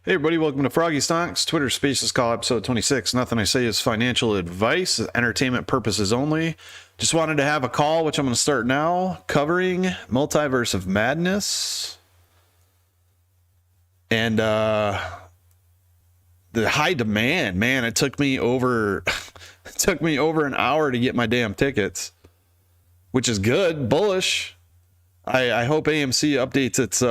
Hey everybody, welcome to Froggy Stonks, Twitter Spaces Call, episode 26. Nothing I say is financial advice, entertainment purposes only. Just wanted to have a call, which I'm going to start now, covering Multiverse of Madness. And the high demand, man, it took me over an hour to get my damn tickets, which is good, bullish. I hope AMC updates its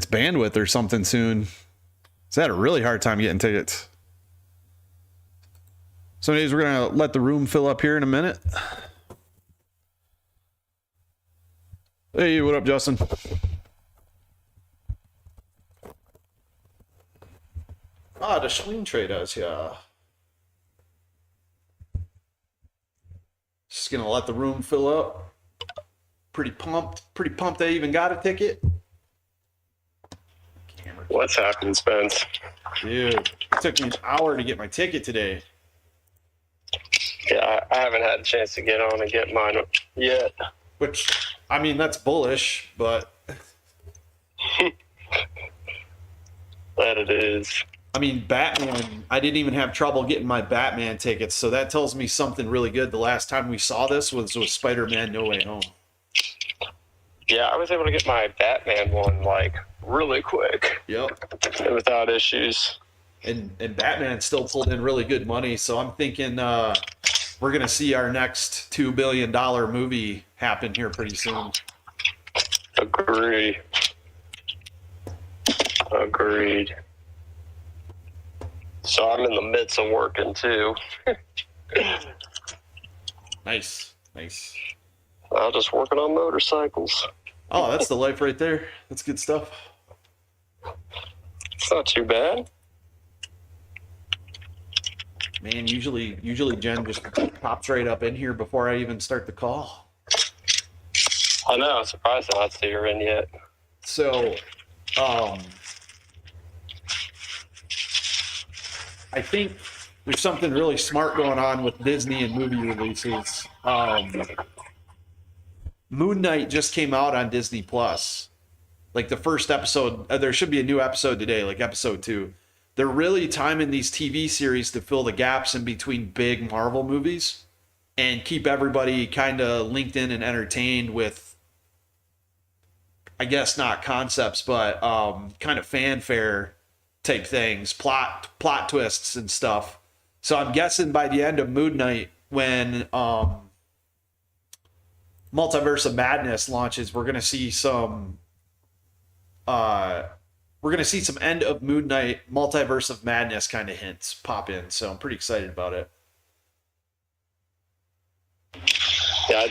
bandwidth or something soon. It's had a really hard time getting tickets. So anyways, we're gonna let the room fill up here in a minute. Hey, what up, Justin? The Schwing trade us, yeah. Just gonna let the room fill up. Pretty pumped I even got a ticket. What's happening, Spence? Dude, it took me an hour to get my ticket today. Yeah, I haven't had a chance to get on and get mine yet. Which, I mean, that's bullish, but... That it is. I mean, Batman, I didn't even have trouble getting my Batman tickets, so that tells me something really good. The last time we saw this was with Spider-Man No Way Home. Yeah, I was able to get my Batman one, like, really quick. Yep. Without issues. And Batman still pulled in really good money, so I'm thinking we're going to see our next $2 billion movie happen here pretty soon. Agreed. So I'm in the midst of working, too. Nice. I'm just working on motorcycles. Oh, that's the life right there. That's good stuff. It's not too bad. Man, usually Jen just pops right up in here before I even start the call. I know, I'm surprised I not see her in yet. So, I think there's something really smart going on with Disney and movie releases. Moon Knight just came out on Disney Plus. Like the first episode, there should be a new episode today, like episode 2. They're really timing these TV series to fill the gaps in between big Marvel movies and keep everybody kind of linked in and entertained with, I guess not concepts, but kind of fanfare type things, plot twists and stuff. So I'm guessing by the end of Moon Knight, when Multiverse of Madness launches, we're gonna see some end of Moon Knight Multiverse of Madness kind of hints pop in. So I'm pretty excited about it. Yeah,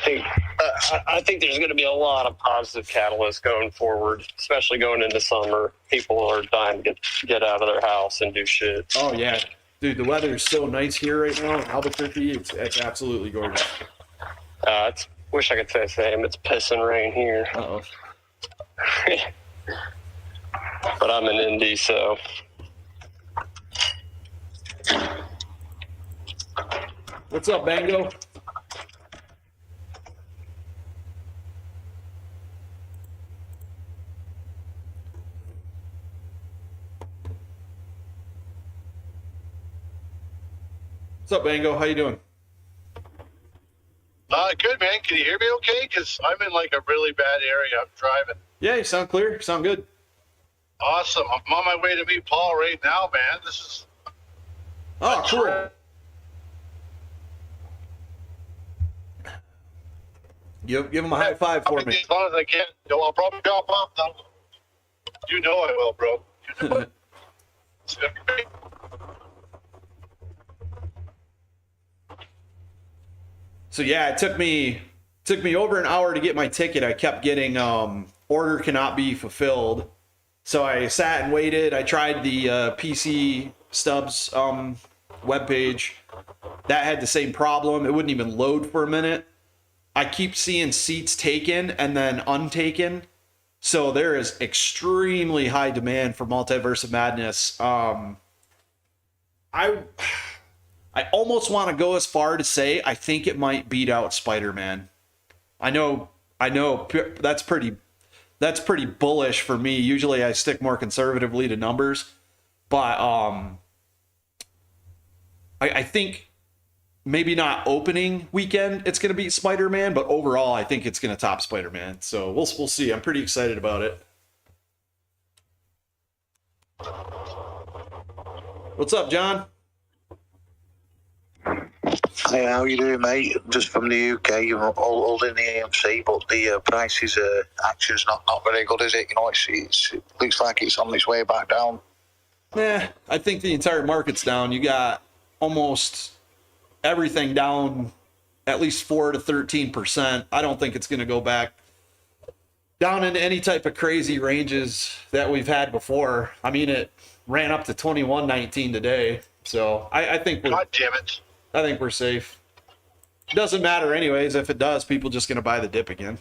I think there's going to be a lot of positive catalysts going forward, especially going into summer. People are dying to get out of their house and do shit. Oh yeah, dude, the weather is so nice here right now in Albuquerque. It's absolutely gorgeous. Wish I could say the same. It's pissing rain here. Uh-oh. But I'm in Indy, so. What's up, Bango? What's up, Bango? How you doing? Good, man. Can you hear me okay? Because I'm in like a really bad area. I'm driving. Yeah, you sound clear. Sound good. Awesome. I'm on my way to meet Paul right now, man. This is... Oh, cool. Give him a high five for me. As long as I can. I'll probably hop off though. You know I will, bro. You know it. It's gonna be great. So yeah, it took me over an hour to get my ticket. I kept getting order cannot be fulfilled. So I sat and waited. I tried the PC Stubs webpage. That had the same problem. It wouldn't even load for a minute. I keep seeing seats taken and then untaken. So there is extremely high demand for Multiverse of Madness. I almost want to go as far to say I think it might beat out Spider-Man. I know that's pretty that's pretty bullish for me. Usually I stick more conservatively to numbers, but I think maybe not opening weekend it's going to beat Spider-Man, but overall I think it's going to top Spider-Man. So we'll see. I'm pretty excited about it. What's up, John? Hey, how you doing, mate? Just from the UK, you're all in the AMC, but the prices action's not very good, is it? You know, it looks like it's on its way back down. I think the entire market's down. You got almost everything down at least 4 to 13%. I don't think it's going to go back down into any type of crazy ranges that we've had before. I mean, it ran up to 21.19 today. So I think God damn it. I think we're safe. It doesn't matter anyways. If it does, people just going to buy the dip again.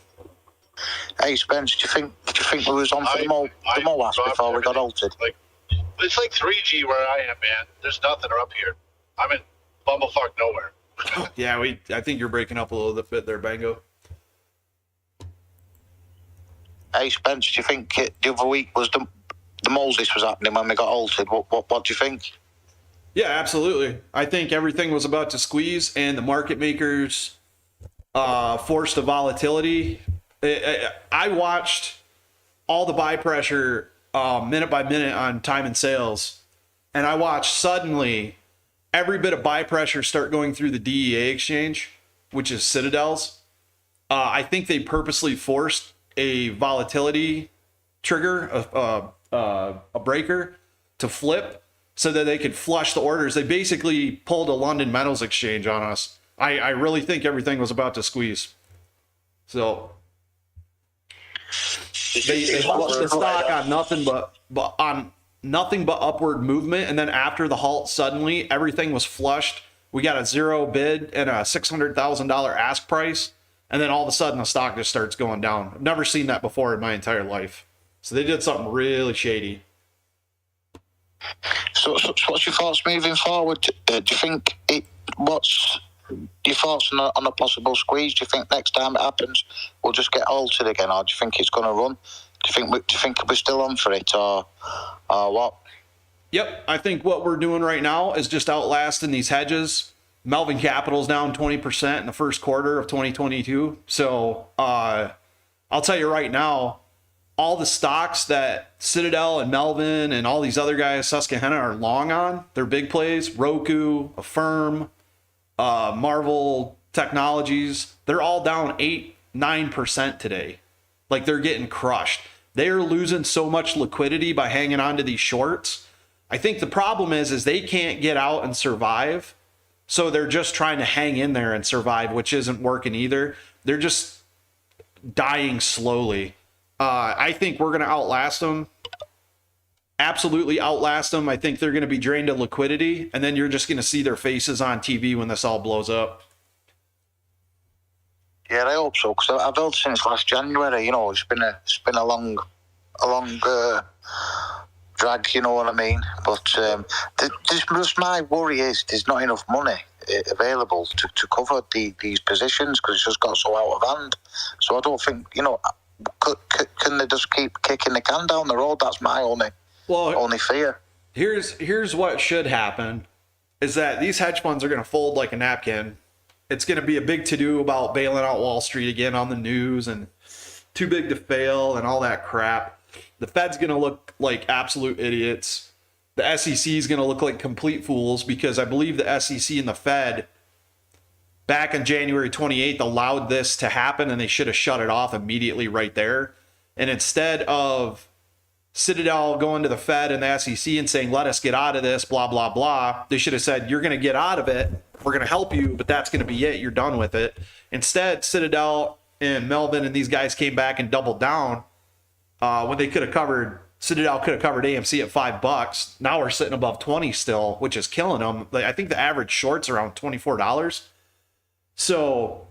Hey, Spence, do you think we was on for the mall last before we got altered? Like, it's like 3G where I am, man. There's nothing up here. I'm in bumblefuck nowhere. Yeah, I think you're breaking up a little bit there, Bango. Hey, Spence, do you think the other week was the malls this was happening when we got altered? What do you think? Yeah, absolutely. I think everything was about to squeeze, and the market makers forced the volatility. I watched all the buy pressure minute by minute on time and sales, and I watched suddenly every bit of buy pressure start going through the DEA exchange, which is Citadel's. I think they purposely forced a volatility trigger, a breaker, to flip so that they could flush the orders. They basically pulled a London Metals Exchange on us. I really think everything was about to squeeze. So they flushed the stock on nothing but upward movement, and then after the halt, suddenly everything was flushed. We got a zero bid and a $600,000 ask price, and then all of a sudden the stock just starts going down. I've never seen that before in my entire life. So they did something really shady. So what's your thoughts moving forward? Do you think what's your thoughts on a possible squeeze? Do you think next time it happens we'll just get altered again, or do you think it's going to run? Do you think we're still on for it, or what? Yep, I think what we're doing right now is just outlasting these hedges. Melvin Capital's down 20% in the first quarter of 2022. So I'll tell you right now, all the stocks that Citadel and Melvin and all these other guys, Susquehanna, are long on, they're big plays. Roku, Affirm, Marvel Technologies, they're all down 8-9% today. Like, they're getting crushed. They're losing so much liquidity by hanging on to these shorts. I think the problem is they can't get out and survive. So they're just trying to hang in there and survive, which isn't working either. They're just dying slowly. I think we're going to outlast them. Absolutely outlast them. I think they're going to be drained of liquidity, and then you're just going to see their faces on TV when this all blows up. Yeah, I hope so, because I've held since last January. You know, it's been a long drag. You know what I mean? But just my worry is there's not enough money available to cover these positions, because it's just got so out of hand. So I don't think, you know, can they just keep kicking the can down the road? That's my only fear. Here's what should happen is that these hedge funds are going to fold like a napkin. It's going to be a big to-do about bailing out Wall Street again on the news and too big to fail and all that crap. The Fed's going to look like absolute idiots. The SEC is going to look like complete fools, because I believe the SEC and the Fed back on January 28th allowed this to happen, and they should have shut it off immediately right there. And instead of Citadel going to the Fed and the SEC and saying, let us get out of this, blah, blah, blah, they should have said, you're going to get out of it. We're going to help you, but that's going to be it. You're done with it. Instead, Citadel and Melvin and these guys came back and doubled down when they could have covered, Citadel could have covered AMC at $5. Now we're sitting above 20 still, which is killing them. I think the average short's around $24. So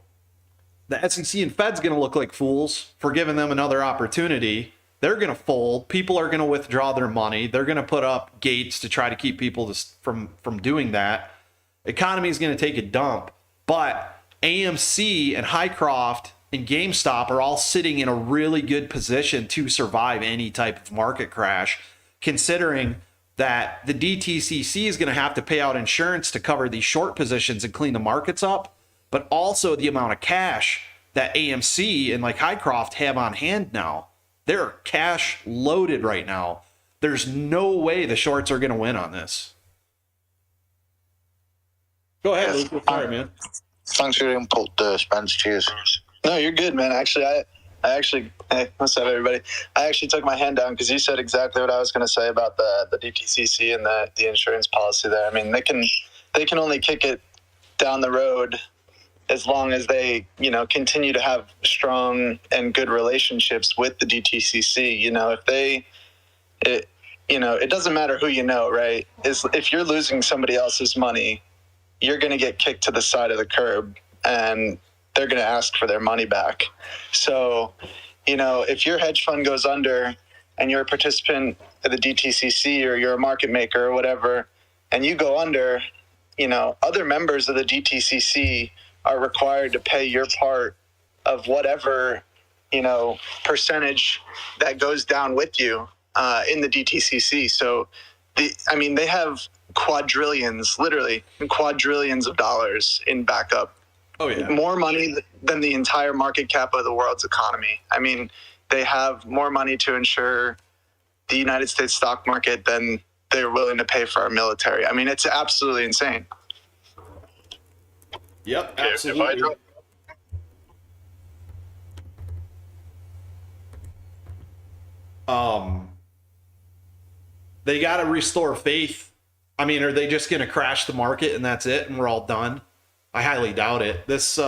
the SEC and Fed's going to look like fools for giving them another opportunity. They're going to fold. People are going to withdraw their money. They're going to put up gates to try to keep people from doing that. Economy is going to take a dump. But AMC and Hycroft and GameStop are all sitting in a really good position to survive any type of market crash, considering that the DTCC is going to have to pay out insurance to cover these short positions and clean the markets up, but also the amount of cash that AMC and like Highcroft have on hand now. They're cash loaded right now. There's no way the shorts are going to win on this. Go ahead, Luke. Sorry, man. Thanks for your input, Spence. Cheers. No, you're good, man. Actually, I actually, hey, what's up, everybody? I actually took my hand down because you said exactly what I was going to say about the DTCC and the insurance policy there. I mean, they can only kick it down the road as long as they, continue to have strong and good relationships with the DTCC. It doesn't matter who you know, right? If you're losing somebody else's money, you're going to get kicked to the side of the curb and they're going to ask for their money back. So, if your hedge fund goes under and you're a participant at the DTCC or you're a market maker or whatever, and you go under, other members of the DTCC are required to pay your part of whatever, percentage that goes down with you in the DTCC. So, they have literally quadrillions of dollars in backup. Oh, yeah. More money than the entire market cap of the world's economy. I mean, they have more money to insure the United States stock market than they're willing to pay for our military. I mean, it's absolutely insane. Yep, If I absolutely. drop, They got to restore faith. I mean, are they just going to crash the market and that's it and we're all done? I highly doubt it. This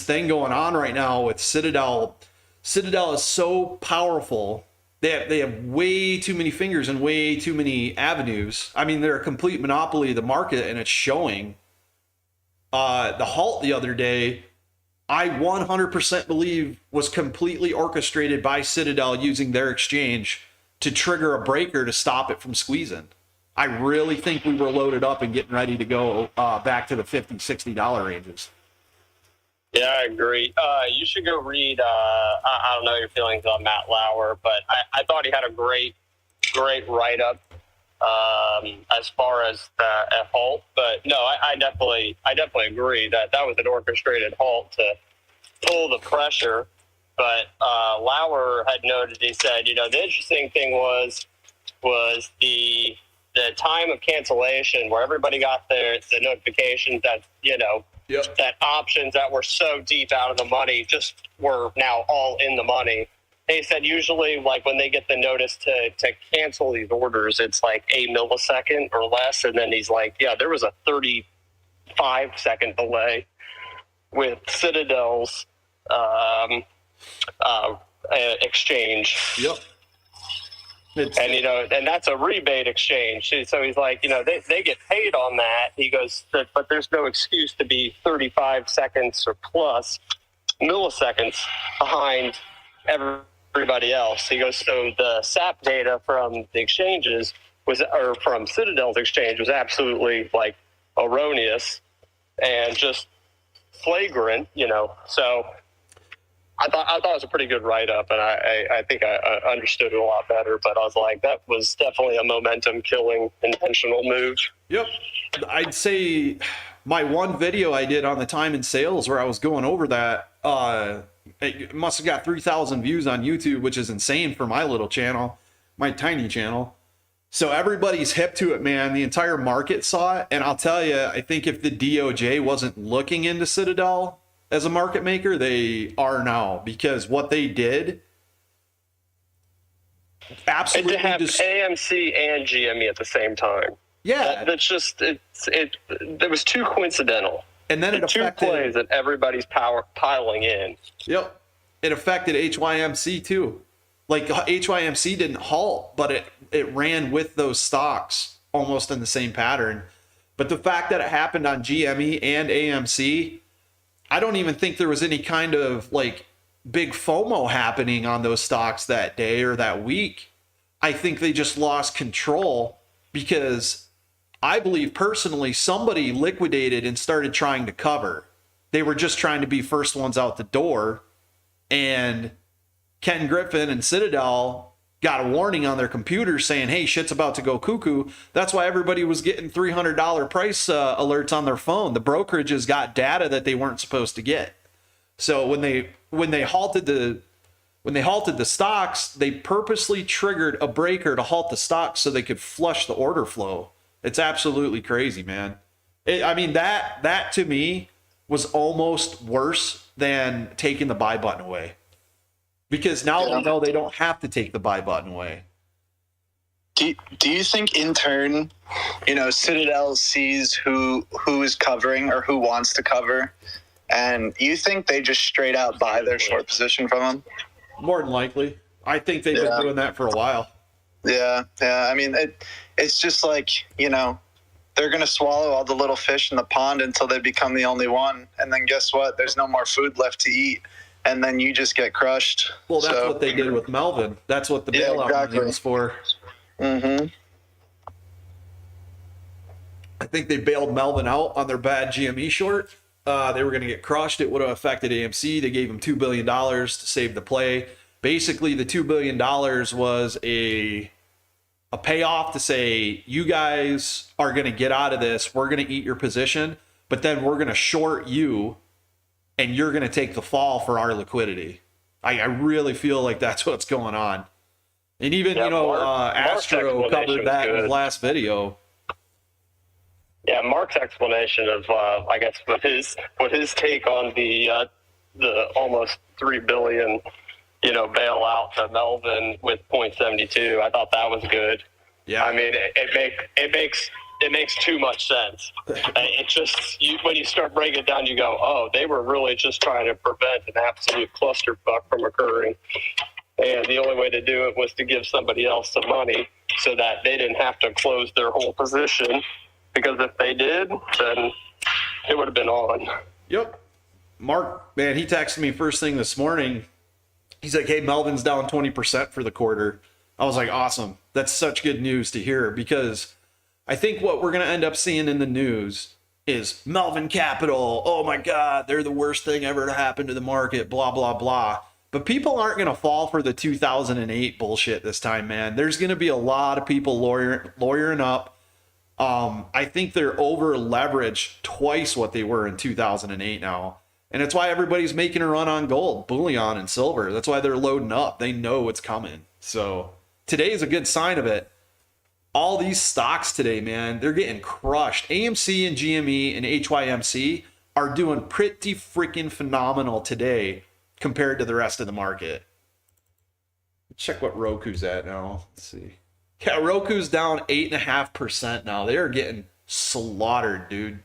thing going on right now with Citadel is so powerful. They have way too many fingers and way too many avenues. I mean, they're a complete monopoly of the market, and it's showing. The halt the other day, I 100% believe was completely orchestrated by Citadel using their exchange to trigger a breaker to stop it from squeezing. I really think we were loaded up and getting ready to go back to the $50, $60 ranges. Yeah, I agree. You should go read, I don't know your feelings on Matt Lauer, but I thought he had a great write-up as far as the halt. But no, I definitely agree that was an orchestrated halt to pull the pressure. But Lauer had noted, he said, the interesting thing was the time of cancellation where everybody got the notifications that, Yep. that options that were so deep out of the money just were now all in the money. They said usually, like, when they get the notice to cancel these orders, it's like a millisecond or less. And then he's like, yeah, there was a 35-second delay with Citadel's exchange. Yep. And that's a rebate exchange. So he's like, they get paid on that. He goes, but there's no excuse to be 35 seconds or plus milliseconds behind everybody else. He goes, so the SAP data from the exchanges or from Citadel's exchange was absolutely like erroneous and just flagrant, So I thought it was a pretty good write-up, and I think I understood it a lot better. But I was like, that was definitely a momentum-killing intentional move. Yep. I'd say my one video I did on the time and sales where I was going over that, it must have got 3,000 views on YouTube, which is insane for my little channel, my tiny channel. So everybody's hip to it, man. The entire market saw it. And I'll tell you, I think if the DOJ wasn't looking into Citadel as a market maker, they are now, because what they did absolutely and to have AMC and GME at the same time. Yeah, that's just it was too coincidental. And then it two affected plays that everybody's piling in. Yep, it affected HYMC too. Like HYMC didn't halt, but it ran with those stocks almost in the same pattern. But the fact that it happened on GME and AMC, I don't even think there was any kind of like big FOMO happening on those stocks that day or that week. I think they just lost control because I believe personally somebody liquidated and started trying to cover. they were just trying to be first ones out the door. And Ken Griffin and Citadel got a warning on their computer saying, hey, shit's about to go cuckoo. That's why everybody was getting $300 price alerts on their phone. The brokerages got data that they weren't supposed to get. So when they halted the stocks, they purposely triggered a breaker to halt the stocks so they could flush the order flow. It's absolutely crazy, man. That to me was almost worse than taking the buy button away. Because now they know they don't have to take the buy button away. Do you think in turn, Citadel sees who is covering or who wants to cover, and you think they just straight out buy their short position from them? More than likely. I think they've been doing that for a while. Yeah. I mean, it's just like, they're going to swallow all the little fish in the pond until they become the only one. And then guess what? There's no more food left to eat. And then you just get crushed. Well, that's what they did with Melvin. That's what the bailout money was for. Mm-hmm. I think they bailed Melvin out on their bad GME short. They were going to get crushed. It would have affected AMC. They gave him $2 billion to save the play. Basically, the $2 billion was a payoff to say, you guys are going to get out of this. We're going to eat your position, but then we're going to short you, and you're going to take the fall for our liquidity. I really feel like that's what's going on. And even, Astro covered that in his last video. Yeah, Mark's explanation of, I guess, what his take on the almost $3 billion, bailout to Melvin with 0.72, I thought that was good. Yeah, I mean, it makes too much sense. It just when you start breaking it down, you go, oh, they were really just trying to prevent an absolute clusterfuck from occurring, and the only way to do it was to give somebody else some money so that they didn't have to close their whole position. Because if they did, then it would have been on. Yep. Mark, man, he texted me first thing this morning. He's like, hey, Melvin's down 20% for the quarter. I was like, awesome. That's such good news to hear, because I think what we're going to end up seeing in the news is Melvin Capital. Oh my God, they're the worst thing ever to happen to the market, blah, blah, blah. But people aren't going to fall for the 2008 bullshit this time, man. There's going to be a lot of people lawyering up. I think they're over leveraged twice what they were in 2008 now. And it's why everybody's making a run on gold, bullion, and silver. That's why they're loading up. They know it's coming. So today is a good sign of it. All these stocks today, man, they're getting crushed. AMC and GME and HYMC are doing pretty freaking phenomenal today compared to the rest of the market. Check what Roku's at now. Let's see. Yeah, Roku's down 8.5% now. They are getting slaughtered, dude.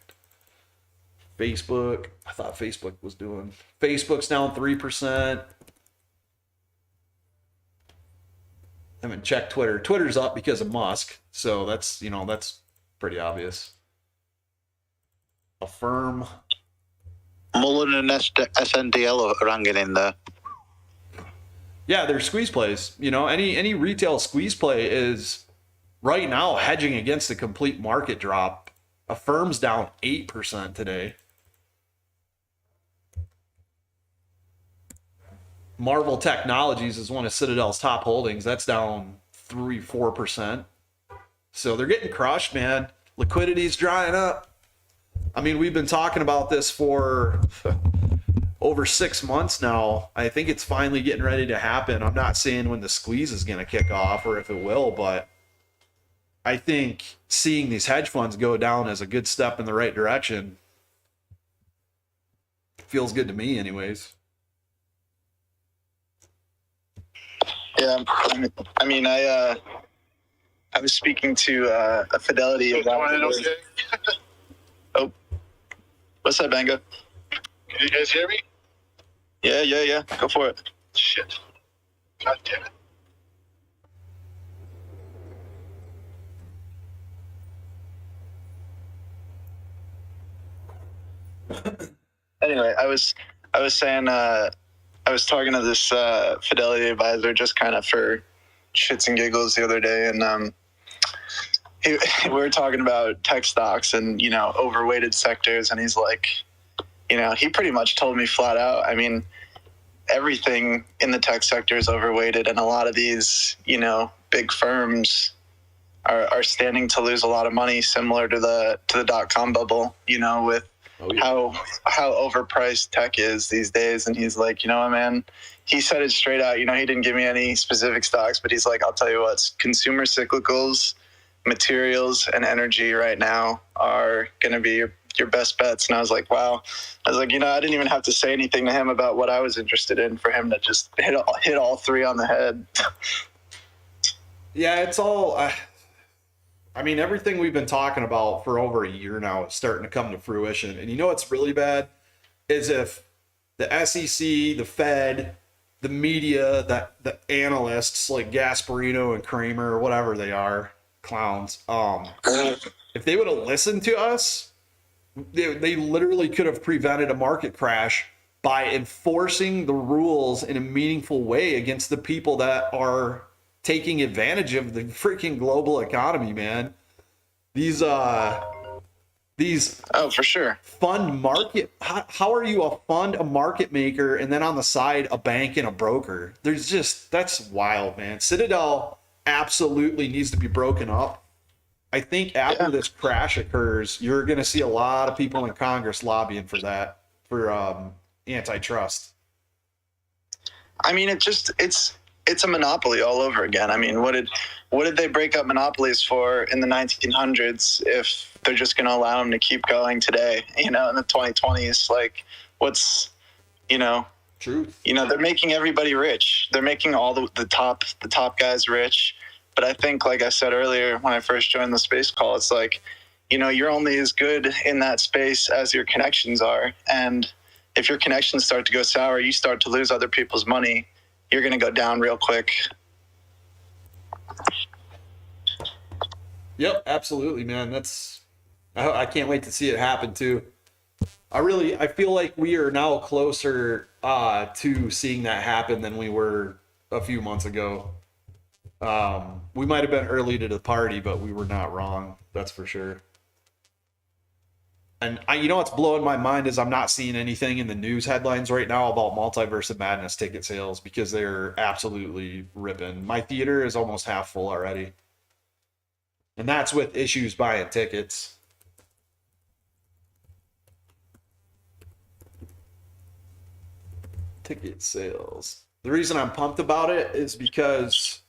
Facebook, I thought Facebook was doing. Facebook's down 3%. I haven't checked Twitter. Twitter's up because of Musk, so that's pretty obvious. Affirm. Mullen and SNDL are hanging in there. Yeah, they're squeeze plays. Any retail squeeze play is right now hedging against a complete market drop. Affirm's down 8% today. Marvel Technologies is one of Citadel's top holdings. That's down 3-4%. So they're getting crushed, man. Liquidity's drying up. I mean, we've been talking about this for over 6 months now. I think it's finally getting ready to happen. I'm not saying when the squeeze is going to kick off or if it will, but I think seeing these hedge funds go down is a good step in the right direction. Feels good to me anyways. Yeah, I mean, I was speaking to a Fidelity about. Oh, what's that, Bango? Can you guys hear me? Yeah. Go for it. Shit. God damn it. Anyway, I was saying I was talking to this Fidelity advisor just kind of for shits and giggles the other day, and we were talking about tech stocks and overweighted sectors, and he's like, he pretty much told me flat out. I mean, everything in the tech sector is overweighted, and a lot of these, big firms are standing to lose a lot of money, similar to the .com bubble. With how overpriced tech is these days. And he's like, you know what, man? He said it straight out. He didn't give me any specific stocks, but he's like, I'll tell you what, consumer cyclicals, materials, and energy right now are going to be your best bets. And I was like, wow. I was like, I didn't even have to say anything to him about what I was interested in for him to just hit all three on the head. Yeah, it's all. I mean, everything we've been talking about for over a year now is starting to come to fruition. And what's really bad is if the SEC, the Fed, the media, the analysts like Gasparino and Kramer or whatever they are, clowns, if they would have listened to us, they literally could have prevented a market crash by enforcing the rules in a meaningful way against the people that are taking advantage of the freaking global economy, man. These oh, for sure. fund market. How are you a fund, a market maker, and then on the side a bank and a broker? That's wild, man. Citadel absolutely needs to be broken up. I think after this crash occurs, you're going to see a lot of people in Congress lobbying for that, for antitrust. I mean, it's a monopoly all over again. I mean, what did they break up monopolies for in the 1900s if they're just going to allow them to keep going today, in the 2020s? Like, what's, Truth. They're making everybody rich. They're making all the top guys rich. But I think, like I said earlier, when I first joined the space call, it's like, you're only as good in that space as your connections are. And if your connections start to go sour, you start to lose other people's money, you're going to go down real quick. Yep, absolutely, man. I can't wait to see it happen too. I feel like we are now closer to seeing that happen than we were a few months ago. We might have been early to the party, but we were not wrong. That's for sure. And what's blowing my mind is I'm not seeing anything in the news headlines right now about Multiverse of Madness ticket sales because they're absolutely ripping. My theater is almost half full already. And that's with issues buying tickets. Ticket sales. The reason I'm pumped about it is because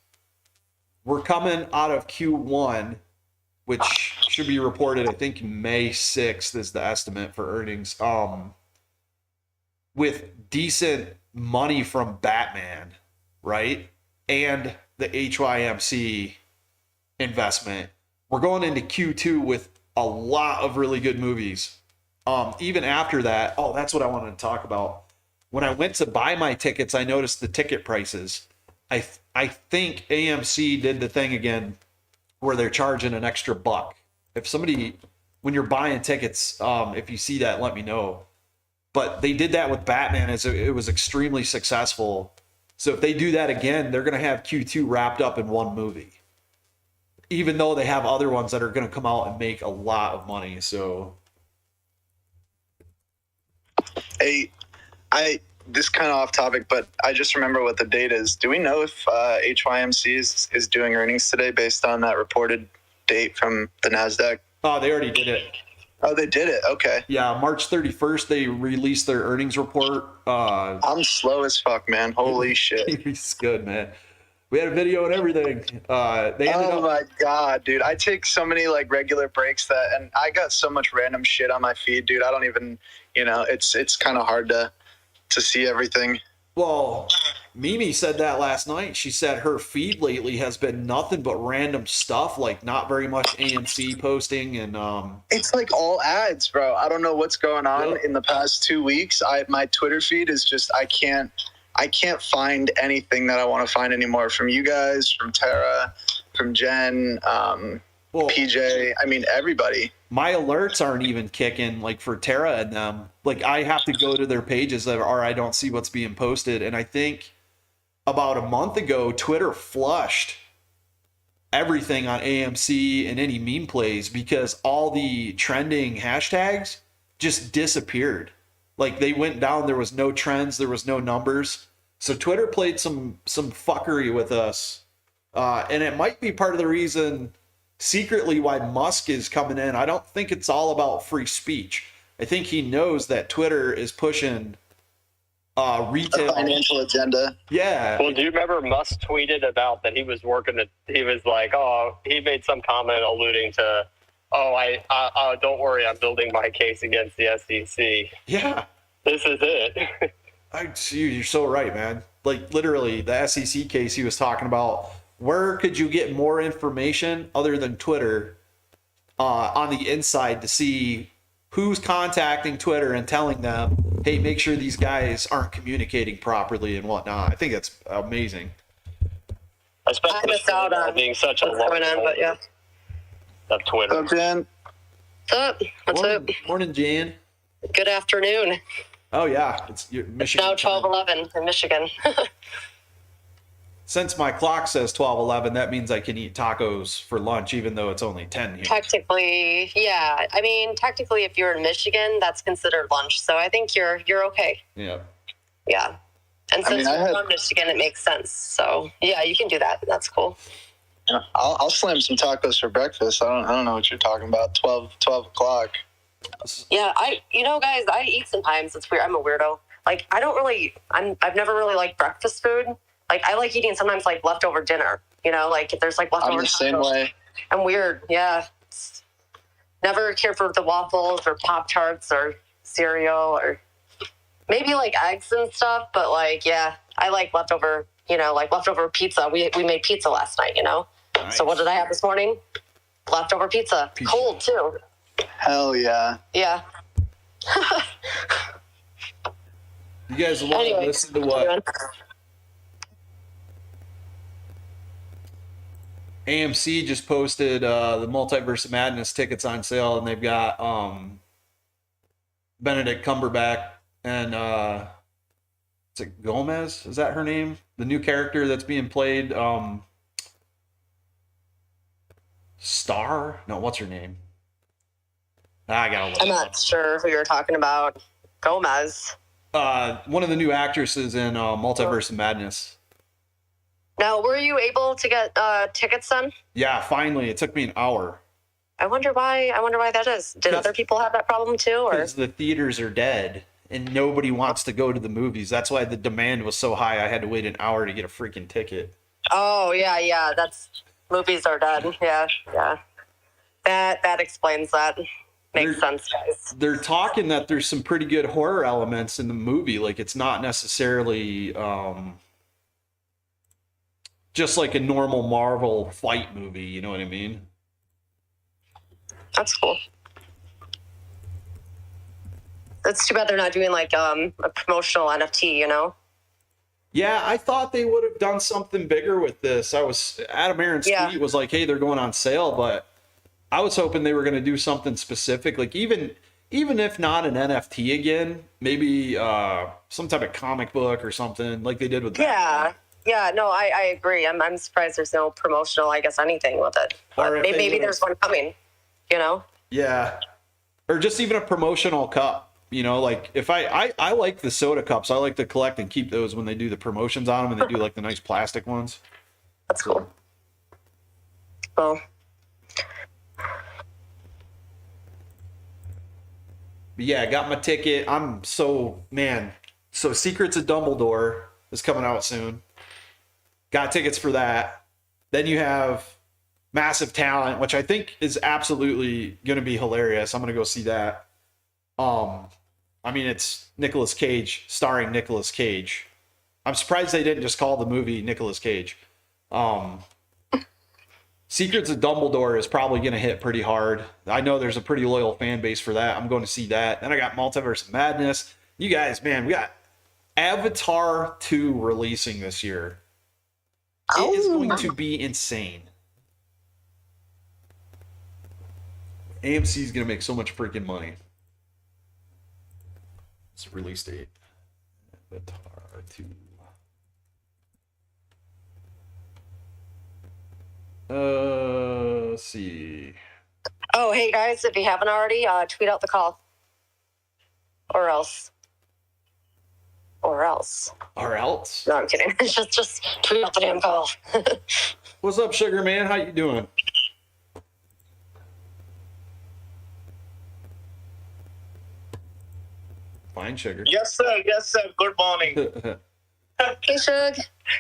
we're coming out of Q1, which should be reported, I think May 6th is the estimate for earnings, with decent money from Batman, right? And the HYMC investment. We're going into Q2 with a lot of really good movies. Even after that, that's what I wanted to talk about. When I went to buy my tickets, I noticed the ticket prices. I think AMC did the thing again where they're charging an extra $1. When you're buying tickets, if you see that, let me know. But they did that with Batman as it was extremely successful. So if they do that again, they're going to have Q2 wrapped up in one movie. Even though they have other ones that are going to come out and make a lot of money. So, this kind of off topic, but I just remember what the date is. Do we know if HYMC is doing earnings today based on that reported date from the NASDAQ? Oh, they already did it. Oh, they did it. Okay. Yeah, March 31st, they released their earnings report. I'm slow as fuck, man. Holy shit. It's good, man. We had a video and everything. My God, dude. I take so many regular breaks and I got so much random shit on my feed, dude. I don't even, it's kind of hard to see everything. Well, Mimi said that last night. She said her feed lately has been nothing but random stuff, like not very much AMC posting and it's like all ads, bro. I don't know what's going on in the past 2 weeks. My Twitter feed is just I can't find anything that I want to find anymore from you guys, from Tara, from Jen, PJ. I mean, everybody. My alerts aren't even kicking, like for Tara and them. Like I have to go to their pages or I don't see what's being posted. And I think about a month ago, Twitter flushed everything on AMC and any meme plays because all the trending hashtags just disappeared. Like they went down, there was no trends, there was no numbers. So Twitter played some fuckery with us. And it might be part of the reason secretly why Musk is coming in. I don't think it's all about free speech. I think he knows that Twitter is pushing retail A financial agenda. Yeah. Well, do you remember Musk tweeted about that he was he was like, oh, he made some comment alluding to, oh, I don't worry, I'm building my case against the SEC. Yeah. This is it. You're so right, man. Like literally the SEC case he was talking about, where could you get more information other than Twitter on the inside to see who's contacting Twitter and telling them, hey, make sure these guys aren't communicating properly and whatnot. I think that's amazing. Especially I missed out on being such a what's going on, but yeah. of Twitter. So, Jen, What's up? What's up? Morning, Jan. Good afternoon. Oh yeah, it's Michigan. Now time. 12:11 in Michigan. Since my clock says 12:11, that means I can eat tacos for lunch, even though it's only 10 here. Technically, yeah. I mean, technically, if you're in Michigan, that's considered lunch. So I think you're okay. Yeah. Yeah. And I mean, since I you're had- from Michigan, it makes sense. So yeah, you can do that. That's cool. I'll slam some tacos for breakfast. I don't know what you're talking about. 12 o'clock. Yeah, guys, I eat sometimes. It's weird. I'm a weirdo. Like, I've never really liked breakfast food. Like, I like eating sometimes like leftover dinner. Like if there's like leftover. I'm the same tacos. way. I'm weird. Yeah. Never care for the waffles or Pop-Tarts or cereal or maybe like eggs and stuff. But like, yeah, I like leftover, like leftover pizza. We made pizza last night, Nice. So what did I have this morning? Leftover pizza. Cold too. Hell yeah. Yeah. You guys want to Anyway, listen to what AMC just posted the Multiverse of Madness tickets on sale, and they've got Benedict Cumberbatch and is it Gomez? Is that her name? The new character that's being played Star? No, what's her name? I gotta look. I'm not sure who you're talking about. Gomez. One of the new actresses in Multiverse of Madness. Now, were you able to get tickets then? Yeah, finally. It took me an hour. I wonder why that is. Did other people have that problem too? Or Because the theaters are dead and nobody wants to go to the movies. That's why the demand was so high. I had to wait an hour to get a freaking ticket. oh yeah, that's movies are dead. Yeah. That explains that. Makes sense, guys. They're talking that there's some pretty good horror elements in the movie. Like it's not necessarily just like a normal Marvel fight movie. You know what I mean? That's cool. It's too bad they're not doing like a promotional NFT. Yeah, I thought they would have done something bigger with this. Adam Aaron's tweet was like, "Hey, they're going on sale," but I was hoping they were going to do something specific, like even if not an NFT again, maybe some type of comic book or something like they did with Batman. Yeah. No, I agree. I'm surprised there's no promotional, I guess, anything with it. Or But if maybe there's one coming. Yeah, or just even a promotional cup. Like if I like the soda cups, I like to collect and keep those when they do the promotions on them, and they do like the nice plastic ones. That's cool. Well. But yeah, I got my ticket. So Secrets of Dumbledore is coming out soon. Got tickets for that. Then you have Massive Talent, which I think is absolutely going to be hilarious. I'm going to go see that. It's Nicolas Cage, starring Nicolas Cage. I'm surprised they didn't just call the movie Nicolas Cage. Secrets of Dumbledore is probably going to hit pretty hard. I know there's a pretty loyal fan base for that. I'm going to see that. Then I got Multiverse of Madness. You guys, man, we got Avatar 2 releasing this year. It is going to be insane. AMC is going to make so much freaking money. It's a release date. Avatar 2. Let's see. Oh, hey guys, if you haven't already, tweet out the call. Or else. or else. Or else. No, I'm kidding. just tweet out the damn call. What's up, Sugar Man? How you doing? Fine, Sugar. Yes, sir. Yes, sir. Good morning. Hey, Shug.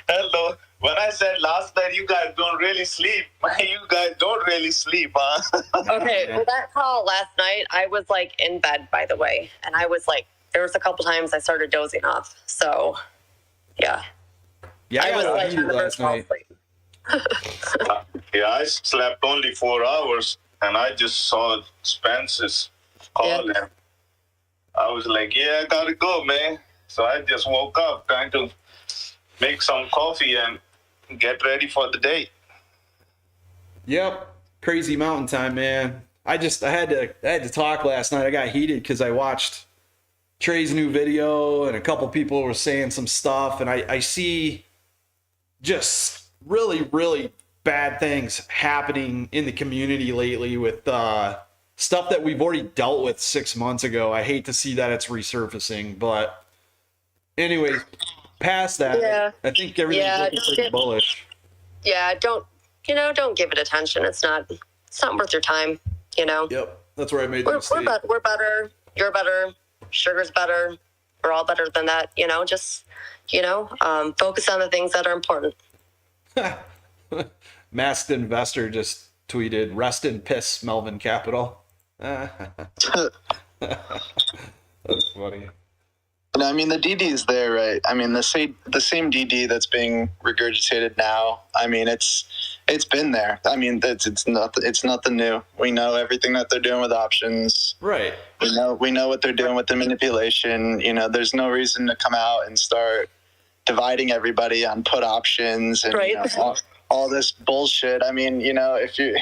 Hello. When I said last night you guys don't really sleep, you guys don't really sleep, huh? Okay, well, that call last night, I was like in bed, by the way, and I was like, there was a couple times I started dozing off. So, yeah, Yeah, I was got like heated trying to last fall night. asleep. Yeah, I slept only 4 hours, and I just saw Spence's call, Yeah. and I was like, yeah, I gotta go, man. So I just woke up trying to make some coffee and get ready for the day. Yep, crazy mountain time, man. I had to talk last night. I got heated because I watched Trey's new video, and a couple people were saying some stuff, and I see just really, really bad things happening in the community lately with stuff that we've already dealt with 6 months ago. I hate to see that it's resurfacing, but anyways, past that, Yeah. I think everything's Yeah, looking just pretty bullish. Yeah, don't give it attention. It's not worth your time. Yep, that's where I made the mistake. We're better. You're better. Sugar's better. We're all better than that. Just focus on the things that are important. Masked Investor just tweeted, "Rest in piss, Melvin Capital." That's funny. And I mean, the DD is there, right? I mean, the same DD that's being regurgitated now. I mean, it's been there. I mean, it's nothing new. We know everything that they're doing with options. Right. We know what they're doing with the manipulation. There's no reason to come out and start dividing everybody on put options and Right. all this bullshit. I mean, if you,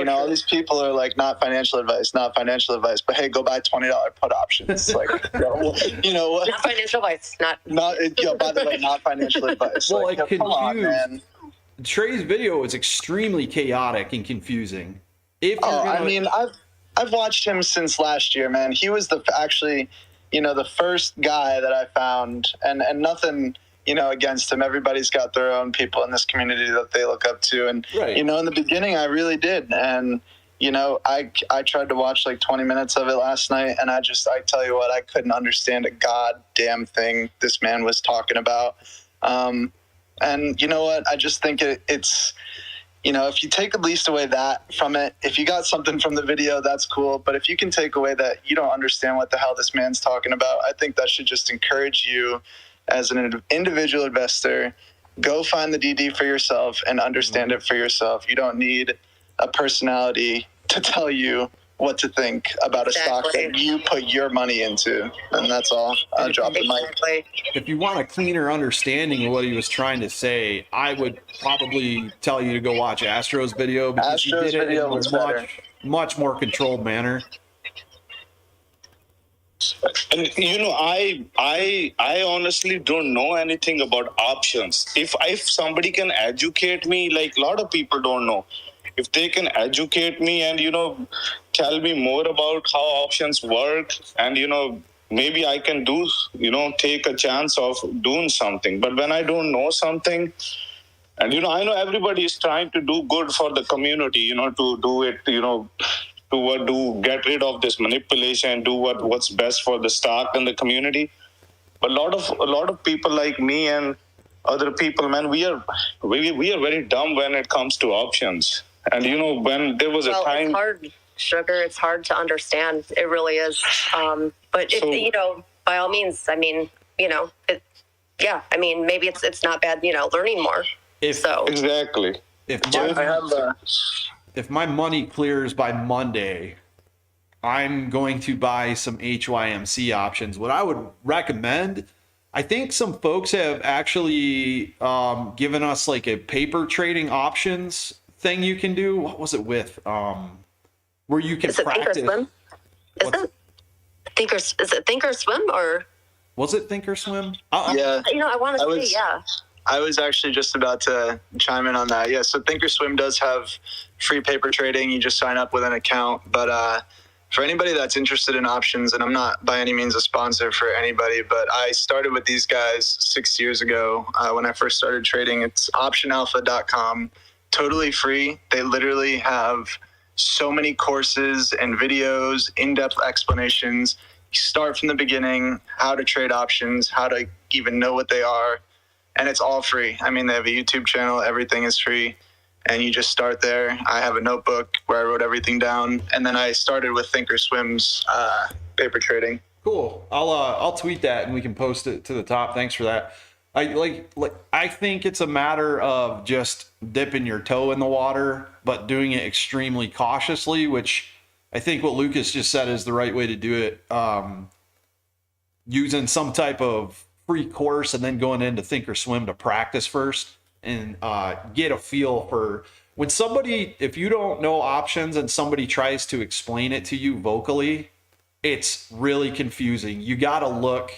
all these people are like, not financial advice, but hey, go buy $20 put options. Like, what? Not financial advice. Not. By the way, not financial advice. Well, like, like, come on, confused. man. Trey's video is extremely chaotic and confusing. If you're I mean, I've watched him since last year, man. He was the first guy that I found, and nothing, against him. Everybody's got their own people in this community that they look up to, and Right. in the beginning, I really did, and I tried to watch like 20 minutes of it last night, and I tell you what, I couldn't understand a goddamn thing this man was talking about. And you know what? I just think it's, if you take at least away that from it, if you got something from the video, that's cool. But if you can take away that you don't understand what the hell this man's talking about, I think that should just encourage you as an individual investor. Go find the DD for yourself and understand it for yourself. You don't need a personality to tell you what to think about a stock that you put your money into. And that's all. I'll drop the mic. Exactly. if you want a cleaner understanding of what he was trying to say, I would probably tell you to go watch Astro's video because he Astro's did it video in was a better. much more controlled manner. And I honestly don't know anything about options. If somebody can educate me, like a lot of people don't know, if they can educate me and tell me more about how options work, and maybe I can do take a chance of doing something. But when I don't know something, and I know everybody is trying to do good for the community, to do it, to get rid of this manipulation, do what's best for the stock and the community. But a lot of people like me and other people, man, we are very dumb when it comes to options. And when there was a time, it's hard, Sugar. It's hard to understand. It really is. But by all means, I mean, I mean, maybe it's not bad, learning more. exactly. If my money clears by Monday, I'm going to buy some HYMC options. What I would recommend, I think some folks have actually given us like a paper trading options thing you can do. What was it with? Where you can Is it practice. Thinkorswim? Is it Thinkorswim or? Was it Thinkorswim? Yeah. I want to say, yeah. I was actually just about to chime in on that. Yeah, so Thinkorswim does have free paper trading. You just sign up with an account. But for anybody that's interested in options, and I'm not by any means a sponsor for anybody, but I started with these guys 6 years ago when I first started trading. It's optionalpha.com, totally free. They literally have so many courses and videos, in-depth explanations. You start from the beginning, how to trade options, how to even know what they are, and it's all free. I mean, they have a YouTube channel, everything is free, and you just start there. I have a notebook where I wrote everything down, and then I started with Thinkorswim's paper trading. Cool. I'll tweet that and we can post it to the top. Thanks for that. I think it's a matter of just dipping your toe in the water, but doing it extremely cautiously, which I think what Lucas just said is the right way to do it. Using some type of free course and then going into Thinkorswim to practice first and get a feel for when somebody, if you don't know options and somebody tries to explain it to you vocally, it's really confusing. You got to look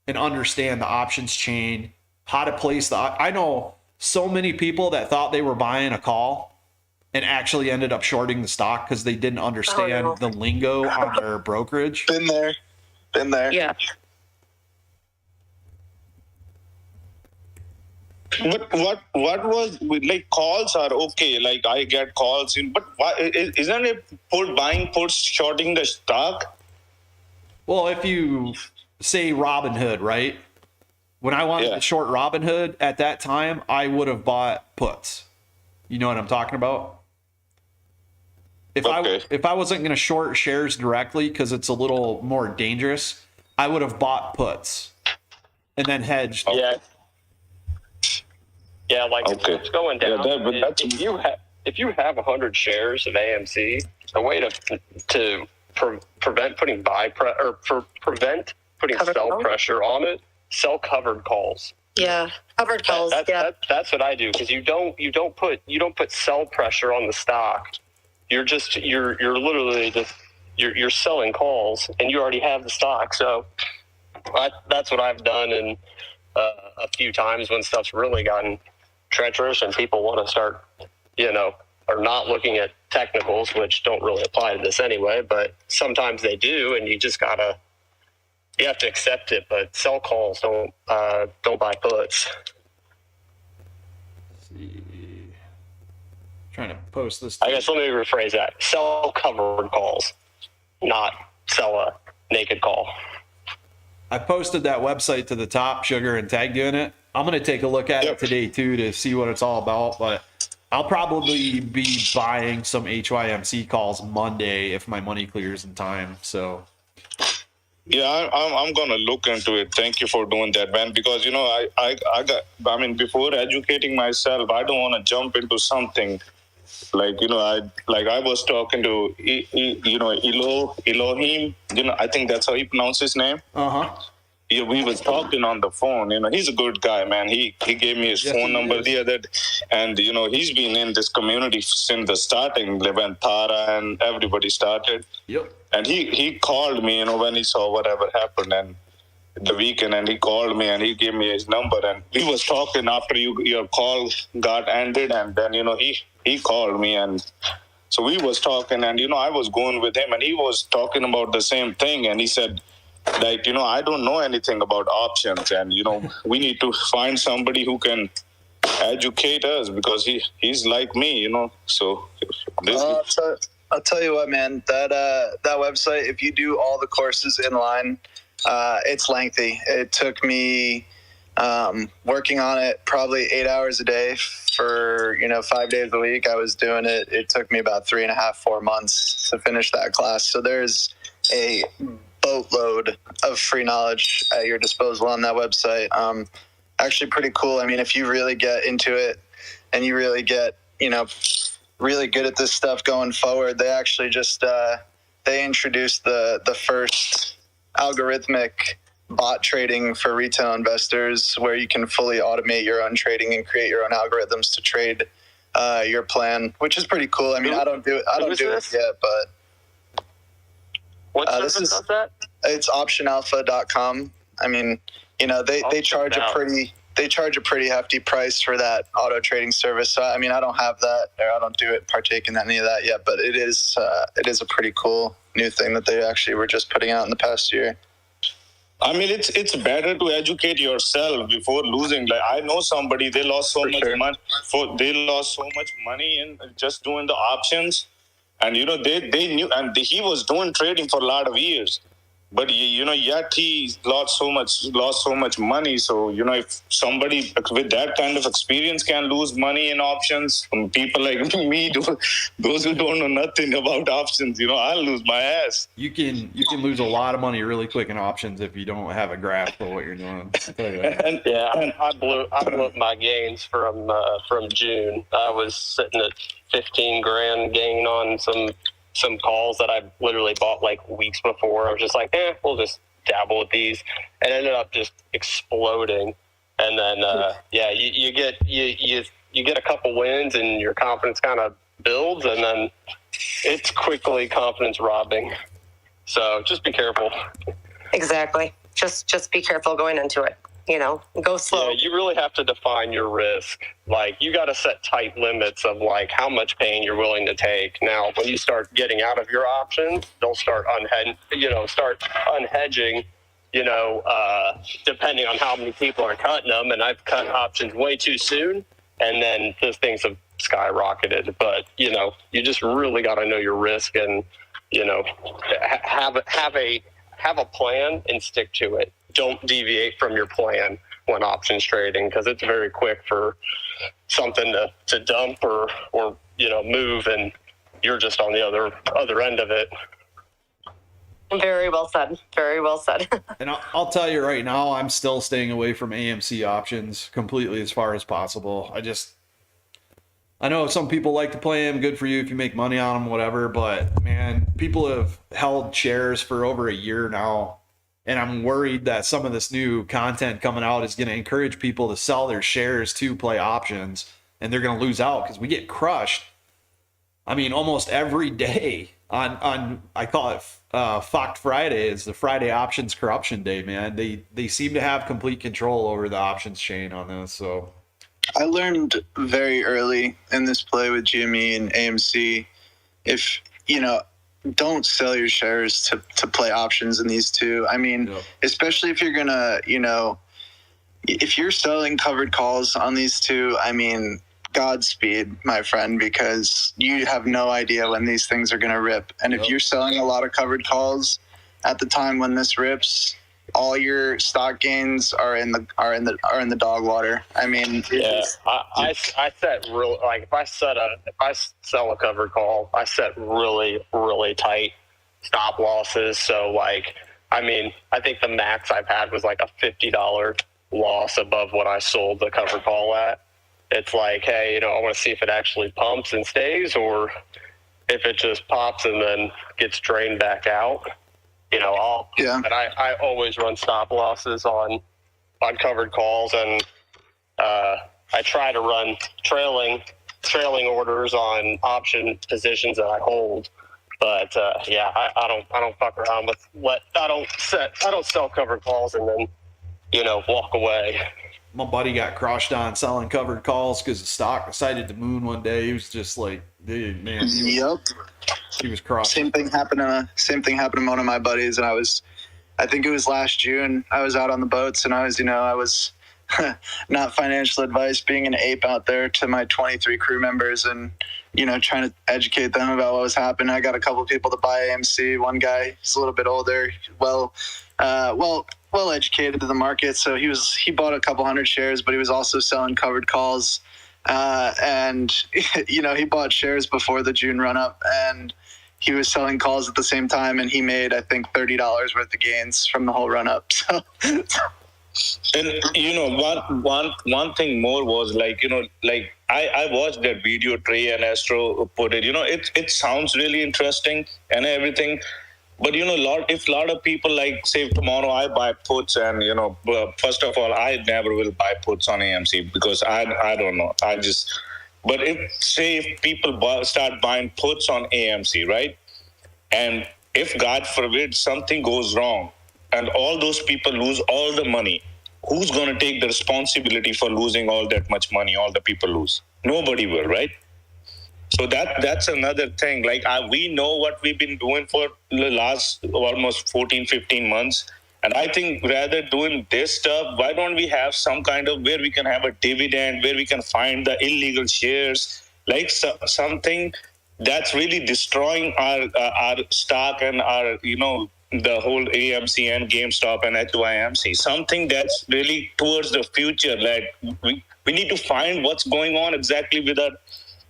and understand the options chain, how to place I know so many people that thought they were buying a call and actually ended up shorting the stock because they didn't understand the lingo on their brokerage. Been there. Yeah. But what was like calls are okay, like I get calls in, but why isn't it buying puts shorting the stock? Well, if you say Robinhood, right? When I wanted to short Robinhood at that time, I would have bought puts. You know what I'm talking about? If I wasn't going to short shares directly because it's a little more dangerous, I would have bought puts and then hedged. Yeah, like it's going down. If you have 100 shares of AMC, the way to prevent putting prevent putting sell pressure on it, sell covered calls. Yeah, covered calls. That's what I do, because you don't put sell pressure on the stock. You're literally just you're selling calls, and you already have the stock. So that's what I've done, and a few times when stuff's really gotten treacherous and people want to start, are not looking at technicals, which don't really apply to this anyway, but sometimes they do, and you have to accept it. But sell calls, don't buy puts. Let's see. Trying to post this. I guess let me rephrase that. Sell covered calls, not sell a naked call. I posted that website to the top, Sugar, and tagged you in it. I'm going to take a look at it today too to see what it's all about, but I'll probably be buying some HYMC calls Monday if my money clears in time. So yeah, I'm gonna look into it. Thank you for doing that, man. Because before educating myself, I don't want to jump into something like I was talking to Elohim. I think that's how he pronounced his name. Yeah, we was talking on the phone. He's a good guy, man. He gave me his phone number the other day, and he's been in this community since the starting, when Tara and everybody started. Yep. And he called me, when he saw whatever happened and the weekend, and he called me and he gave me his number, and we was talking after your call got ended, and then he called me, and so we was talking, and I was going with him, and he was talking about the same thing, and he said, like, I don't know anything about options, and we need to find somebody who can educate us, because he's like me, so I'll tell you what, man, that website, if you do all the courses in line, it's lengthy. It took me working on it probably 8 hours a day for 5 days a week. I was doing it. It took me about 3.5-4 months to finish that class. So there's a boatload of free knowledge at your disposal on that website. Actually pretty cool. I mean, if you really get into it and you really get, really good at this stuff going forward, they actually just, they introduced the first algorithmic bot trading for retail investors, where you can fully automate your own trading and create your own algorithms to trade your plan, which is pretty cool. I mean, I don't do it yet, but what service does that? It's optionalpha.com. I mean, they charge a pretty hefty price for that auto trading service. So, I mean, I don't have that, or I don't partake in any of that yet, but it is a pretty cool new thing that they actually were just putting out in the past year. I mean, it's better to educate yourself before losing. Like, I know somebody, they lost so much money. They lost so much money in just doing the options, and they knew, and he was doing trading for a lot of years. But yet he lost so much money. So if somebody with that kind of experience can lose money in options, people like me, those who don't know nothing about options, I'll lose my ass. You can lose a lot of money really quick in options if you don't have a grasp of what you're doing. I'll tell you that. I blew up my gains from June. I was sitting at 15 grand gain on some calls that I literally bought like weeks before. I was just like, we'll just dabble with these, and ended up just exploding. And then you get a couple wins and your confidence kind of builds, and then it's quickly confidence robbing. So just be careful. Exactly. Just be careful going into it. Go slow. Yeah, you really have to define your risk. Like, you got to set tight limits of like how much pain you're willing to take. Now, when you start getting out of your options, they'll start unhedging, depending on how many people are cutting them. And I've cut options way too soon, and then those things have skyrocketed. But, you just really got to know your risk and, have a plan and stick to it. Don't deviate from your plan when options trading, because it's very quick for something to dump or move, and you're just on the other end of it. Very well said. Very well said. And I'll tell you right now, I'm still staying away from AMC options completely as far as possible. I know some people like to play them. Good for you if you make money on them, whatever. But man, people have held shares for over a year now. And I'm worried that some of this new content coming out is going to encourage people to sell their shares to play options, and they're going to lose out because we get crushed. I mean, almost every day on I call it Fucked Friday is the Friday options corruption day, man. They seem to have complete control over the options chain on this. So I learned very early in this play with GME and AMC, if don't sell your shares to play options in these two. I mean, especially if you're gonna, if you're selling covered calls on these two, I mean, Godspeed, my friend, because you have no idea when these things are gonna rip. And if you're selling a lot of covered calls at the time when this rips, all your stock gains are in the dog water. I mean, I set real, like, if I sell a covered call, I set really, really tight stop losses. So like, I mean, I think the max I've had was like a $50 loss above what I sold the covered call at. It's like, hey, I want to see if it actually pumps and stays, or if it just pops and then gets drained back out. But I always run stop losses on covered calls, and I try to run trailing orders on option positions that I hold. But I don't fuck around with I don't sell covered calls and then walk away. My buddy got crushed on selling covered calls because the stock decided to moon one day. He was just like, dude, man. He was crushed. Same thing happened to one of my buddies, and I think it was last June. I was out on the boats, and I was not financial advice, being an ape out there to my 23 crew members, and trying to educate them about what was happening. I got a couple of people to buy AMC. One guy, he's a little bit older, well educated to the market, so he bought a couple hundred shares, but he was also selling covered calls. And he bought shares before the June run up, and he was selling calls at the same time, and he made, I think, $30 worth of gains from the whole run up. So, and one thing more was like, I watched that video Trey and Astro put it. It sounds really interesting and everything. But if a lot of people, like, say tomorrow I buy puts, and first of all, I never will buy puts on AMC because I don't know. But if people start buying puts on AMC, right? And if God forbid something goes wrong and all those people lose all the money, who's going to take the responsibility for losing all that much money all the people lose? Nobody will, right? So that's another thing. Like we know what we've been doing for the last almost 14, 15 months. And I think rather doing this stuff, why don't we have some kind of where we can have a dividend, where we can find the illegal shares, like something that's really destroying our stock and our, the whole AMC and GameStop and HYMC, something that's really towards the future. Like we need to find what's going on exactly with our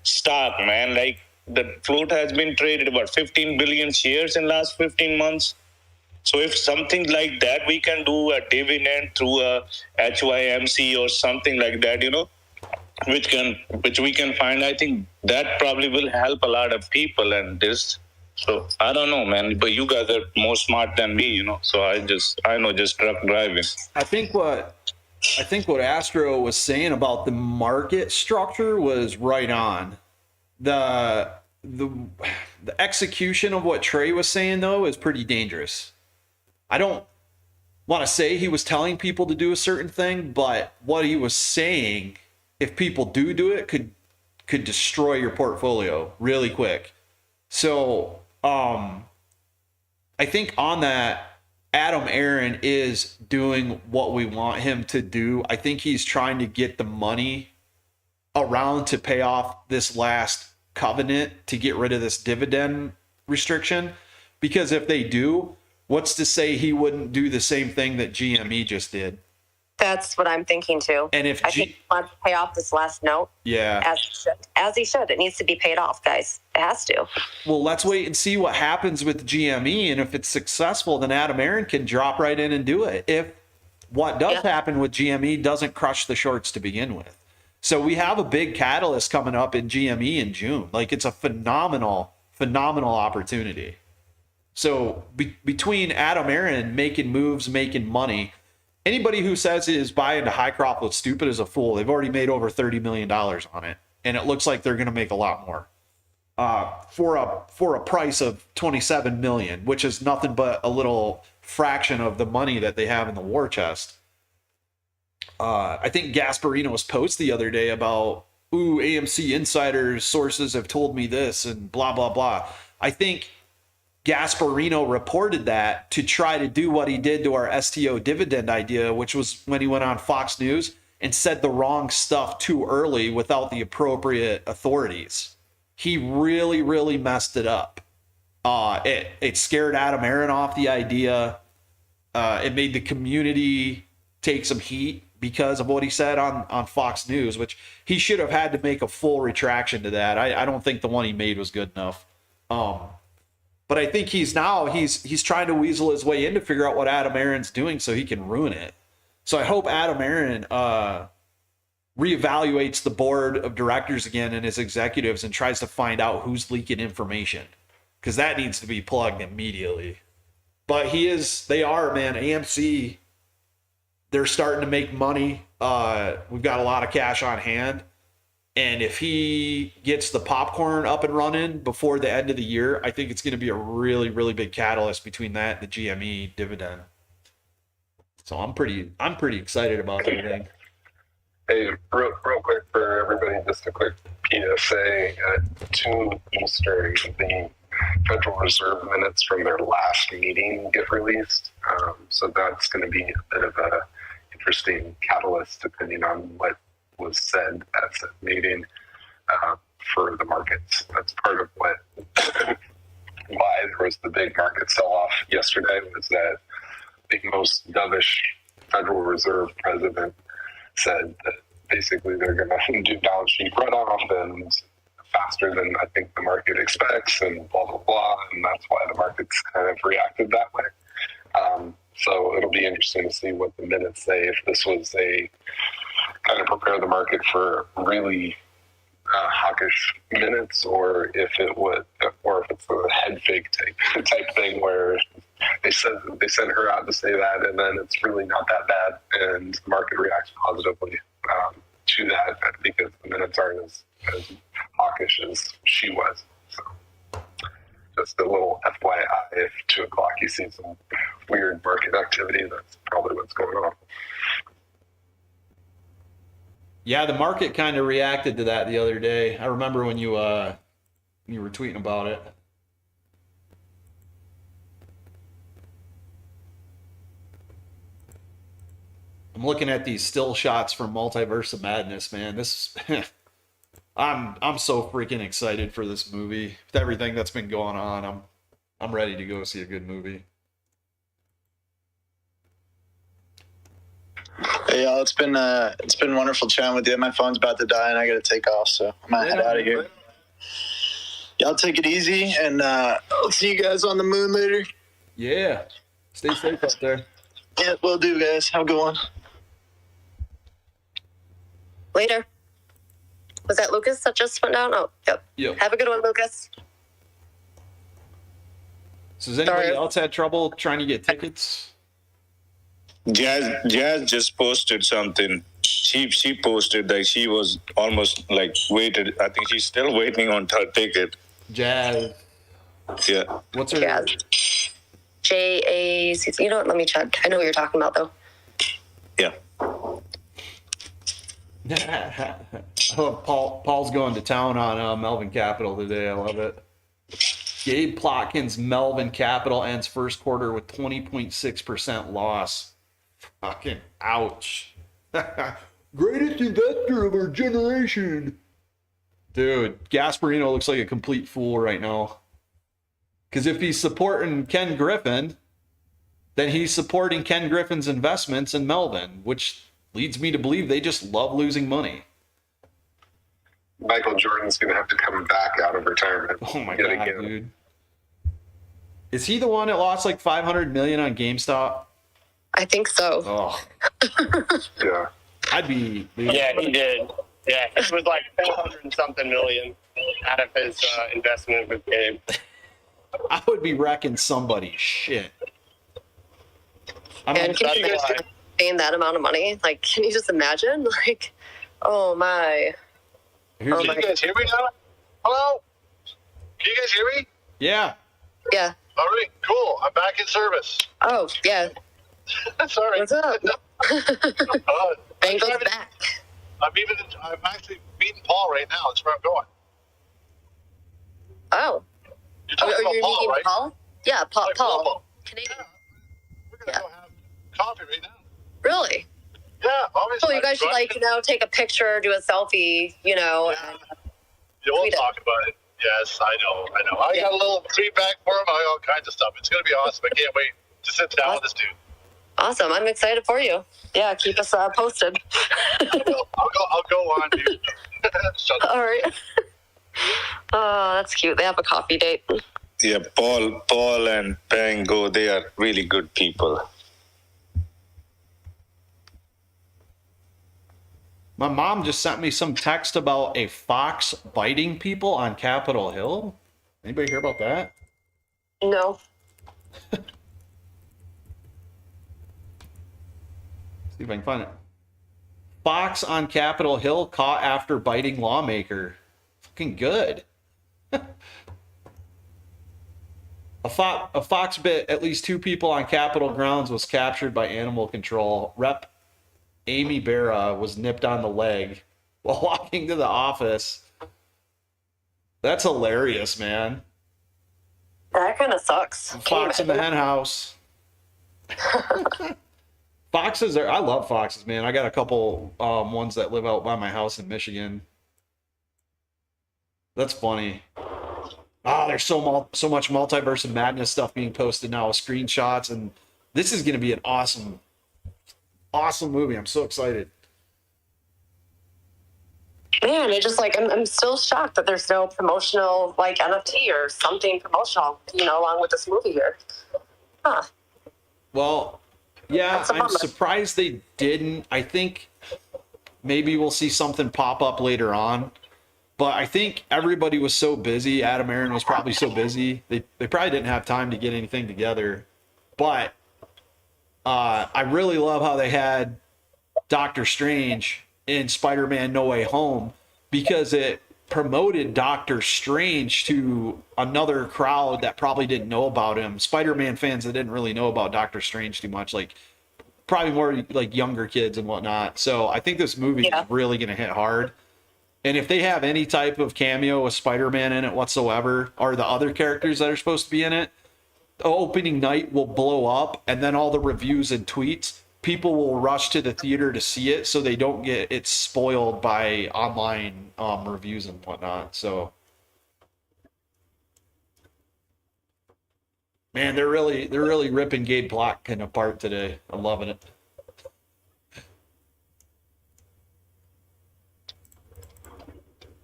stock, man. Like the float has been traded about 15 billion shares in last 15 months. So if something like that, we can do a dividend through a HYMC or something like that, which we can find. I think that probably will help a lot of people. And this, so I don't know, man, but you guys are more smart than me, So I know just truck driving. I think what Astro was saying about the market structure was right on. The execution of what Trey was saying, though, is pretty dangerous. I don't want to say he was telling people to do a certain thing, but what he was saying, if people do it, could destroy your portfolio really quick. So I think on that, Adam Aaron is doing what we want him to do. I think he's trying to get the money around to pay off this last covenant to get rid of this dividend restriction. Because if they do, what's to say he wouldn't do the same thing that GME just did? That's what I'm thinking too. And if I think he wants to pay off this last note, as he should. It needs to be paid off, guys. It has to. Well, let's wait and see what happens with GME, and if it's successful, then Adam Aaron can drop right in and do it. If what does happen with GME doesn't crush the shorts to begin with. So we have a big catalyst coming up in GME in June. Like, it's a phenomenal opportunity. So between Adam Aaron making moves, making money, anybody who says his buy into Hycroft was stupid is a fool. They've already made over $30 million on it, and it looks like they're going to make a lot more for a price of $27 million, which is nothing but a little fraction of the money that they have in the war chest. I think Gasparino's post the other day about, AMC insiders sources have told me this and blah, blah, blah. I think Gasparino reported that to try to do what he did to our STO dividend idea, which was when he went on Fox News and said the wrong stuff too early without the appropriate authorities. He really, really messed it up. It scared Adam Aaron off the idea. It made the community take some heat because of what he said on Fox News, which he should have had to make a full retraction to that. I don't think the one he made was good enough. But I think he's trying to weasel his way in to figure out what Adam Aaron's doing so he can ruin it. So I hope Adam Aaron reevaluates the board of directors again and his executives and tries to find out who's leaking information, because that needs to be plugged immediately. But they are, man, AMC, they're starting to make money. We've got a lot of cash on hand. And if he gets the popcorn up and running before the end of the year, I think it's going to be a really, really big catalyst between that and the GME dividend. So I'm pretty excited about everything. Hey, real quick for everybody, just a quick PSA. At 2 Eastern, the Federal Reserve minutes from their last meeting get released. So that's going to be a bit of a interesting catalyst depending on what was said at that meeting for the markets. That's part of what why there was the big market sell-off yesterday, was that the most dovish Federal Reserve president said that basically they're going to do balance sheet runoff and faster than I think the market expects and blah, blah, blah. And that's why the markets kind of reacted that way. So it'll be interesting to see what the minutes say, if this was a kind of prepare the market for really hawkish minutes, or if it's a head fake type thing where they sent her out to say that, and then it's really not that bad, and the market reacts positively to that because the minutes aren't as hawkish as she was. So just a little FYI, if 2 o'clock you see some weird market activity, that's probably what's going on. Yeah, the market kind of reacted to that the other day. I remember when you You were tweeting about it. I'm looking at these still shots from Multiverse of Madness, man. This I'm so freaking excited for this movie. With everything that's been going on, I'm ready to go see a good movie. Hey y'all, it's been wonderful chatting with you. My phone's about to die and I gotta take off, so I'm gonna head out of here. Y'all take it easy, and I'll see you guys on the moon later. Yeah. Stay safe out there. Yeah, will do, guys. Have a good one. Later. Was that Lucas that just went down? Oh, yep. Yep. Have a good one, Lucas. So has anybody Sorry. else had trouble trying to get tickets? Jazz just posted something. She posted that she was almost like waited. I think she's still waiting on her ticket. Jazz. Yeah. What's her Jazz. JAC. You know what? Let me check. I know what you're talking about, though. Yeah. I love Paul's going to town on Melvin Capital today. I love it. Gabe Plotkin's Melvin Capital ends first quarter with 20.6% loss. Fucking ouch. Greatest investor of our generation. Dude, Gasparino looks like a complete fool right now. Because if he's supporting Ken Griffin, then he's supporting Ken Griffin's investments in Melvin, which leads me to believe they just love losing money. Michael Jordan's going to have to come back out of retirement. Oh my yet god, again. dude. Is he the one that lost like 500 million on GameStop? I think so. Oh, Yeah. I'd be. Yeah, he did. Yeah, it was like 400 and something million out of his investment with Gabe. I would be wrecking somebody's shit. I'm And can you That's just why. paying that amount of money? Like, can you just imagine? Like, oh my. here's Oh Can my- you guys hear me now? Hello? Can you guys hear me? yeah. Yeah. All right, cool. I'm back in service. Oh, yeah. Sorry. What's up? Bengals back. I'm actually meeting Paul right now. That's where I'm going. Oh. You're Are talking you about Paul, meeting right? Paul? Yeah, Paul. Like Paul. Lobo. Canadian. We're gonna Yeah. go have coffee right now. Really? Yeah, obviously. So you guys should, like, take a picture, do a selfie, Yeah, we'll tweet it. talk about it. Yes, I know. I Yeah. got a little feedback for him. I got all kinds of stuff. It's gonna be awesome. I can't wait to sit down with this dude. Awesome. I'm excited for you. Yeah, keep us posted. I'll go on, dude. Shut up. All right. Oh, that's cute. They have a coffee date. Yeah, Paul and Pango, they are really good people. My mom just sent me some text about a fox biting people on Capitol Hill. Anybody hear about that? No. See if I can find it. Fox on Capitol Hill caught after biting lawmaker. Fucking good. A fox bit at least 2 people on Capitol grounds, was captured by animal control. Rep Amy Barra was nipped on the leg while walking to the office. That's hilarious, man. That kind of sucks. Fox in the hen house. Foxes are, I love foxes, man. I got a couple ones that live out by my house in Michigan. That's funny. Oh, there's so much Multiverse of Madness stuff being posted now with screenshots, and this is going to be an awesome movie. I'm so excited. Man, it just I'm still shocked that there's no promotional NFT or something promotional, along with this movie here. Huh. Well, yeah, That's a I'm bummer. surprised they didn't. I think maybe we'll see something pop up later on. But I think everybody was so busy. Adam Aaron was probably so busy. They probably didn't have time to get anything together. But I really love how they had Doctor Strange in Spider-Man No Way Home, because it promoted Doctor Strange to another crowd that probably didn't know about him. Spider-Man fans that didn't really know about Doctor Strange too much, like probably more like younger kids and whatnot. So I think this movie Yeah. is really going to hit hard. And if they have any type of cameo with Spider-Man in it whatsoever, or the other characters that are supposed to be in it, opening night will blow up, and then all the reviews and tweets, people will rush to the theater to see it so they don't get it spoiled by online reviews and whatnot. So, man, they're really ripping Gabe Plotkin apart today. I'm loving it.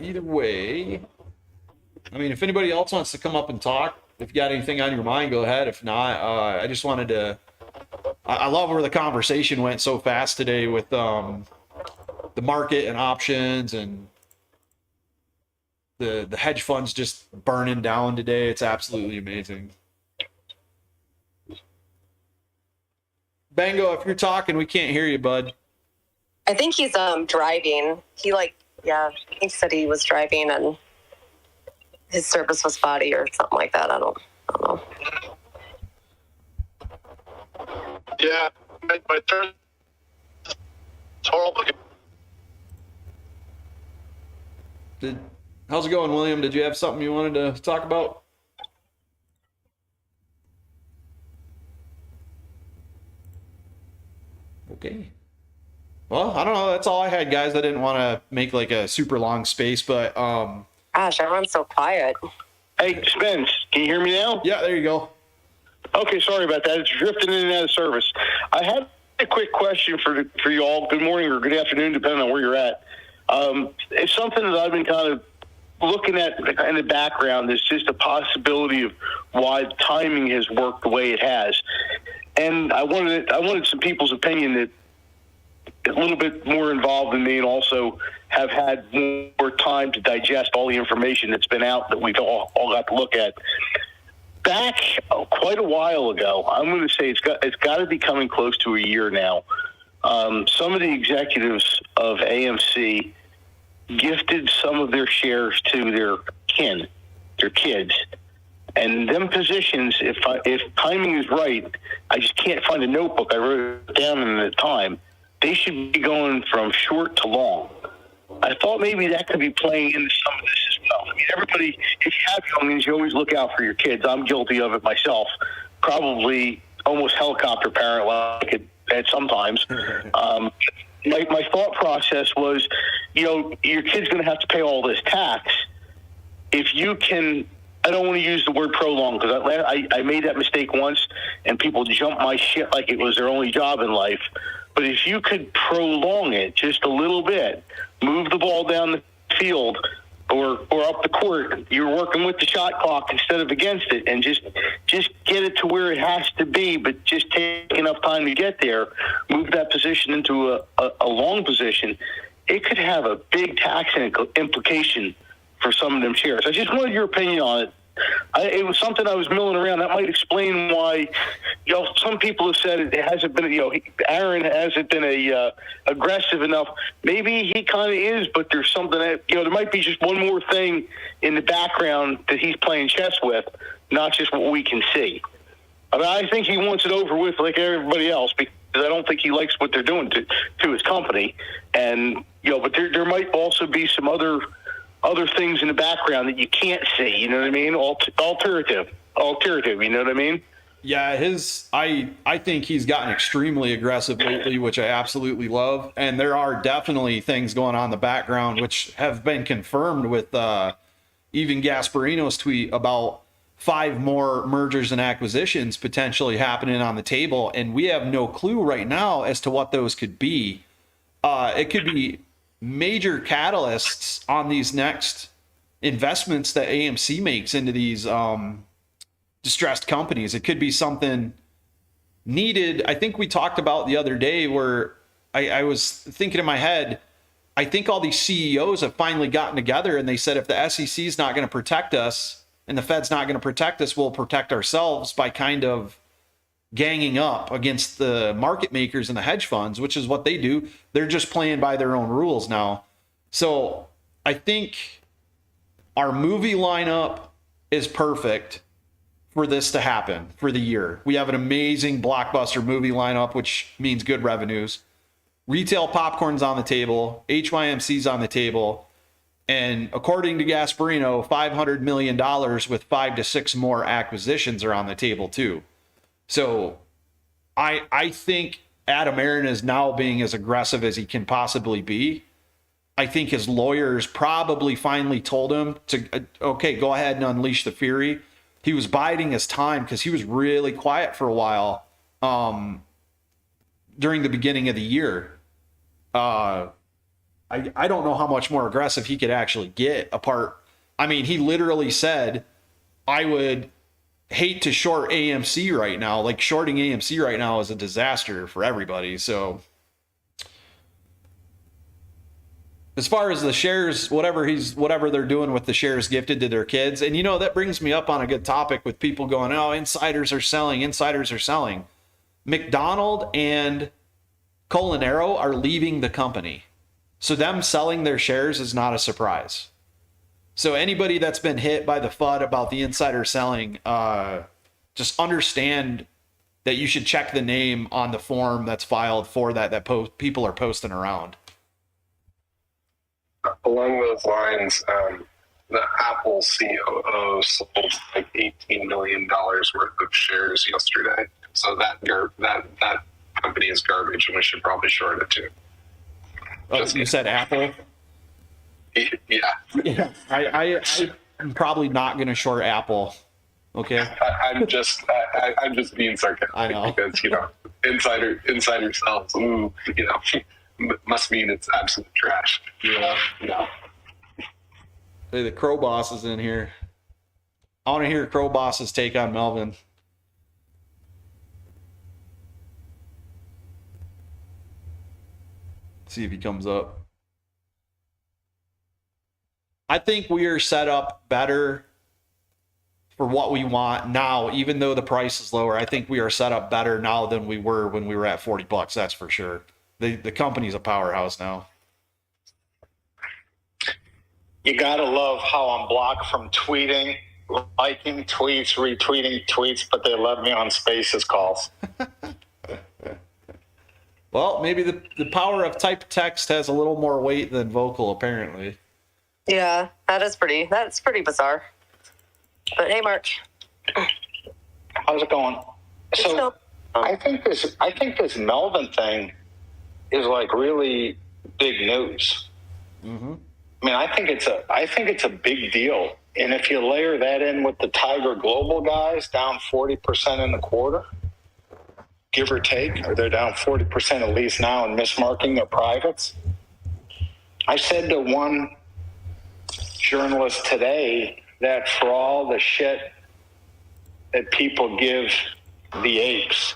Either way, I mean, if anybody else wants to come up and talk, if you got anything on your mind, go ahead. If not, I just wanted to. I love where the conversation went so fast today with the market and options and the hedge funds just burning down today. It's absolutely amazing. Bango, if you're talking, we can't hear you, bud. I think he's driving. He said he was driving and his service was spotty or something like that. I don't know. Yeah, my turn. Horrible. How's it going, William? Did you have something you wanted to talk about? Okay. Well, I don't know. That's all I had, guys. I didn't want to make like a super long space, but Gosh, everyone's so quiet. Hey, Spence, can you hear me now? yeah, there you go. Okay, sorry about that. It's drifting in and out of service. I had a quick question for you all. Good morning or good afternoon, depending on where you're at. It's something that I've been kind of looking at in the background. It's just a possibility of why timing has worked the way it has. And I wanted some people's opinion that a little bit more involved than me and also have had more time to digest all the information that's been out that we've all got to look at. Back quite a while ago, I'm going to say it's got to be coming close to a year now. Some of the executives of AMC gifted some of their shares to their kids. And them positions, if timing is right, I just can't find a notebook. I wrote it down in the time. They should be going from short to long. I thought maybe that could be playing into some of this as well. I mean, everybody, if you have youngins, you always look out for your kids. I'm guilty of it myself. Probably almost helicopter parent like it at sometimes. My thought process was, your kid's going to have to pay all this tax. If you can, I don't want to use the word prolong because I made that mistake once and people jumped my shit like it was their only job in life. But if you could prolong it just a little bit, move the ball down the field or up the court, you're working with the shot clock instead of against it, and just get it to where it has to be, but just take enough time to get there, move that position into a long position, it could have a big tax implication for some of them shares. I just wanted your opinion on it. It was something I was milling around. That might explain why, some people have said it hasn't been, Aaron hasn't been aggressive enough. Maybe he kind of is, but there's something that, there might be just one more thing in the background that he's playing chess with, not just what we can see. I mean, I think he wants it over with like everybody else because I don't think he likes what they're doing to his company. And, but there might also be some other things in the background that you can't see, you know what I mean? Alternative, you know what I mean? Yeah, I think he's gotten extremely aggressive lately, which I absolutely love. And there are definitely things going on in the background, which have been confirmed with even Gasparino's tweet about 5 more mergers and acquisitions potentially happening on the table. And we have no clue right now as to what those could be. It could be major catalysts on these next investments that AMC makes into these distressed companies. It could be something needed. I think we talked about the other day where I was thinking in my head, I think all these CEOs have finally gotten together and they said, if the SEC is not going to protect us and the Fed's not going to protect us, we'll protect ourselves by kind of ganging up against the market makers and the hedge funds, which is what they do. They're just playing by their own rules now. So I think our movie lineup is perfect for this to happen for the year. We have an amazing blockbuster movie lineup, which means good revenues. Retail popcorn's on the table. HYMC's on the table. And according to Gasparino, $500 million with 5 to 6 more acquisitions are on the table too. So I think Adam Aaron is now being as aggressive as he can possibly be. I think his lawyers probably finally told him to, okay, go ahead and unleash the fury. He was biding his time because he was really quiet for a while during the beginning of the year. I don't know how much more aggressive he could actually get apart. I mean, he literally said, I would hate to short AMC right now. Like, shorting AMC right now is a disaster for everybody. So as far as the shares, whatever they're doing with the shares gifted to their kids. And, you know, that brings me up on a good topic with people going, oh, insiders are selling. McDonald and Culinaro are leaving the company. So them selling their shares is not a surprise. So anybody that's been hit by the FUD about the insider selling, just understand that you should check the name on the form that's filed for that people are posting around. Along those lines, the Apple COO sold like $18 million worth of shares yesterday. So that company is garbage, and we should probably short it too. Oh, you said Apple? Yeah. I'm probably not going to short Apple. Okay. I'm just being sarcastic. I know. Because, you know, insider sells. Ooh, you know, must mean it's absolute trash. Yeah. No. Hey, the Crow Boss is in here. I want to hear Crow Boss's take on Melvin. See if he comes up. I think we are set up better for what we want now, even though the price is lower. I think we are set up better now than we were when we were at $40. That's for sure. The company's a powerhouse now. You gotta love how I'm blocked from tweeting, liking tweets, retweeting tweets, but they let me on Spaces calls. Well, maybe the power of typed text has a little more weight than vocal, apparently. Yeah, that's pretty bizarre. But hey, Mark. How's it going? So I think this Melvin thing is like really big news. Mm-hmm. I mean, I think it's a big deal. And if you layer that in with the Tiger Global guys down 40% in the quarter, give or take, or they're down 40% at least now and mismarking their privates. I said to one journalist today that for all the shit that people give the apes,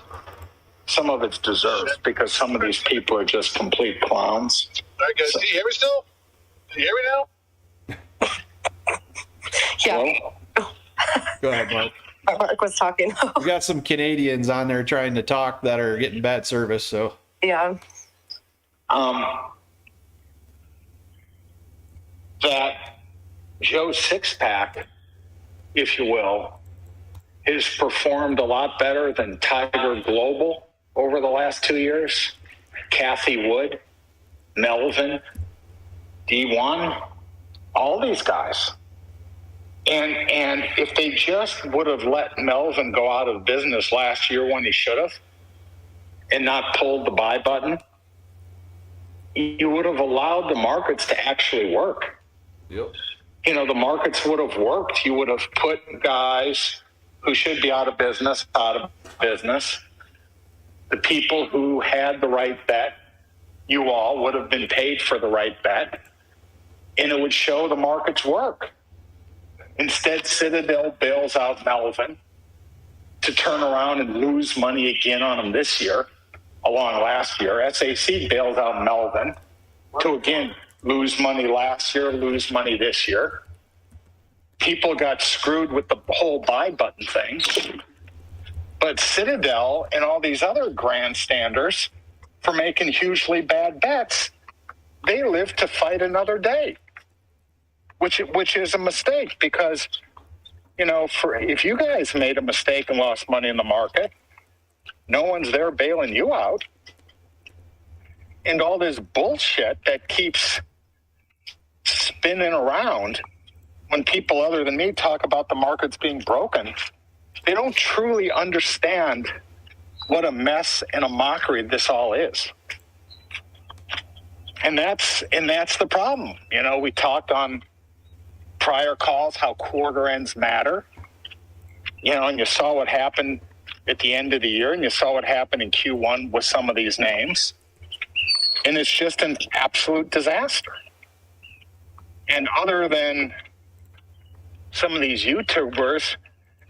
some of it's deserved because some of these people are just complete clowns. All right, guys, can you hear me still? Can you hear me now? Yeah. Well, Go ahead, Mark. Mark was talking. We got some Canadians on there trying to talk that are getting bad service, so. Yeah. That Joe Sixpack, if you will, has performed a lot better than Tiger Global over the last 2 years. Kathy Wood, Melvin, D1, all these guys. And if they just would have let Melvin go out of business last year when he should have and not pulled the buy button, you would have allowed the markets to actually work. Yep. You know, the markets would have worked. You would have put guys who should be out of business. The people who had the right bet, you all would have been paid for the right bet, and it would show the markets work. Instead, Citadel bails out Melvin to turn around and lose money again on him this year, along last year. SAC bails out Melvin to, again, lose money last year, lose money this year. People got screwed with the whole buy button thing. But Citadel and all these other grandstanders for making hugely bad bets, they live to fight another day. Which is a mistake because, you know, if you guys made a mistake and lost money in the market, no one's there bailing you out. And all this bullshit that keeps spinning around when people other than me talk about the markets being broken. They don't truly understand what a mess and a mockery this all is. And that's the problem. You know, we talked on prior calls how quarter ends matter. You know, and you saw what happened at the end of the year, and you saw what happened in Q1 with some of these names. And it's just an absolute disaster. And other than some of these YouTubers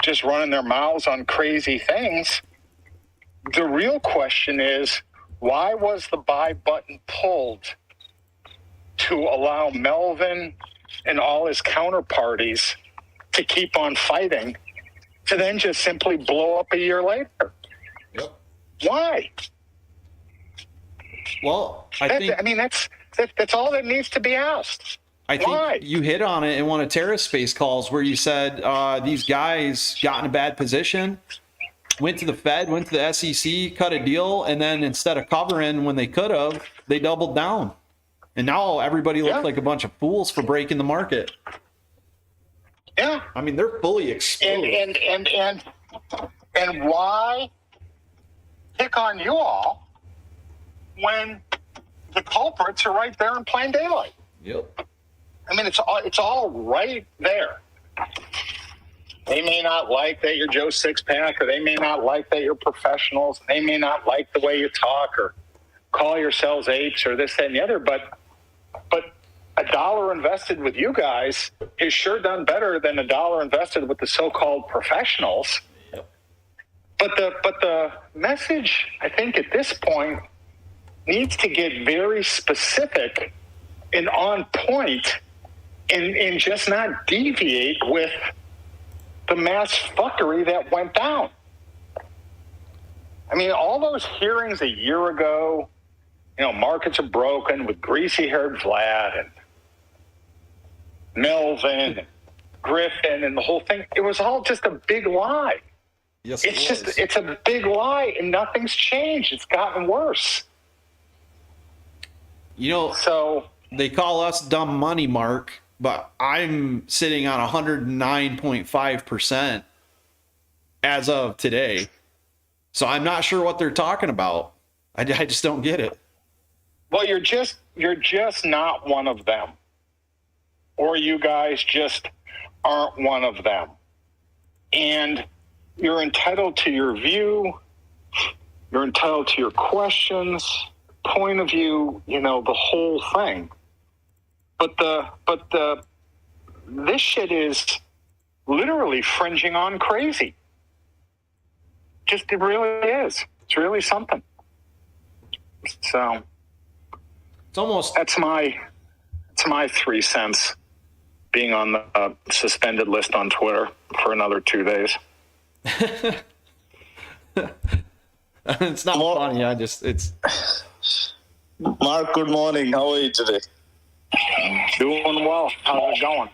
just running their mouths on crazy things, the real question is, why was the buy button pulled to allow Melvin and all his counterparties to keep on fighting, to then just simply blow up a year later? Yep. Why? Well, I mean, that's all that needs to be asked. I think Why? you hit on it in one of Terra's space calls where you said these guys got in a bad position, went to the Fed, went to the SEC, cut a deal, and then instead of covering when they could have, they doubled down. And now everybody looks like a bunch of fools for breaking the market. Yeah. I mean, they're fully exposed. And why pick on you all when the culprits are right there in plain daylight? Yep. I mean, it's all right there. They may not like that you're Joe Sixpack, or they may not like that you're professionals. They may not like the way you talk or call yourselves apes or this, that, and the other. But $1 invested with you guys is sure done better than $1 invested with the so-called professionals. Yep. But the message, I think, at this point needs to get very specific and on point, and just not deviate with the mass fuckery that went down. I mean, all those hearings a year ago, you know, markets are broken with greasy-haired Vlad and Melvin and Griffin and the whole thing. It was all just a big lie. Yes, it's a big lie, and nothing's changed. It's gotten worse. You know, so they call us dumb money, Mark, but I'm sitting on 109.5% as of today. So I'm not sure what they're talking about. I just don't get it. Well, you're just not one of them. Or you guys just aren't one of them. And you're entitled to your view. You're entitled to your questions, point of view, you know, the whole thing. But this shit is literally fringing on crazy. Just, it really is. It's really something. So it's almost, that's my 3 cents being on the suspended list on Twitter for another 2 days. It's not funny. It's Mark, good morning. How are you today? Doing well. How's it going?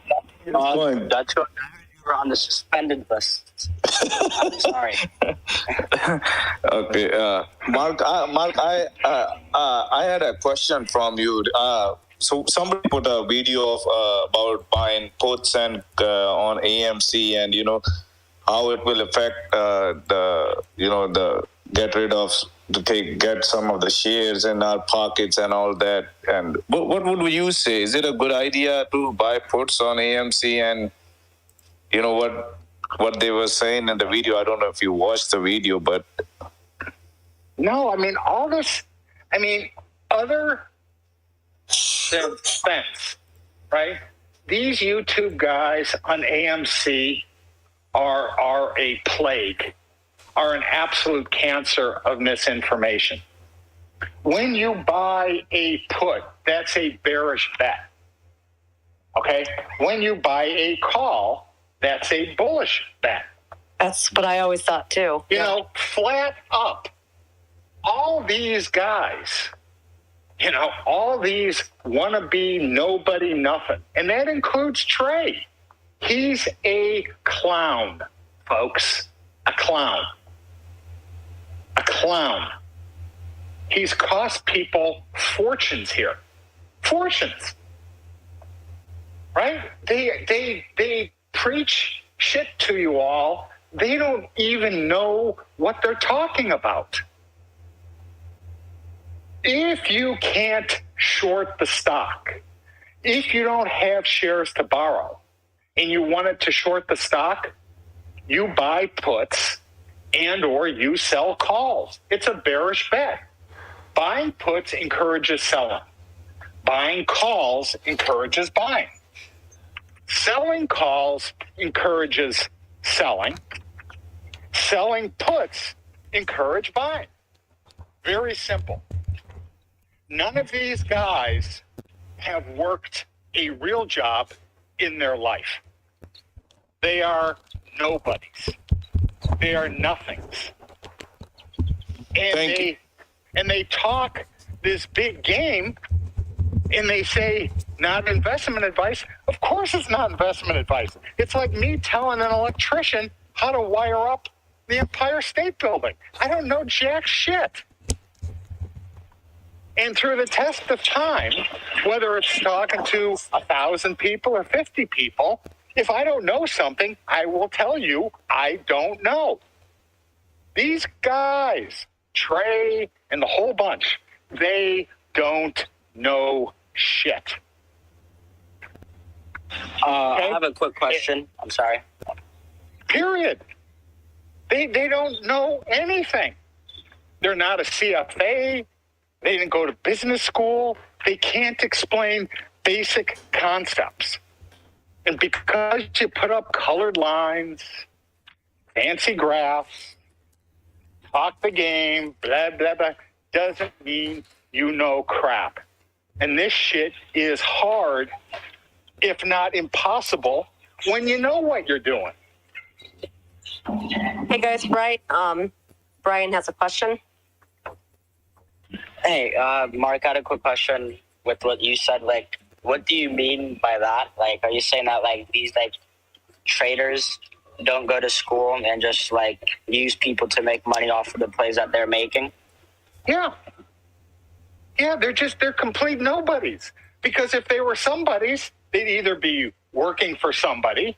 That's good. You were on the suspended list. I'm sorry. Okay, Mark. I had a question from you. So somebody put a video of about buying puts and on AMC, and you know how it will affect the get rid of get some of the shares in our pockets and all that. And what would you say? Is it a good idea to buy puts on AMC? And you know what they were saying in the video. I don't know if you watched the video, but no. I mean, all this. I mean, other than Spence, right? These YouTube guys on AMC are a plague, are an absolute cancer of misinformation. When you buy a put, that's a bearish bet. Okay? When you buy a call, that's a bullish bet. That's what I always thought too. You know, flat up. All these guys, you know, all these wannabe nobody nothing. And that includes Trey. He's a clown, folks. A clown. A clown. He's cost people fortunes here. Fortunes. right? They preach shit to you all. They don't even know what they're talking about. If you can't short the stock, if you don't have shares to borrow and you wanted to short the stock, you buy puts and or you sell calls. It's a bearish bet. Buying puts encourages selling. Buying calls encourages buying. Selling calls encourages selling. Selling puts encourage buying. Very simple. None of these guys have worked a real job in their life. They are nobodies. They are nothings. And they talk this big game and they say, not investment advice. Of course it's not investment advice. It's like me telling an electrician how to wire up the Empire State Building. I don't know jack shit. And through the test of time, whether it's talking to 1,000 people or 50 people, if I don't know something, I will tell you I don't know. These guys, Trey and the whole bunch, they don't know shit. I have a quick question. I'm sorry. Period. They don't know anything. They're not a CFA. They didn't go to business school. They can't explain basic concepts. And because you put up colored lines, fancy graphs, talk the game, blah, blah, blah, doesn't mean you know crap. And this shit is hard, if not impossible, when you know what you're doing. Hey guys, Brian has a question. Hey, Mark, I had a quick question with what you said. Like, what do you mean by that? Like, are you saying that, like, these, like, traders don't go to school and just, like, use people to make money off of the plays that they're making? Yeah. Yeah, they're complete nobodies. Because if they were somebodies, they'd either be working for somebody,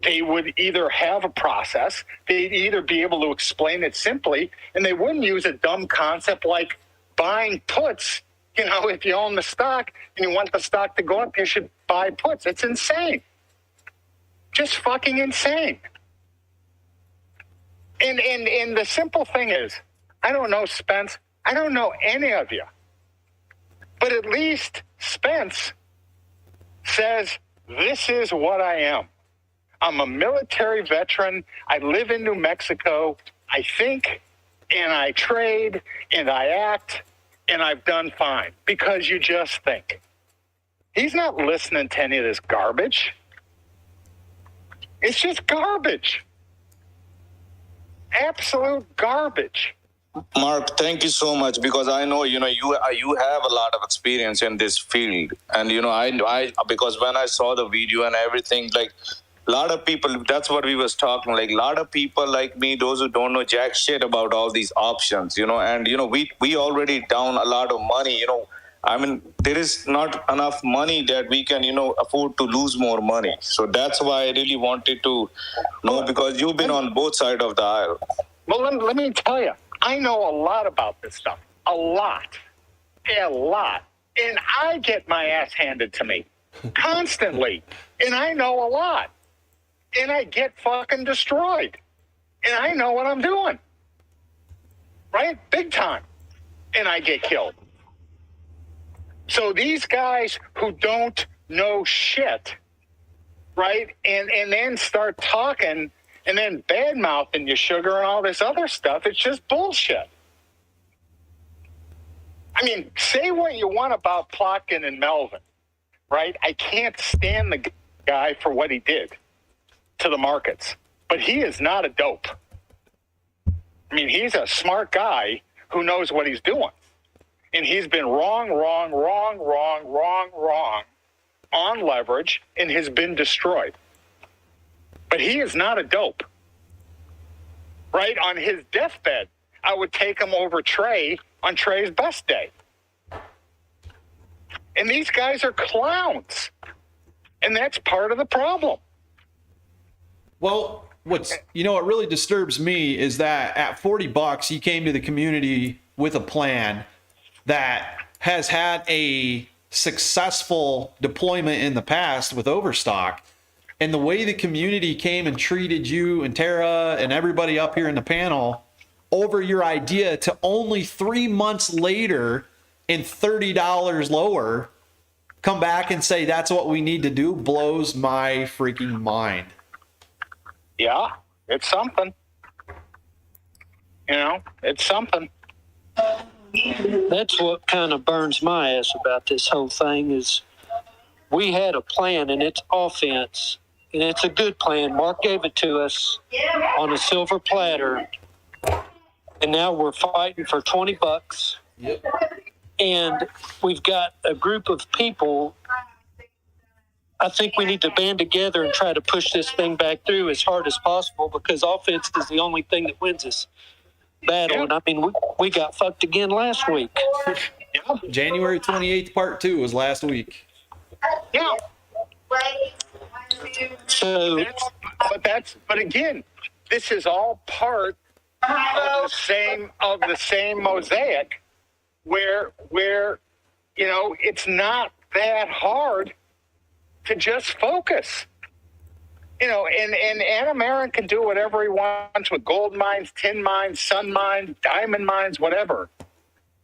they would either have a process, they'd either be able to explain it simply, and they wouldn't use a dumb concept like buying puts. You know, if you own the stock and you want the stock to go up, you should buy puts. It's insane. Just fucking insane. And the simple thing is, I don't know Spence. I don't know any of you. But at least Spence says, this is what I am. I'm a military veteran. I live in New Mexico. I think and I trade and I act and I've done fine because you just think. He's not listening to any of this garbage. It's just garbage. Absolute garbage. Mark, thank you so much, because I know you have a lot of experience in this field, and I because when I saw the video and everything, like a lot of people, that's what we was talking, like a lot of people like me, those who don't know jack shit about all these options, and we already down a lot of money, I mean, there is not enough money that we can, afford to lose more money. So that's why I really wanted to know, because you've been on both sides of the aisle. Well, let me tell you, I know a lot about this stuff. A lot. And I get my ass handed to me constantly. And I know a lot. And I get fucking destroyed. And I know what I'm doing. Right? Big time. And I get killed. So these guys who don't know shit, right, and then start talking and then bad-mouthing you, sugar, and all this other stuff, it's just bullshit. I mean, say what you want about Plotkin and Melvin, right? I can't stand the guy for what he did to the markets, but he is not a dope. I mean, he's a smart guy who knows what he's doing. And he's been wrong on leverage and has been destroyed. But he is not a dope. Right? On his deathbed, I would take him over Trey on Trey's best day. And these guys are clowns. And that's part of the problem. Well, what really disturbs me is that at $40, you came to the community with a plan that has had a successful deployment in the past with Overstock. And the way the community came and treated you and Tara and everybody up here in the panel over your idea to only 3 months later and $30 lower come back and say that's what we need to do blows my freaking mind. Yeah, it's something. It's something. That's what kind of burns my ass about this whole thing is we had a plan and it's offense and it's a good plan. Mark gave it to us on a silver platter and now we're fighting for $20. Yep. And we've got a group of people. I think we need to band together and try to push this thing back through as hard as possible because offense is the only thing that wins this battle. Yeah. And I mean, we got fucked again last week. Yeah. January 28th, part 2 was last week. Yeah. So, But again, this is all part of the same mosaic where it's not that hard to just focus. And Anna Marin can do whatever he wants with gold mines, tin mines, sun mines, diamond mines, whatever.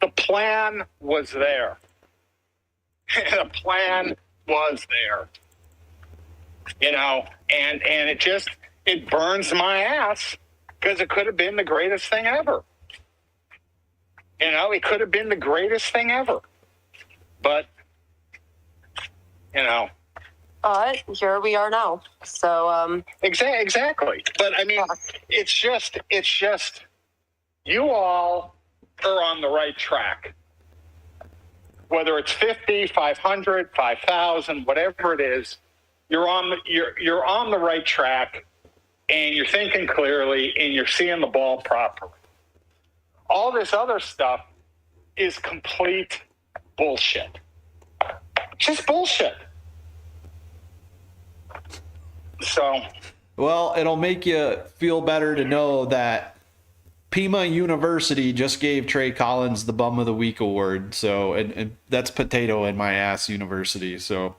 The plan was there. The plan was there. And it burns my ass because it could have been the greatest thing ever. It could have been the greatest thing ever. But, But here we are now. So Exactly. But I mean, it's just you all are on the right track. Whether it's 50, 500, 5,000, whatever it is, you're on the right track and you're thinking clearly and you're seeing the ball properly. All this other stuff is complete bullshit. Just bullshit. So, well, it'll make you feel better to know that Pima University just gave Trey Collins the Bum of the Week award. So, and that's potato in my ass university. So,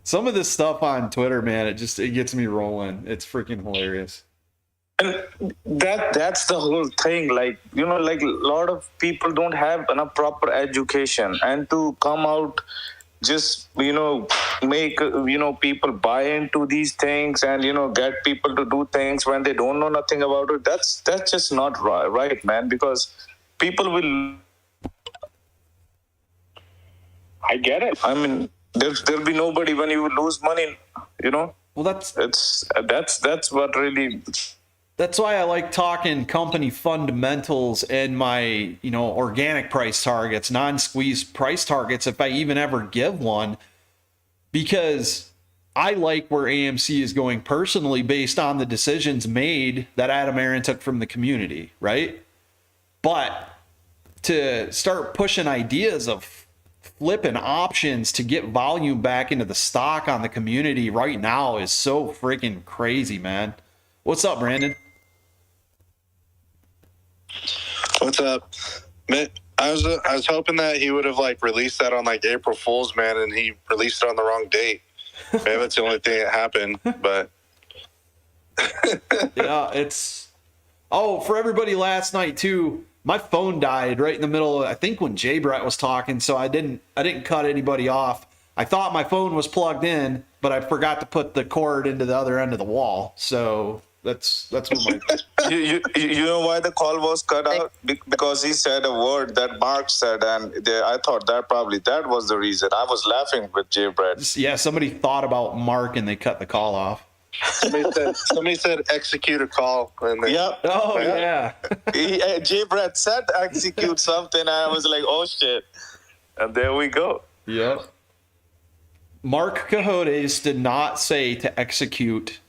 some of this stuff on Twitter, man, it gets me rolling. It's freaking hilarious. And that's the whole thing. Like a lot of people don't have enough proper education, and to come out just make people buy into these things and get people to do things when they don't know nothing about it. That's just not right, man. Because people will. I get it. I mean, there'll be nobody when you lose money. Well, that's what really. That's why I like talking company fundamentals and my, organic price targets, non-squeeze price targets, if I even ever give one, because I like where AMC is going personally based on the decisions made that Adam Aaron took from the community, right? But to start pushing ideas of flipping options to get volume back into the stock on the community right now is so freaking crazy, man. What's up, Brandon? What's up, man? I was hoping that he would have released that on April Fool's, man, and he released it on the wrong date. Maybe that's the only thing that happened, but yeah, it's. Oh, for everybody last night too, my phone died right in the middle of, I think, when Jay Brett was talking, so I didn't cut anybody off. I thought my phone was plugged in, but I forgot to put the cord into the other end of the wall. So that's what my. You know why the call was cut out? Because he said a word that Mark said, and I thought that was the reason. I was laughing with Jay Brett. Yeah, somebody thought about Mark and they cut the call off. Somebody said execute a call. And then, Yep. Oh yeah. Jay Brett said execute something, and I was like, oh shit, and there we go. Yep. Mark Cahodes did not say to execute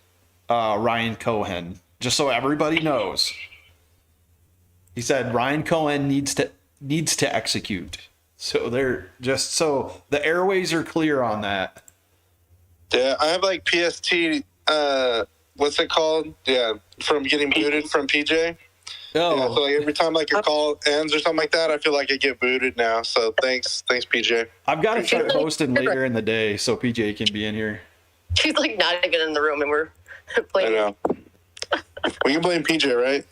Ryan Cohen, just so everybody knows. He said Ryan Cohen needs to execute. So they're just so the airways are clear on that. Yeah, I have like PST. What's it called? Yeah, from getting booted from PJ. Oh, Yeah, so like every time like a call ends or something like that, I feel like I get booted now. So thanks PJ. I've got to start hosting later in the day so PJ can be in here. She's like not even in the room, and we're playing. I know. We can blame PJ, right?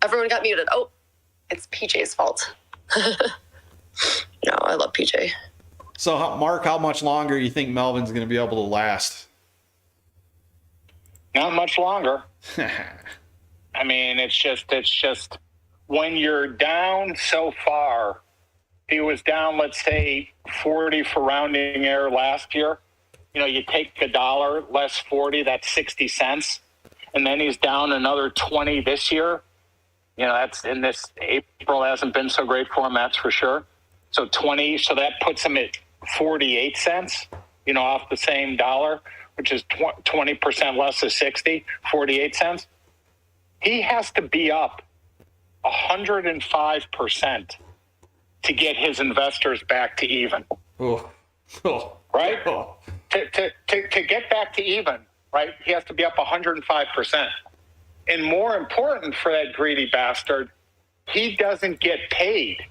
Everyone got muted. Oh, it's PJ's fault. No, I love PJ. So, Mark, how much longer do you think Melvin's going to be able to last? Not much longer. I mean, it's just when you're down so far. He was down, let's say, 40 for rounding error last year. You know, you take $1 less 40, that's 60 cents. And then he's down another 20 this year. You know, that's in this April hasn't been so great for him, that's for sure. So 20, so that puts him at 48 cents, you know, off the same dollar, which is 20% less than 60, 48 cents. He has to be up 105% to get his investors back to even. Oh. Right? Oh. To get back to even, right, he has to be up 105%. And more important for that greedy bastard, he doesn't get paid.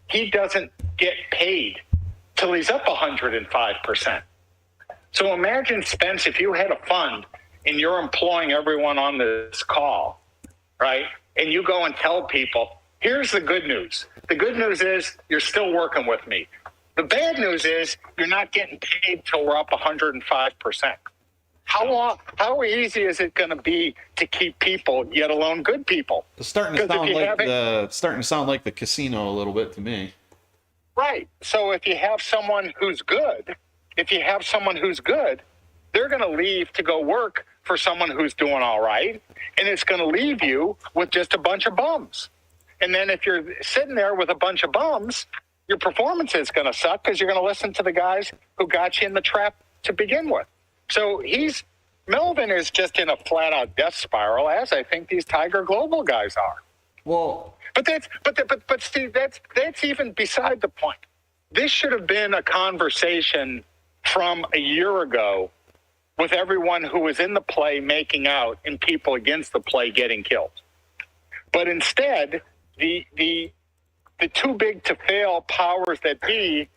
He doesn't get paid till he's up 105%. So imagine, Spence, if you had a fund and you're employing everyone on this call, right? And you go and tell people, here's the good news. The good news is you're still working with me. The bad news is you're not getting paid till we're up 105%. How easy is it going to be to keep people, yet alone good people? It's starting to sound like the casino a little bit to me. Right. So if you have someone who's good, they're going to leave to go work for someone who's doing all right, and it's going to leave you with just a bunch of bums. And then if you're sitting there with a bunch of bums, your performance is going to suck because you're going to listen to the guys who got you in the trap to begin with. So Melvin is just in a flat out death spiral, as I think these Tiger Global guys are. Well, but Steve, that's even beside the point. This should have been a conversation from a year ago with everyone who was in the play making out and people against the play getting killed. But instead, the too big to fail powers that be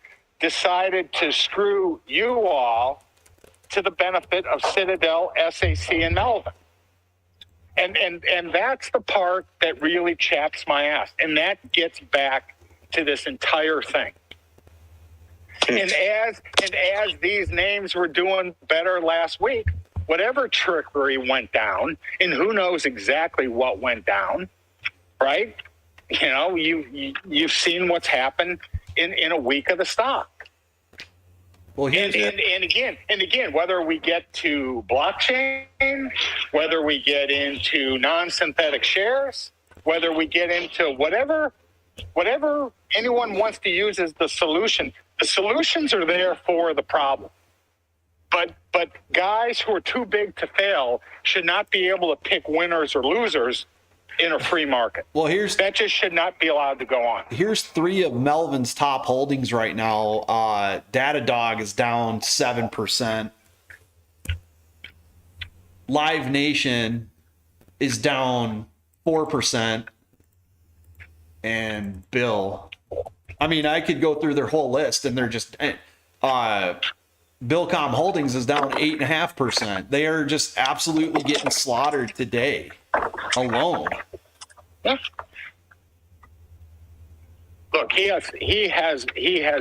decided to screw you all to the benefit of Citadel, SAC, and Melvin. And that's the part that really chaps my ass. And that gets back to this entire thing. And as these names were doing better last week, whatever trickery went down, and who knows exactly what went down, right? You know, you've seen what's happened in a week of the stock. Well, and again, whether we get to blockchain, whether we get into non-synthetic shares, whether we get into whatever anyone wants to use as the solution, the solutions are there for the problem. But guys who are too big to fail should not be able to pick winners or losers in a free market. Well, that just should not be allowed to go on. Here's 3 of Melvin's top holdings right now. Datadog is down 7%. Live Nation is down 4%. And Bill. I mean, I could go through their whole list, and they're just... Billcom Holdings is down 8.5%. They are just absolutely getting slaughtered today alone. Yeah. Look, he has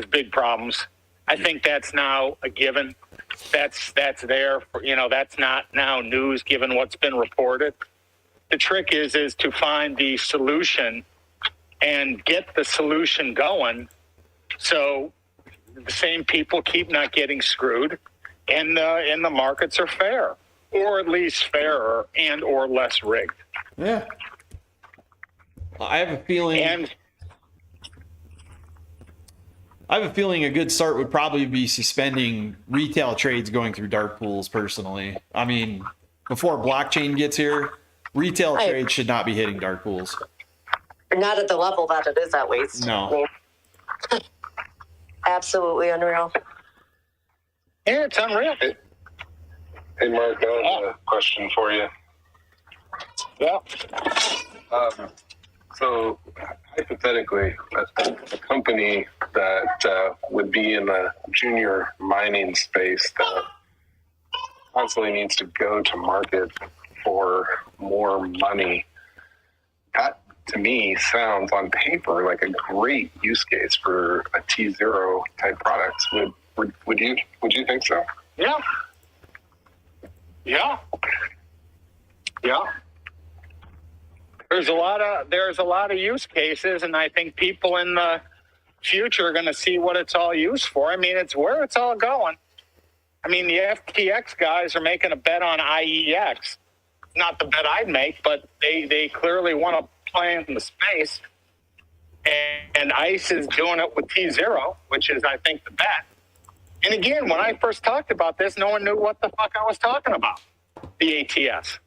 big problems. I think that's now a given. That's there. That's not now news given what's been reported. The trick is to find the solution and get the solution going, so the same people keep not getting screwed, and the markets are fair, or at least fairer and or less rigged. Yeah. I have a feeling a good start would probably be suspending retail trades going through dark pools personally. I mean, before blockchain gets here, retail trades should not be hitting dark pools. not at the level that it is at least. No. Absolutely unreal. Yeah, it's unreal. Hey, Mark, I have a question for you. Yeah. So, hypothetically, a company that would be in the junior mining space that constantly needs to go to market for more money, that to me sounds on paper like a great use case for a T0 type product. Would you think so? Yeah. Yeah. Yeah. There's a lot of use cases, and I think people in the future are going to see what it's all used for. I mean, it's where it's all going. I mean, the FTX guys are making a bet on IEX. Not the bet I'd make, but they clearly want to play in the space. And ICE is doing it with T0, which is, I think, the bet. And again, when I first talked about this, no one knew what the fuck I was talking about, the ATS.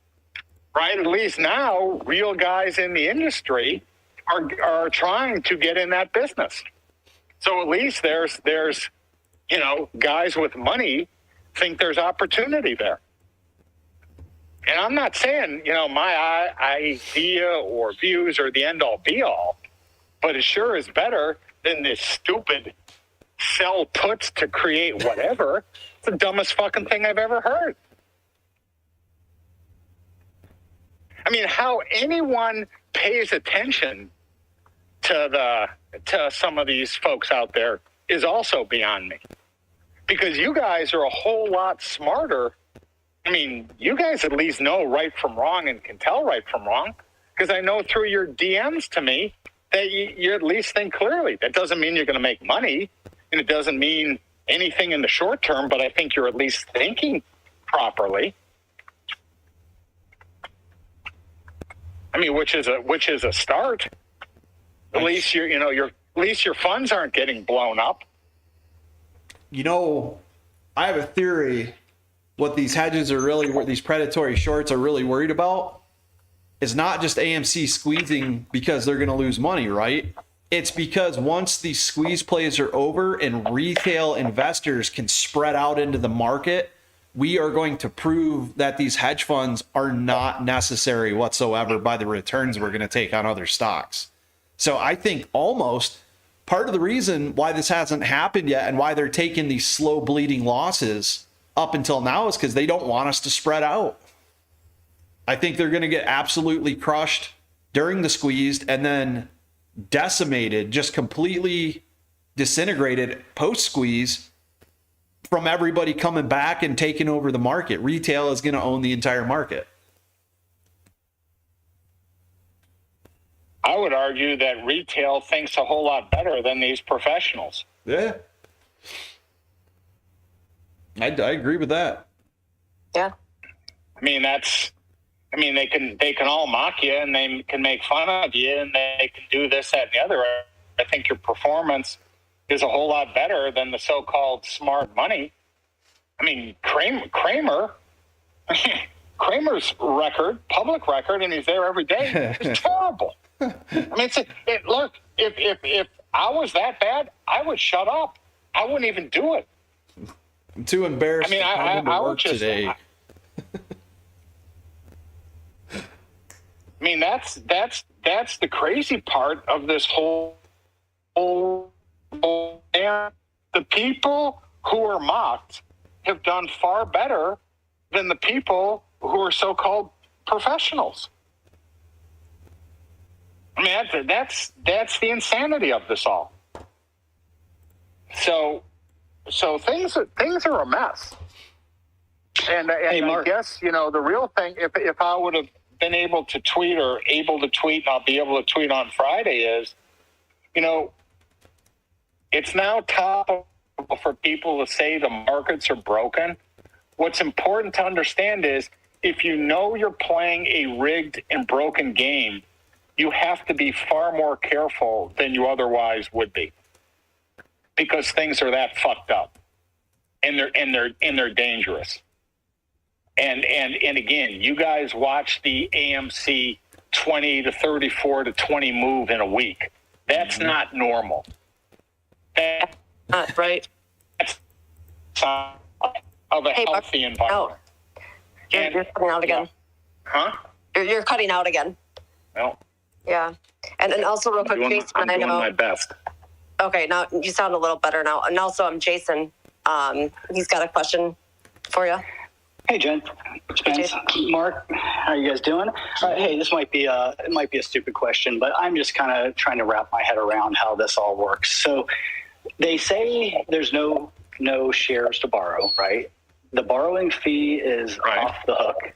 Right? At least now, real guys in the industry are trying to get in that business. So at least there's guys with money think there's opportunity there. And I'm not saying, my idea or views are the end-all be-all, but it sure is better than this stupid sell puts to create whatever. It's the dumbest fucking thing I've ever heard. I mean, how anyone pays attention to some of these folks out there is also beyond me. Because you guys are a whole lot smarter. I mean, you guys at least know right from wrong and can tell right from wrong. Because I know through your DMs to me that you at least think clearly. That doesn't mean you're going to make money, and it doesn't mean anything in the short term, but I think you're at least thinking properly. I mean, which is a start. At least your funds aren't getting blown up. I have a theory. What these hedges are really, what these predatory shorts are really worried about is not just AMC squeezing because they're going to lose money, right? It's because once these squeeze plays are over and retail investors can spread out into the market, we are going to prove that these hedge funds are not necessary whatsoever by the returns we're going to take on other stocks. So I think almost part of the reason why this hasn't happened yet and why they're taking these slow bleeding losses up until now is because they don't want us to spread out. I think they're going to get absolutely crushed during the squeeze and then decimated, just completely disintegrated post-squeeze from everybody coming back and taking over the market. Retail is going to own the entire market. I would argue that retail thinks a whole lot better than these professionals. Yeah. I agree with that. Yeah. I mean, they can all mock you and they can make fun of you and they can do this, that, and the other. I think your performance is a whole lot better than the so-called smart money. I mean, Kramer's record, public record, and he's there every day, is terrible. I mean, look, if I was that bad, I would shut up. I wouldn't even do it. I'm too embarrassed to come into work today. I mean, that's the crazy part of this whole and the people who are mocked have done far better than the people who are so-called professionals. I mean, that's the insanity of this all. So things are a mess. And hey, I guess, the real thing, if I would have been able to tweet, and I'll be able to tweet on Friday, is, it's now topical for people to say the markets are broken. What's important to understand is if you know you're playing a rigged and broken game, you have to be far more careful than you otherwise would be, because things are that fucked up, and they're dangerous. And again, you guys watch the AMC 20 to 34 to 20 move in a week. That's not normal. That's right. Of a healthy environment. You're cutting out again. Huh? You're cutting out again. Well, yeah. And also real quick, Jason, I'm doing my best. Okay, now you sound a little better now. And also, I'm Jason. He's got a question for you. Hey, Jen. Spence, Mark, how are you guys doing? Hey, this might be a stupid question, but I'm just kind of trying to wrap my head around how this all works. So they say there's no shares to borrow, right? The borrowing fee is off the hook,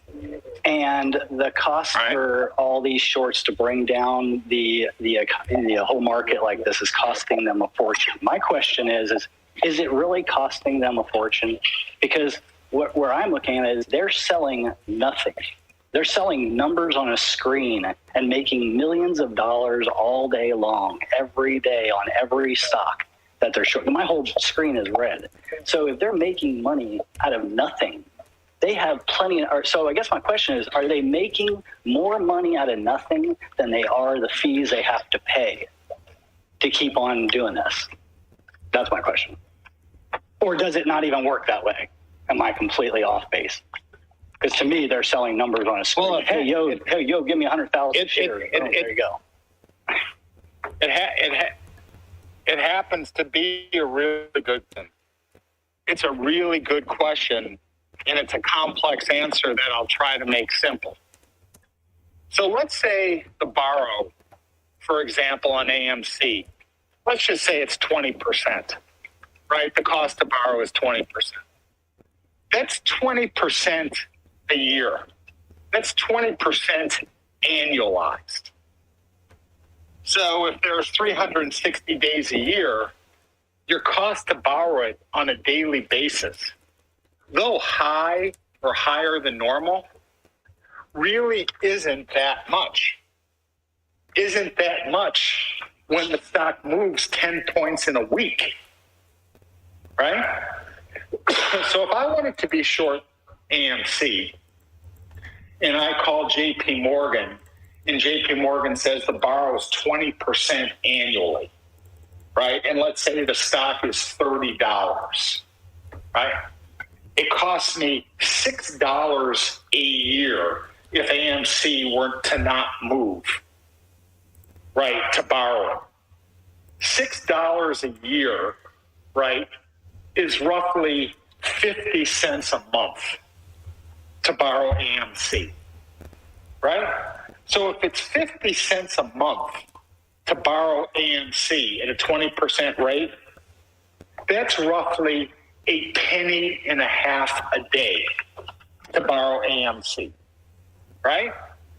and the cost for all these shorts to bring down the whole market like this is costing them a fortune. My question is it really costing them a fortune? Because where I'm looking at it is they're selling nothing. They're selling numbers on a screen and making millions of dollars all day long, every day on every stock that they're short. My whole screen is red. So if they're making money out of nothing, they have plenty. So I guess my question is, are they making more money out of nothing than they are the fees they have to pay to keep on doing this? That's my question. Or does it not even work that way? Am I completely off base? Because to me, they're selling numbers on a screen. Well, hey, yo, give me 100,000 shares. There you go. It happens to be a really good thing. It's a really good question, and it's a complex answer that I'll try to make simple. So let's say the borrow, for example, on AMC, let's just say it's 20%, right? The cost to borrow is 20%. That's 20% a year. That's 20% annualized. So if there's 360 days a year, your cost to borrow it on a daily basis, though high or higher than normal, really isn't that much. Isn't that much when the stock moves 10 points in a week, right? So if I wanted to be short AMC and I call JP Morgan, and JP Morgan says the borrow is 20% annually, right? And let's say the stock is $30, right? It costs me $6 a year if AMC were to not move, right, to borrow it. $6 a year, right, is roughly 50 cents a month to borrow AMC, right? So if it's 50 cents a month to borrow AMC at a 20% rate, that's roughly a penny and a half a day to borrow AMC, right?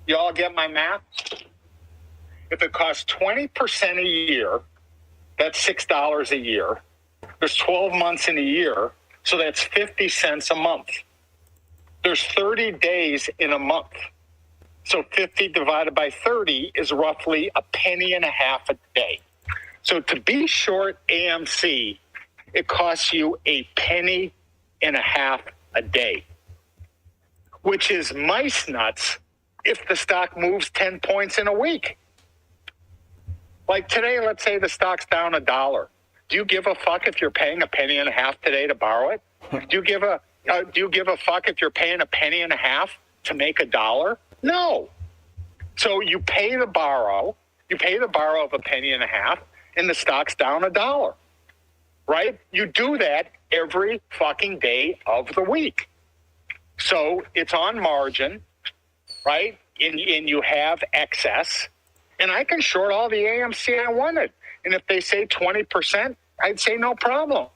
You all get my math? If it costs 20% a year, that's $6 a year. There's 12 months in a year, so that's 50 cents a month. There's 30 days in a month. So 50 divided by 30 is roughly a penny and a half a day. So to be short AMC, it costs you a penny and a half a day, which is mice nuts if the stock moves 10 points in a week. Like today, let's say the stock's down $1. Do you give a fuck if you're paying a penny and a half today to borrow it? Do you give a fuck if you're paying a penny and a half to make $1? No. So you pay the borrow of a penny and a half, and the stock's down $1, right? You do that every fucking day of the week. So it's on margin, right? And you have excess, and I can short all the AMC I wanted. And if they say 20%, I'd say no problem.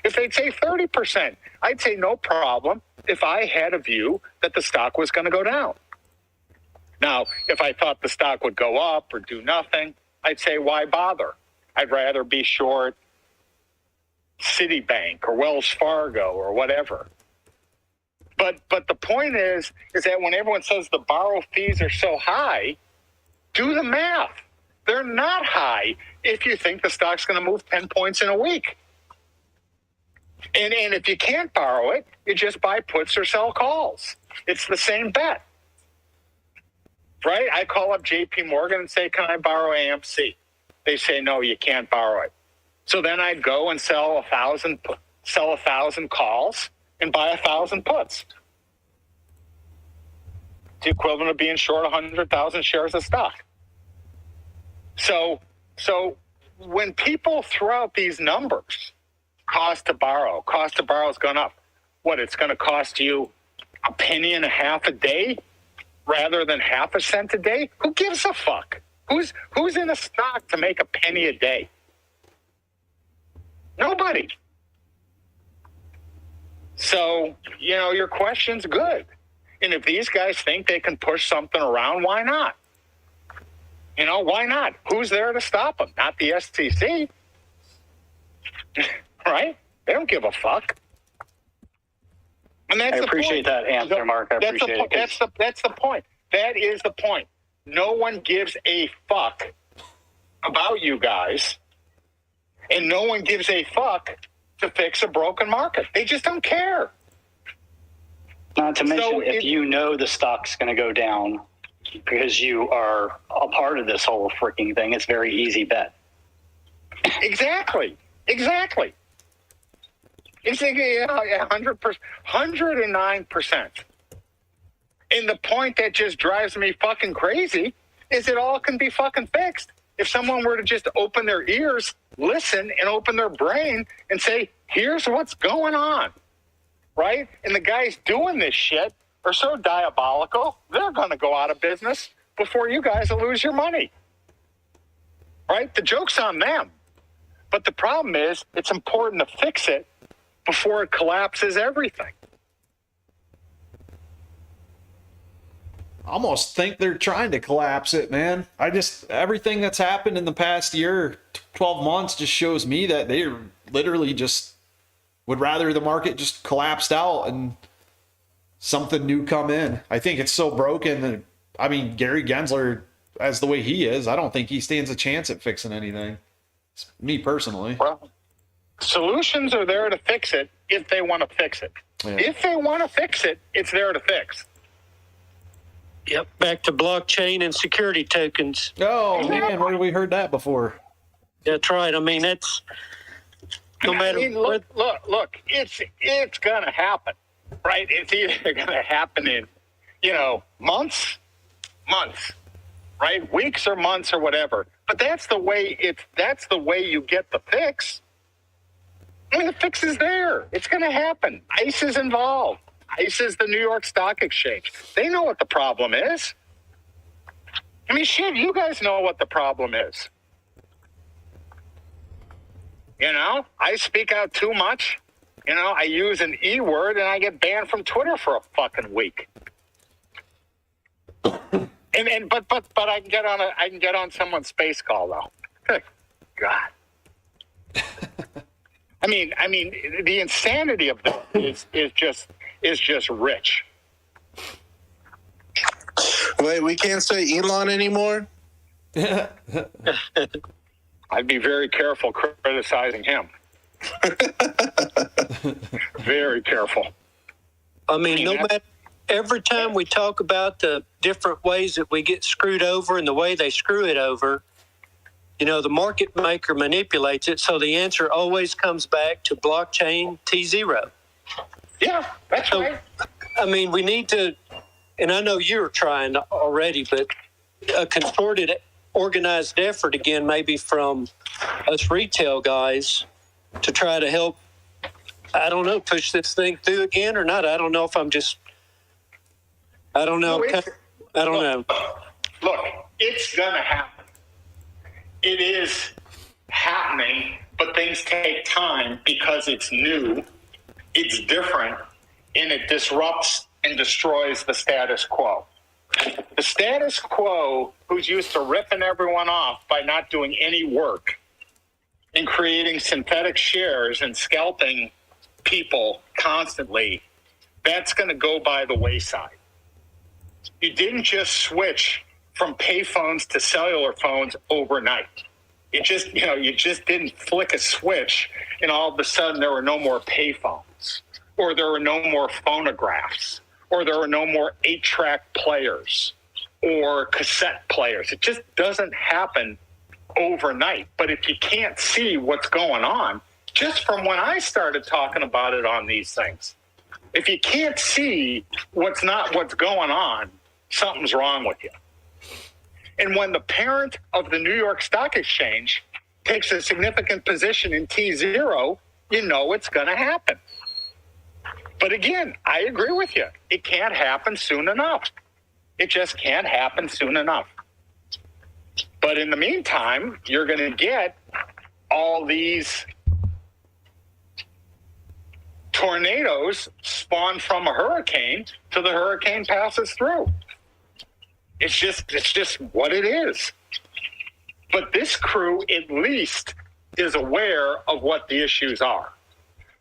If they'd say 30%, I'd say no problem if I had a view that the stock was going to go down. Now, if I thought the stock would go up or do nothing, I'd say, why bother? I'd rather be short Citibank or Wells Fargo or whatever. But the point is that when everyone says the borrow fees are so high, do the math. They're not high if you think the stock's going to move 10 points in a week. And if you can't borrow it, you just buy puts or sell calls. It's the same bet. right? I call up JP Morgan and say, can I borrow AMC? They say, no, you can't borrow it. So then I'd go and sell 1,000 calls and buy 1,000 puts. It's the equivalent of being short 100,000 shares of stock. So when people throw out these numbers, cost to borrow has gone up. What, it's going to cost you a penny and a half a day rather than half a cent a day? Who gives a fuck? Who's in a stock to make a penny a day? Nobody. So, your question's good. And if these guys think they can push something around, why not? Why not? Who's there to stop them? Not the SEC. Right? They don't give a fuck. And that's I appreciate that answer, Mark. I appreciate it. That's the point. That is the point. No one gives a fuck about you guys, and no one gives a fuck to fix a broken market. They just don't care. Not to mention, if you know the stock's going to go down because you are a part of this whole freaking thing, it's a very easy bet. Exactly. It's like 100%, 109%. And the point that just drives me fucking crazy is it all can be fucking fixed. If someone were to just open their ears, listen, and open their brain and say, here's what's going on, right? And the guys doing this shit are so diabolical, they're going to go out of business before you guys will lose your money, right? The joke's on them. But the problem is it's important to fix it before it collapses everything. I almost think they're trying to collapse it, man. Everything that's happened in the past year, 12 months just shows me that they literally just would rather the market just collapsed out and something new come in. I think it's so broken that, Gary Gensler, as the way he is, I don't think he stands a chance at fixing anything. It's me personally. Well, solutions are there to fix it if they want to fix it. Yeah. If they want to fix it, it's there to fix. Yep, back to blockchain and security tokens. Oh, man, where have we heard that before? That's right. That's no matter look, it's going to happen, right? It's either going to happen in, months, right? Weeks or months or whatever. But that's the way you get the fix. The fix is there. It's going to happen. ICE is involved. ICE is the New York Stock Exchange. They know what the problem is. Shit, you guys know what the problem is. I speak out too much. I use an E word and I get banned from Twitter for a fucking week. But I can get on someone's space call though. God. The insanity of this is just rich. Wait, we can't say Elon anymore? I'd be very careful criticizing him. Very careful. No matter, every time we talk about the different ways that we get screwed over and the way they screw it over, the market maker manipulates it, so the answer always comes back to blockchain T0. Yeah, that's right. We need to, and I know you're trying already, but a concerted, organized effort again, maybe from us retail guys to try to help, push this thing through again or not. I don't know if I don't know. Look, it's going to happen. It is happening, but things take time because it's new, it's different, and it disrupts and destroys the status quo. The status quo, who's used to ripping everyone off by not doing any work and creating synthetic shares and scalping people constantly, that's going to go by the wayside. You didn't just switch from payphones to cellular phones overnight. You just didn't flick a switch and all of a sudden there were no more payphones, or there were no more phonographs, or there were no more 8-track players, or cassette players. It just doesn't happen overnight. But if you can't see what's going on, just from when I started talking about it on these things, if you can't see what's going on, something's wrong with you. And when the parent of the New York Stock Exchange takes a significant position in T0, you know it's going to happen. But again, I agree with you. It can't happen soon enough. It just can't happen soon enough. But in the meantime, you're going to get all these tornadoes spawn from a hurricane till the hurricane passes through. It's just what it is. But this crew at least is aware of what the issues are.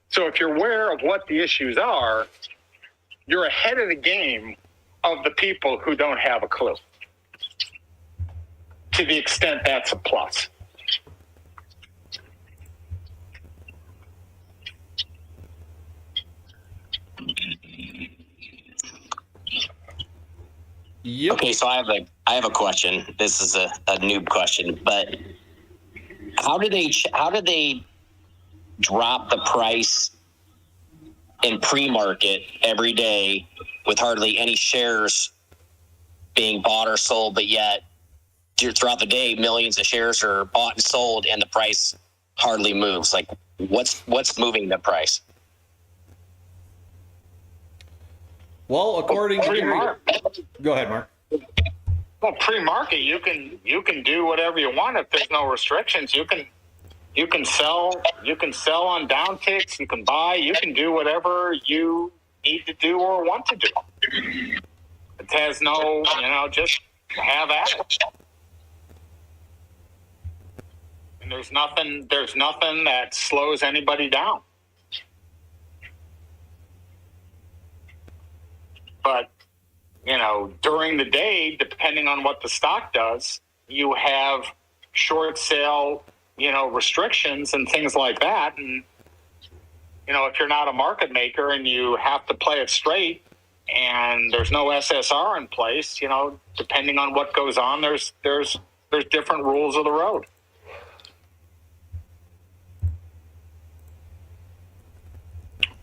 So if you're aware of what the issues are, you're ahead of the game of the people who don't have a clue. To the extent that's a plus. Yep. Okay, so I have a question. This is a noob question, but how do they drop the price in pre-market every day with hardly any shares being bought or sold, but yet throughout the day millions of shares are bought and sold and the price hardly moves? Like what's moving the price? Well, according to go ahead, Mark. Well, pre-market, you can do whatever you want if there's no restrictions. You can sell on downticks. You can buy. You can do whatever you need to do or want to do. It has no, just have at it. And there's nothing that slows anybody down. But, during the day, depending on what the stock does, you have short sale, restrictions and things like that. And, if you're not a market maker and you have to play it straight and there's no SSR in place, depending on what goes on, there's different rules of the road.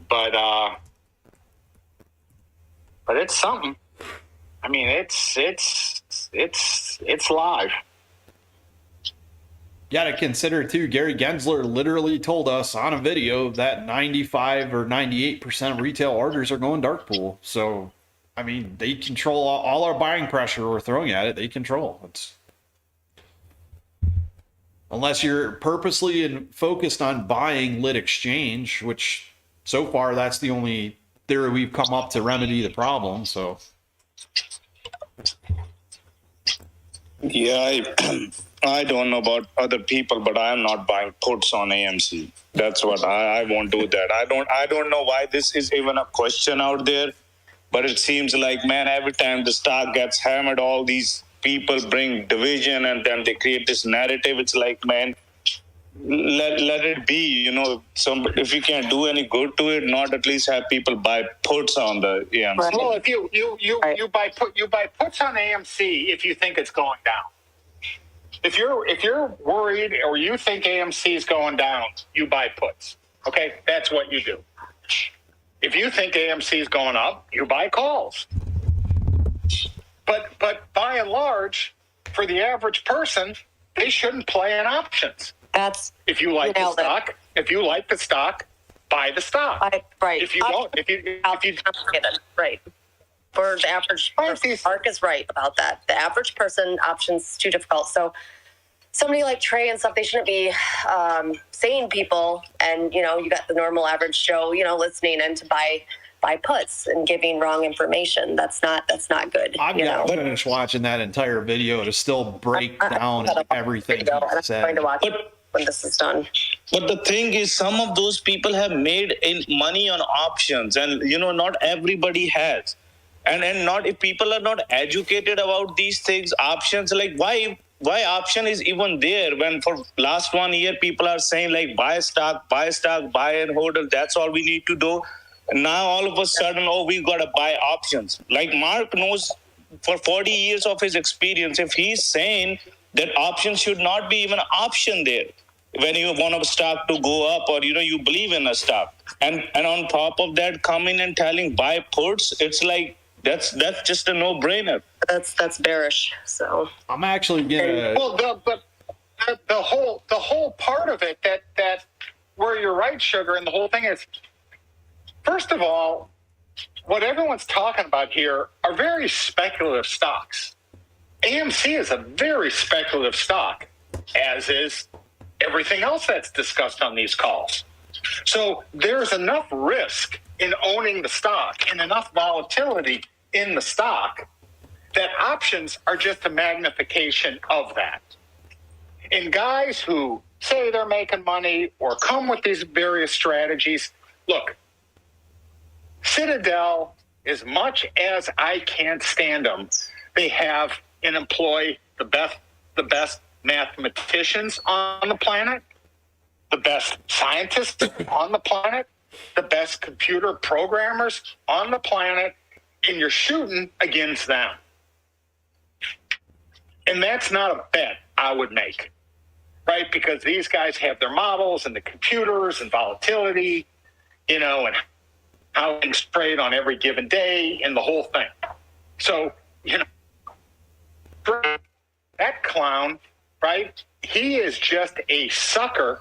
But it's something. I mean, it's live. You got to consider too, Gary Gensler literally told us on a video that 95 or 98% of retail orders are going dark pool. So, I mean, they control all our buying pressure we're throwing at it. They control it. Unless you're purposely and focused on buying lit exchange, which so far that's the only theory we've come up to remedy the problem. So yeah, I don't know about other people, but I am not buying puts on AMC. That's what I won't do that. I don't know why this is even a question out there, but it seems like, man, every time the stock gets hammered, all these people bring division and then they create this narrative. It's like, man, let it be, if you can't do any good to it, not at least have people buy puts on the AMC. Right. Well, if you buy puts on AMC if you think it's going down. If you're worried or you think AMC is going down, you buy puts. Okay, that's what you do. If you think AMC is going up, you buy calls. But by and large, for the average person, they shouldn't play in options. That's if you like the stock. If you like the stock, buy the stock. Right. If you don't, if you right. For the average person, Mark is right about that. The average person, options too difficult. So somebody like Trey and stuff, they shouldn't be saying people, and you got the normal average Joe, listening in to buy puts and giving wrong information. That's not good. I'm gonna finish watching that entire video to still break down everything he said. I'm going to watch it when this is done. But the thing is, some of those people have made money on options, and not everybody has. And not if people are not educated about these things, options, like why option is even there when for last 1 year people are saying like buy stock, buy and hold it. That's all we need to do. And now all of a sudden, we got to buy options. Like Mark knows for 40 years of his experience, if he's saying that options should not be even an option there when you want a stock to go up or, you believe in a stock. And on top of that, coming and telling buy puts, it's like, that's just a no-brainer. That's bearish. So I'm actually gonna. Well, the whole part of it that where you're right, Sugar, and the whole thing is, first of all, what everyone's talking about here are very speculative stocks. AMC is a very speculative stock, as is everything else that's discussed on these calls. So there's enough risk in owning the stock and enough volatility in the stock that options are just a magnification of that. And guys who say they're making money or come with these various strategies, look, Citadel, as much as I can't stand them, they have and employ the best mathematicians on the planet, the best scientists on the planet, the best computer programmers on the planet, and you're shooting against them. And that's not a bet I would make, right? Because these guys have their models and the computers and volatility, and how things trade on every given day and the whole thing. So, that clown, right? He is just a sucker,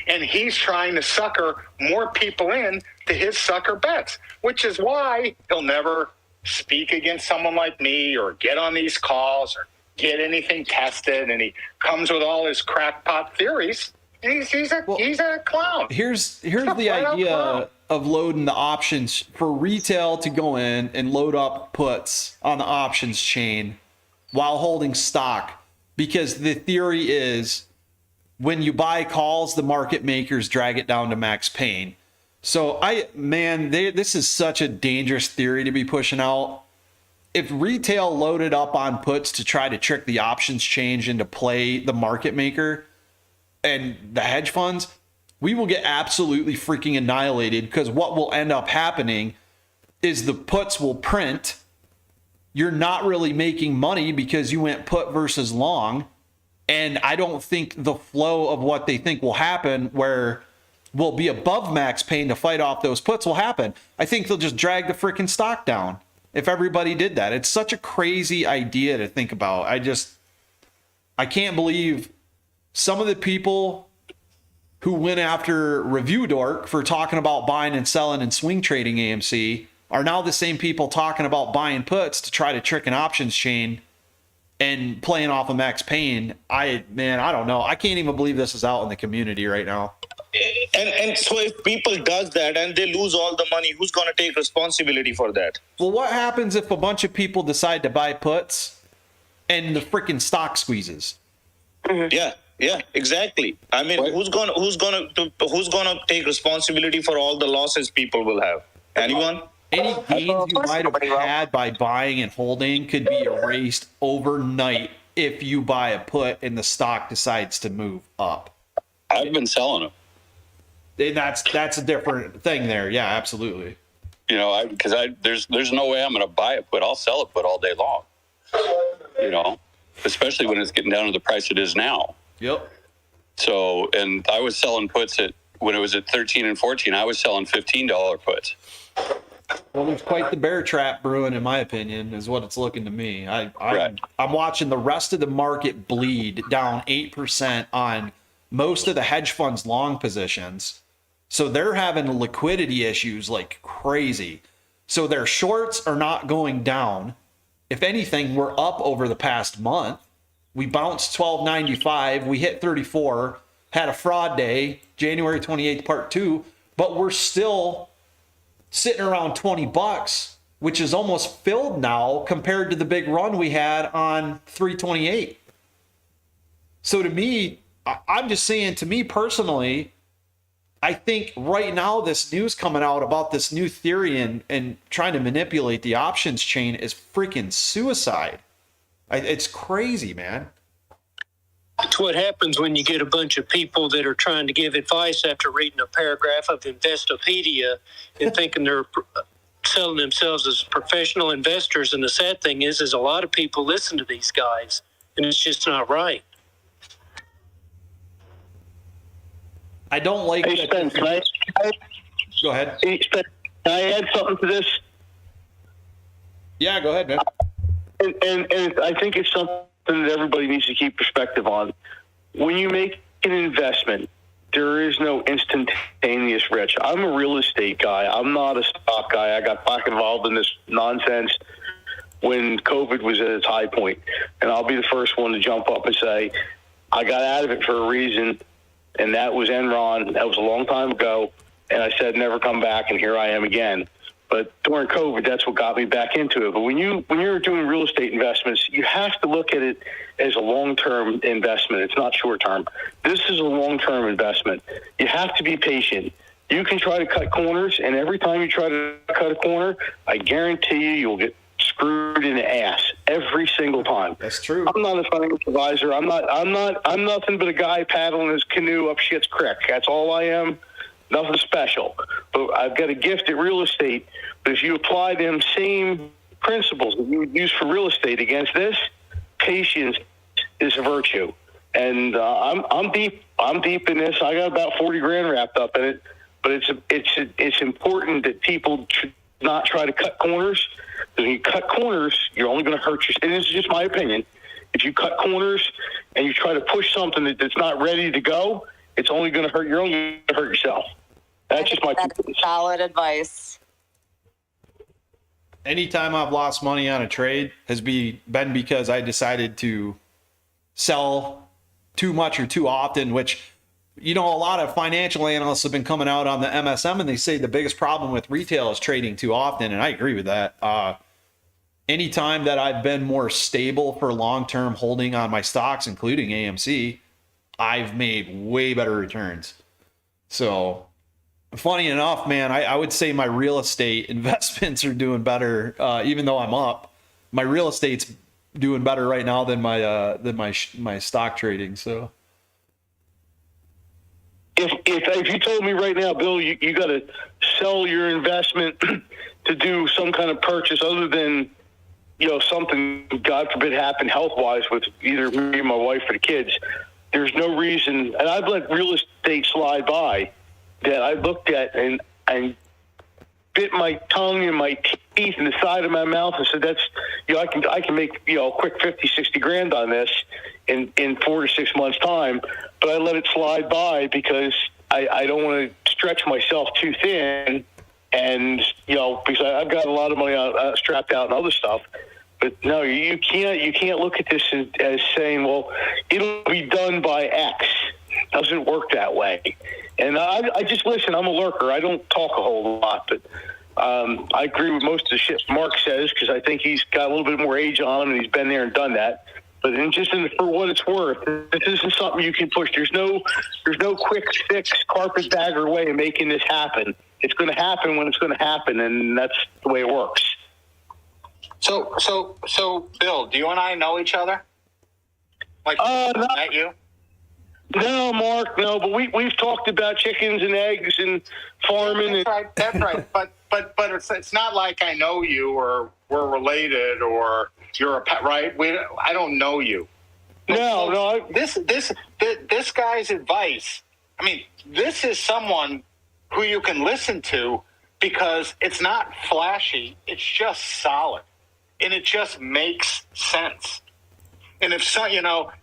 and he's trying to sucker more people in to his sucker bets, which is why he'll never speak against someone like me or get on these calls or get anything tested. And he comes with all his crackpot theories, and he's a clown. Here's the idea of loading the options for retail to go in and load up puts on the options chain while holding stock, because the theory is when you buy calls, the market makers drag it down to max pain. So this is such a dangerous theory to be pushing out. If retail loaded up on puts to try to trick the options change into play the market maker and the hedge funds, we will get absolutely freaking annihilated, because what will end up happening is the puts will print. You're not really making money because you went put versus long. And I don't think the flow of what they think will happen, where we'll be above max pain to fight off those puts, will happen. I think they'll just drag the freaking stock down if everybody did that. It's such a crazy idea to think about. I can't believe some of the people who went after Review Dork for talking about buying and selling and swing trading AMC are now the same people talking about buying puts to try to trick an options chain and playing off of max pain. I don't know. I can't even believe this is out in the community right now. And so if people does that and they lose all the money, who's going to take responsibility for that? Well, what happens if a bunch of people decide to buy puts and the freaking stock squeezes? Yeah, exactly. I mean, who's gonna take responsibility for all the losses people will have? Anyone? Any gains you might have had by buying and holding could be erased overnight if you buy a put and the stock decides to move up. I've been selling them. And that's a different thing there. Yeah, absolutely. Because there's no way I'm going to buy a put. I'll sell a put all day long. Especially when it's getting down to the price it is now. Yep. So, and I was selling puts when it was at 13 and 14, I was selling $15 puts. Well, there's quite the bear trap brewing, in my opinion, is what it's looking to me. I'm watching the rest of the market bleed down 8% on most of the hedge funds' long positions. So they're having liquidity issues like crazy. So their shorts are not going down. If anything, we're up over the past month. We bounced 12.95. We hit 34. Had a fraud day, January 28th, part 2. But we're still sitting around $20, which is almost filled now compared to the big run we had on 328. So to me, I'm just saying, to me personally, I think right now this news coming out about this new theory and trying to manipulate the options chain is freaking suicide. It's crazy, man. It's what happens when you get a bunch of people that are trying to give advice after reading a paragraph of Investopedia and thinking they're selling themselves as professional investors. And the sad thing is a lot of people listen to these guys, and it's just not right. I don't like. Hey, Spence, go ahead. Hey, Spence, can I add something to this? Yeah, go ahead, man. And I think it's something that everybody needs to keep perspective on. When you make an investment, there is no instantaneous rich. I'm a real estate guy. I'm not a stock guy. I got back involved in this nonsense when COVID was at its high point. And I'll be the first one to jump up and say, I got out of it for a reason, and that was Enron. That was a long time ago. And I said, never come back, and here I am again. But during COVID, that's what got me back into it. But when you're doing real estate investments, you have to look at it as a long-term investment. It's not short-term. This is a long-term investment. You have to be patient. You can try to cut corners, and every time you try to cut a corner, I guarantee you'll get screwed in the ass every single time. That's true. I'm not a financial advisor. I'm nothing but a guy paddling his canoe up Shit's Creek. That's all I am. Nothing special. But I've got a gift at real estate. But if you apply them same principles that you would use for real estate against this, patience is a virtue. And I'm deep in this. I got about 40 grand wrapped up in it. But it's important that people should not try to cut corners. Because when you cut corners, you're only going to hurt yourself. And this is just my opinion. If you cut corners and you try to push something that's not ready to go, it's only going to hurt. You're only going to hurt yourself. That's just my solid advice. Anytime I've lost money on a trade has been because I decided to sell too much or too often, which, a lot of financial analysts have been coming out on the MSM and they say the biggest problem with retail is trading too often. And I agree with that. Anytime that I've been more stable for long-term holding on my stocks, including AMC, I've made way better returns. So funny enough, man, I would say my real estate investments are doing better, even though I'm up. My real estate's doing better right now than my stock trading. So if you told me right now, Bill, you got to sell your investment to do some kind of purchase other than something, God forbid, happen health-wise with either me or my wife or the kids, there's no reason, and I've let real estate slide by, that I looked at and bit my tongue and my teeth in the side of my mouth and said, that's, I can make, a quick 50, 60 grand on this in 4 to 6 months time, but I let it slide by because I don't want to stretch myself too thin, and, because I've got a lot of money strapped out and other stuff. But no, you can't look at this as saying, well, it'll be done by X. It doesn't work that way. And I just listen. I'm a lurker. I don't talk a whole lot, but I agree with most of the shit Mark says because I think he's got a little bit more age on him and he's been there and done that. But for what it's worth, this isn't something you can push. There's no quick fix, carpetbagger way of making this happen. It's going to happen when it's going to happen, and that's the way it works. So, Bill, do you and I know each other? Like, met you? No, Mark, no. But we've talked about chickens and eggs and farming. That's right. But it's not like I know you or we're related or you're a pet, right? I don't know you. No. This guy's advice. I mean, this is someone who you can listen to because it's not flashy. It's just solid. And it just makes sense. And if so,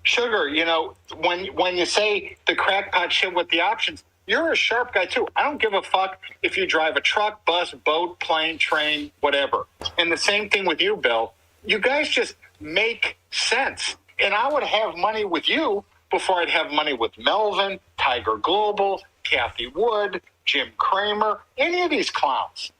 Sugar, when you say the crackpot shit with the options, you're a sharp guy too. I don't give a fuck if you drive a truck, bus, boat, plane, train, whatever. And the same thing with you, Bill. You guys just make sense. And I would have money with you before I'd have money with Melvin, Tiger Global, Kathy Wood, Jim Cramer, any of these clowns.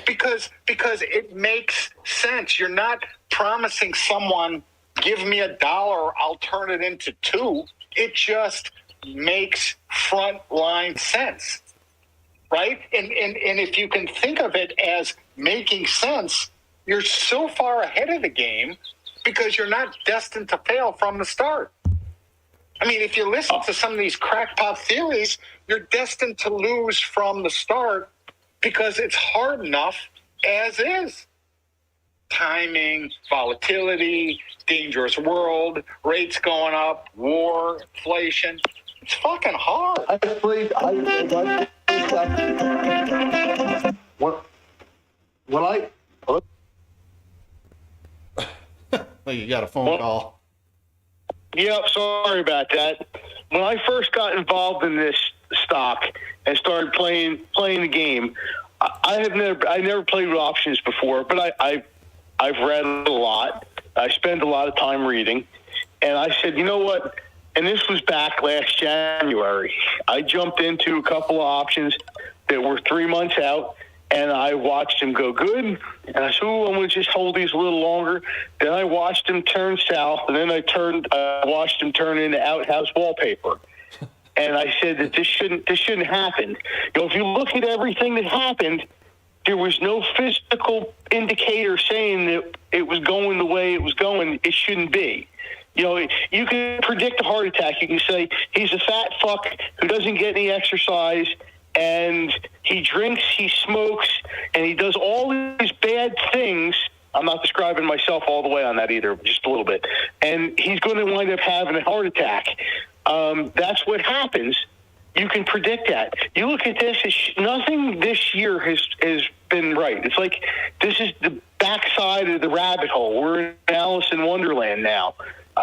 Because it makes sense. You're not promising someone, give me $1, I'll turn it into $2. It just makes frontline sense, right? And if you can think of it as making sense, you're so far ahead of the game because you're not destined to fail from the start. I mean, if you listen to some of these crackpot theories, you're destined to lose from the start because it's hard enough as is. Timing, volatility, dangerous world, rates going up, war, inflation. It's fucking hard. You got a phone call. Yep, sorry about that. When I first got involved in this stock and started playing the game, I never played with options before, but I've read a lot. I spend a lot of time reading, and I said, you know what? And this was back last January. I jumped into a couple of options that were 3 months out, and I watched them go good. And I said, "Oh, I'm going to just hold these a little longer." Then I watched them turn south, and then I watched them turn into outhouse wallpaper. And I said that this shouldn't happen. You know, if you look at everything that happened, there was no physical indicator saying that it was going the way it was going. It shouldn't be. You know, you can predict a heart attack. You can say he's a fat fuck who doesn't get any exercise, and he drinks, he smokes, and he does all these bad things. I'm not describing myself all the way on that either, just a little bit. And he's going to wind up having a heart attack. That's what happens. You can predict that. You look at this, nothing this year has been right. It's like this is the backside of the rabbit hole. We're in Alice in Wonderland now.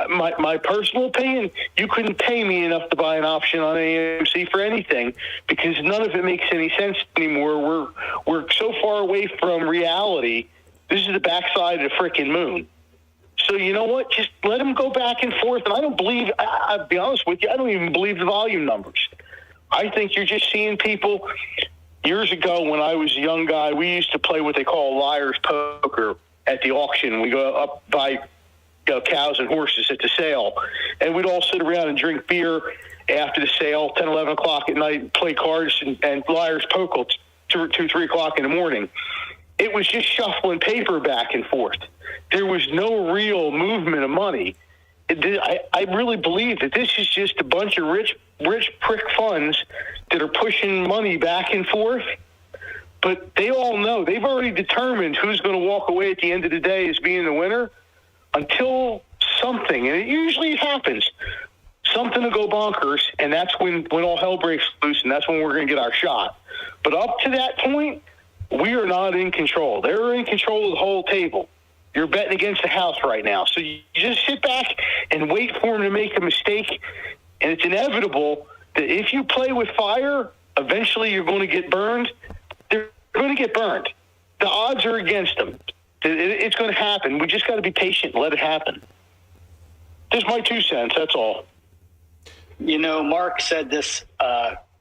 My personal opinion, you couldn't pay me enough to buy an option on AMC for anything because none of it makes any sense anymore. We're so far away from reality. This is the backside of the freaking moon. So you know what? Just let them go back and forth. And I don't believe, I'll be honest with you, I don't even believe the volume numbers. I think you're just seeing people. Years ago when I was a young guy, we used to play what they call liar's poker at the auction. We go up by cows and horses at the sale, and we'd all sit around and drink beer after the sale, 10, 11 o'clock at night, play cards and liar's poker 2, 3 o'clock in the morning. It was just shuffling paper back and forth. There was no real movement of money. I really believe that this is just a bunch of rich prick funds that are pushing money back and forth. But they all know, they've already determined who's going to walk away at the end of the day as being the winner until something, and it usually happens, something will go bonkers, and that's when all hell breaks loose, and that's when we're going to get our shot. But up to that point, we are not in control. They're in control of the whole table. You're betting against the house right now. So you just sit back and wait for them to make a mistake, and it's inevitable that if you play with fire, eventually you're going to get burned. They're going to get burned. The odds are against them. It's going to happen. We just got to be patient and let it happen. Just my 2 cents, that's all. You know, Mark said this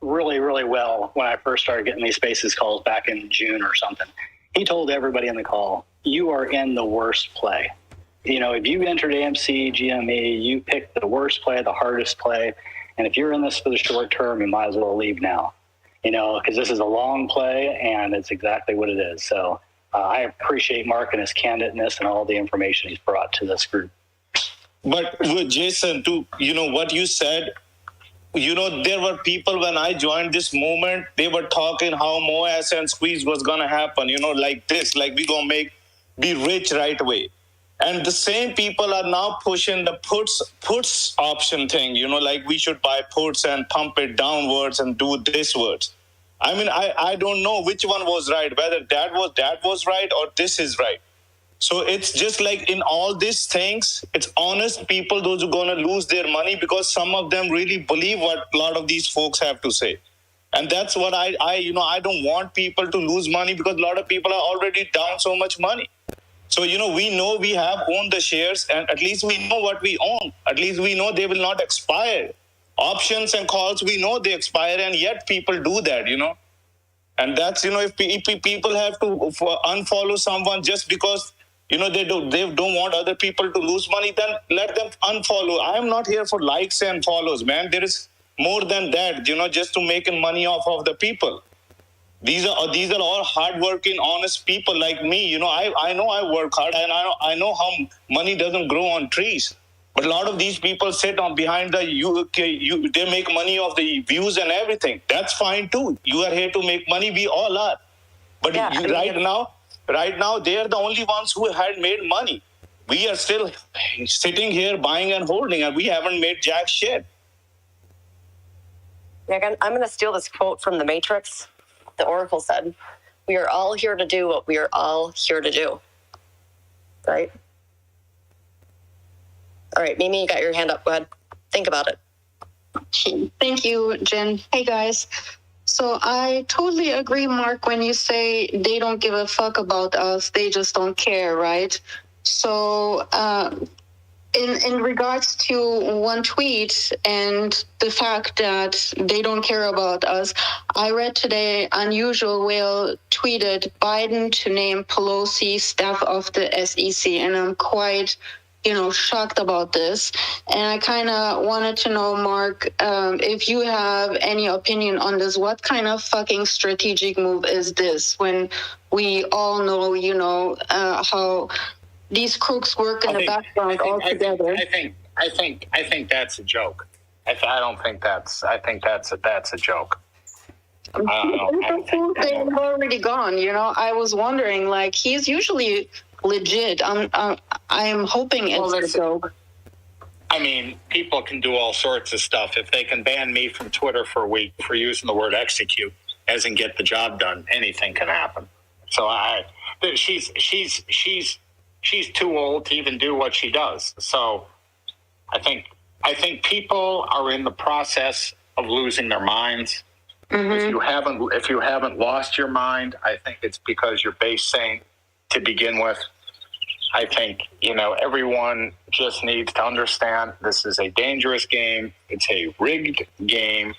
really, really well when I first started getting these Spaces calls back in June or something. He told everybody in the call, you are in the worst play. You know, if you entered AMC, GME, you picked the worst play, the hardest play. And if you're in this for the short term, you might as well leave now. You know, because this is a long play and it's exactly what it is. So I appreciate Mark and his candidness and all the information he's brought to this group. But Jason, to what you said, there were people when I joined this movement, they were talking how Moas and Squeeze was gonna happen, like this, like we gonna be rich right away. And the same people are now pushing the puts option thing, like we should buy puts and pump it downwards and do this words. I mean, I don't know which one was right, whether that was right or this is right. So it's just like in all these things, it's honest people, those who are going to lose their money because some of them really believe what a lot of these folks have to say. And that's what I don't want people to lose money because a lot of people are already down so much money. So, we know we have owned the shares and at least we know what we own. At least we know they will not expire. Options and calls, we know they expire and yet people do that, And that's, if people have to unfollow someone just because, they don't want other people to lose money, then let them unfollow. I am not here for likes and follows, man. There is more than that, just to make money off of the people. These are all hardworking, honest people like me. I know I work hard and I know how money doesn't grow on trees. But a lot of these people sit on behind they make money off the views and everything. That's fine too. You are here to make money. We all are. But Right now, they are the only ones who had made money. We are still sitting here buying and holding, and we haven't made jack shit. I'm going to steal this quote from The Matrix. The Oracle said, "We are all here to do what we are all here to do." Right? All right, Mimi, you got your hand up. Go ahead. Think about it. Thank you, Jen. Hey, guys. So I totally agree, Mark, when you say they don't give a fuck about us. They just don't care, right? So in regards to one tweet and the fact that they don't care about us, I read today Unusual Whale tweeted Biden to name Pelosi staff of the SEC, and I'm quite shocked about this. And I kind of wanted to know, Mark, if you have any opinion on this. What kind of fucking strategic move is this when we all know, how these crooks work in the background all together? I think that's a joke. I don't think that's. I think that's a joke. They've already gone. I was wondering, like, he's usually legit. I'm hoping it's a joke. I mean, people can do all sorts of stuff. If they can ban me from Twitter for a week for using the word execute, as in get the job done, anything can happen. So she's too old to even do what she does. So I think people are in the process of losing their minds. Mm-hmm. If you haven't lost your mind, I think it's because you're base sane to begin with. I think, everyone just needs to understand this is a dangerous game. It's a rigged game.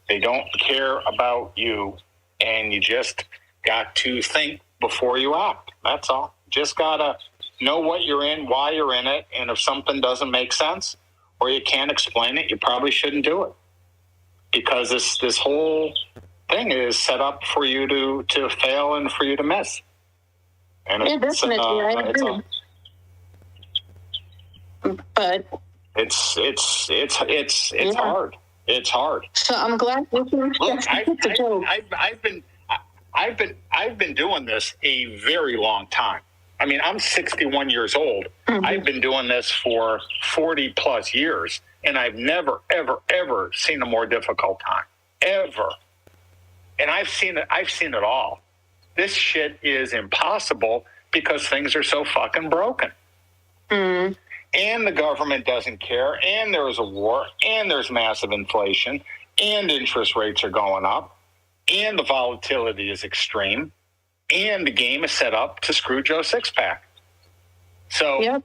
They don't care about you, and you just got to think before you act. That's all. Just got to know what you're in, why you're in it, and if something doesn't make sense or you can't explain it, you probably shouldn't do it. Because this whole thing is set up for you to fail and for you to miss. And definitely, I agree. But it's hard. It's hard. So I'm glad you can. Look, I've been doing this a very long time. I mean, I'm 61 years old. Mm-hmm. I've been doing this for 40 plus years, and I've never, ever, ever seen a more difficult time. Ever. And I've seen it all. This shit is impossible because things are so fucking broken. Mm. And the government doesn't care, and there's a war, and there's massive inflation, and interest rates are going up, and the volatility is extreme, and the game is set up to screw Joe Sixpack. So, yep.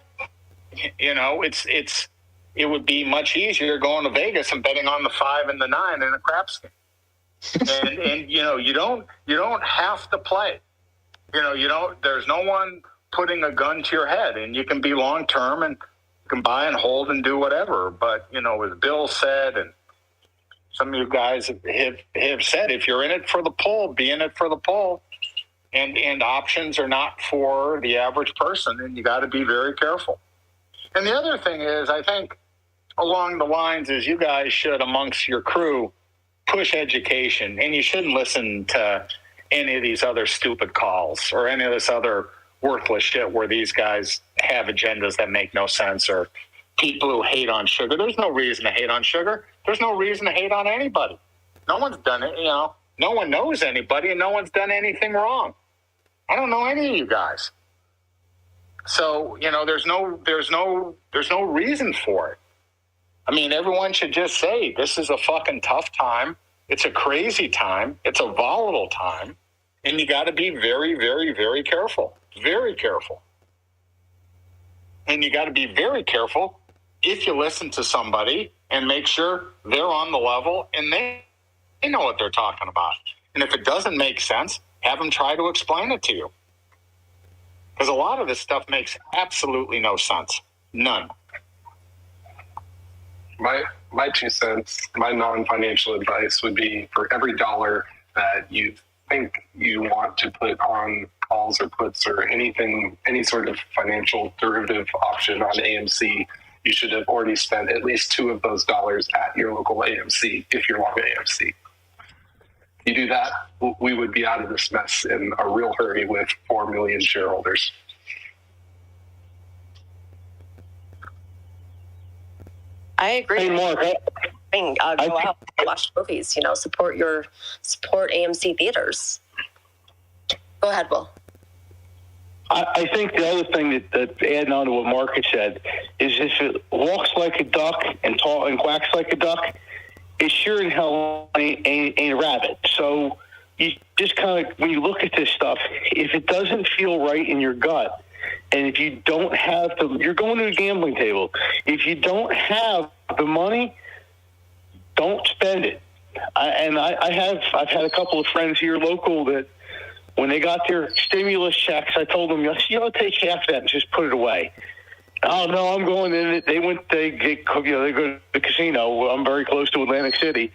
It would be much easier going to Vegas and betting on the 5 and the 9 in a craps game. and you don't have to play. There's no one putting a gun to your head, and you can be long term and you can buy and hold and do whatever. But as Bill said, and some of you guys have said, if you're in it for the pull, be in it for the pull. And options are not for the average person, and you got to be very careful. And the other thing is, I think along the lines is you guys should, amongst your crew, push education, and you shouldn't listen to any of these other stupid calls or any of this other worthless shit where these guys have agendas that make no sense, or people who hate on sugar. There's no reason to hate on sugar. There's no reason to hate on anybody. No one's done it, no one knows anybody, and no one's done anything wrong. I don't know any of you guys. So, there's no reason for it. I mean, everyone should just say, this is a fucking tough time. It's a crazy time. It's a volatile time. And you got to be very, very, very careful. Very careful. And you got to be very careful if you listen to somebody and make sure they're on the level and they know what they're talking about. And if it doesn't make sense, have them try to explain it to you. Because a lot of this stuff makes absolutely no sense. None. My 2 cents, my non-financial advice would be, for every dollar that you think you want to put on calls or puts or anything, any sort of financial derivative option on AMC, you should have already spent at least $2 of those dollars at your local AMC if you're long AMC. You do that, we would be out of this mess in a real hurry with 4 million shareholders. I agree. Hey, Mark. Go out and watch movies. Support AMC theaters. Go ahead, Will. I think the other thing that adding on to what Mark had said is if it walks like a duck and quacks like a duck, it sure in hell ain't a rabbit. So you just kind of, when you look at this stuff, if it doesn't feel right in your gut, and if you don't have you're going to a gambling table. If you don't have the money, don't spend it. I've had a couple of friends here local that when they got their stimulus checks, I told them, take half that and just put it away. Oh no, I'm going in it. They go to the casino. I'm very close to Atlantic City,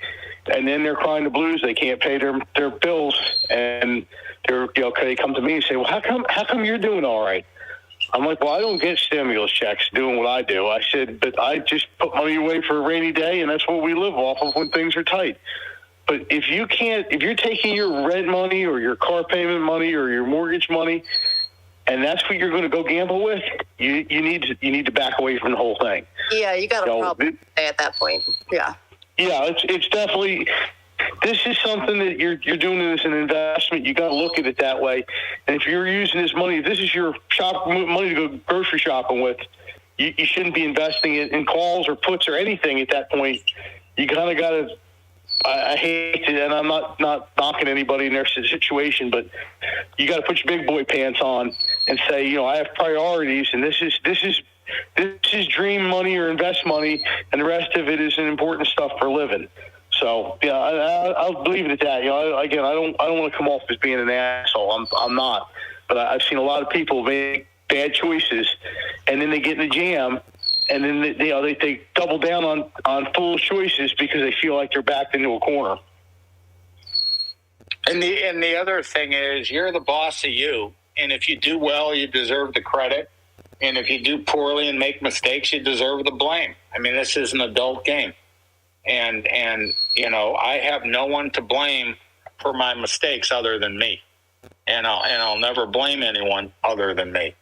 and then they're crying the blues. They can't pay their bills, and they come to me and say, well, how come you're doing all right? I'm like, well, I don't get stimulus checks doing what I do. I said, but I just put money away for a rainy day, and that's what we live off of when things are tight. But if you're taking your rent money or your car payment money or your mortgage money, and that's what you're going to go gamble with, you need to back away from the whole thing. Yeah, you got a problem at that point. Yeah. Yeah, it's definitely. This is something that you're doing as an investment. You got to look at it that way. And if you're using this money, if this is your money to go grocery shopping with, you shouldn't be investing it in calls or puts or anything at that point. You kind of got to. I hate it, and I'm not knocking anybody in their situation, but you got to put your big boy pants on and say, I have priorities, and this is dream money or invest money, and the rest of it is an important stuff for living. So yeah, I'll leave it at that. Again, I don't want to come off as being an asshole. I'm not, but I've seen a lot of people make bad choices, and then they get in the jam. And then they double down on foolish choices because they feel like they're backed into a corner. And the other thing is, you're the boss of you, and if you do well, you deserve the credit, and if you do poorly and make mistakes, you deserve the blame. I mean, this is an adult game, and I have no one to blame for my mistakes other than me, and I'll never blame anyone other than me.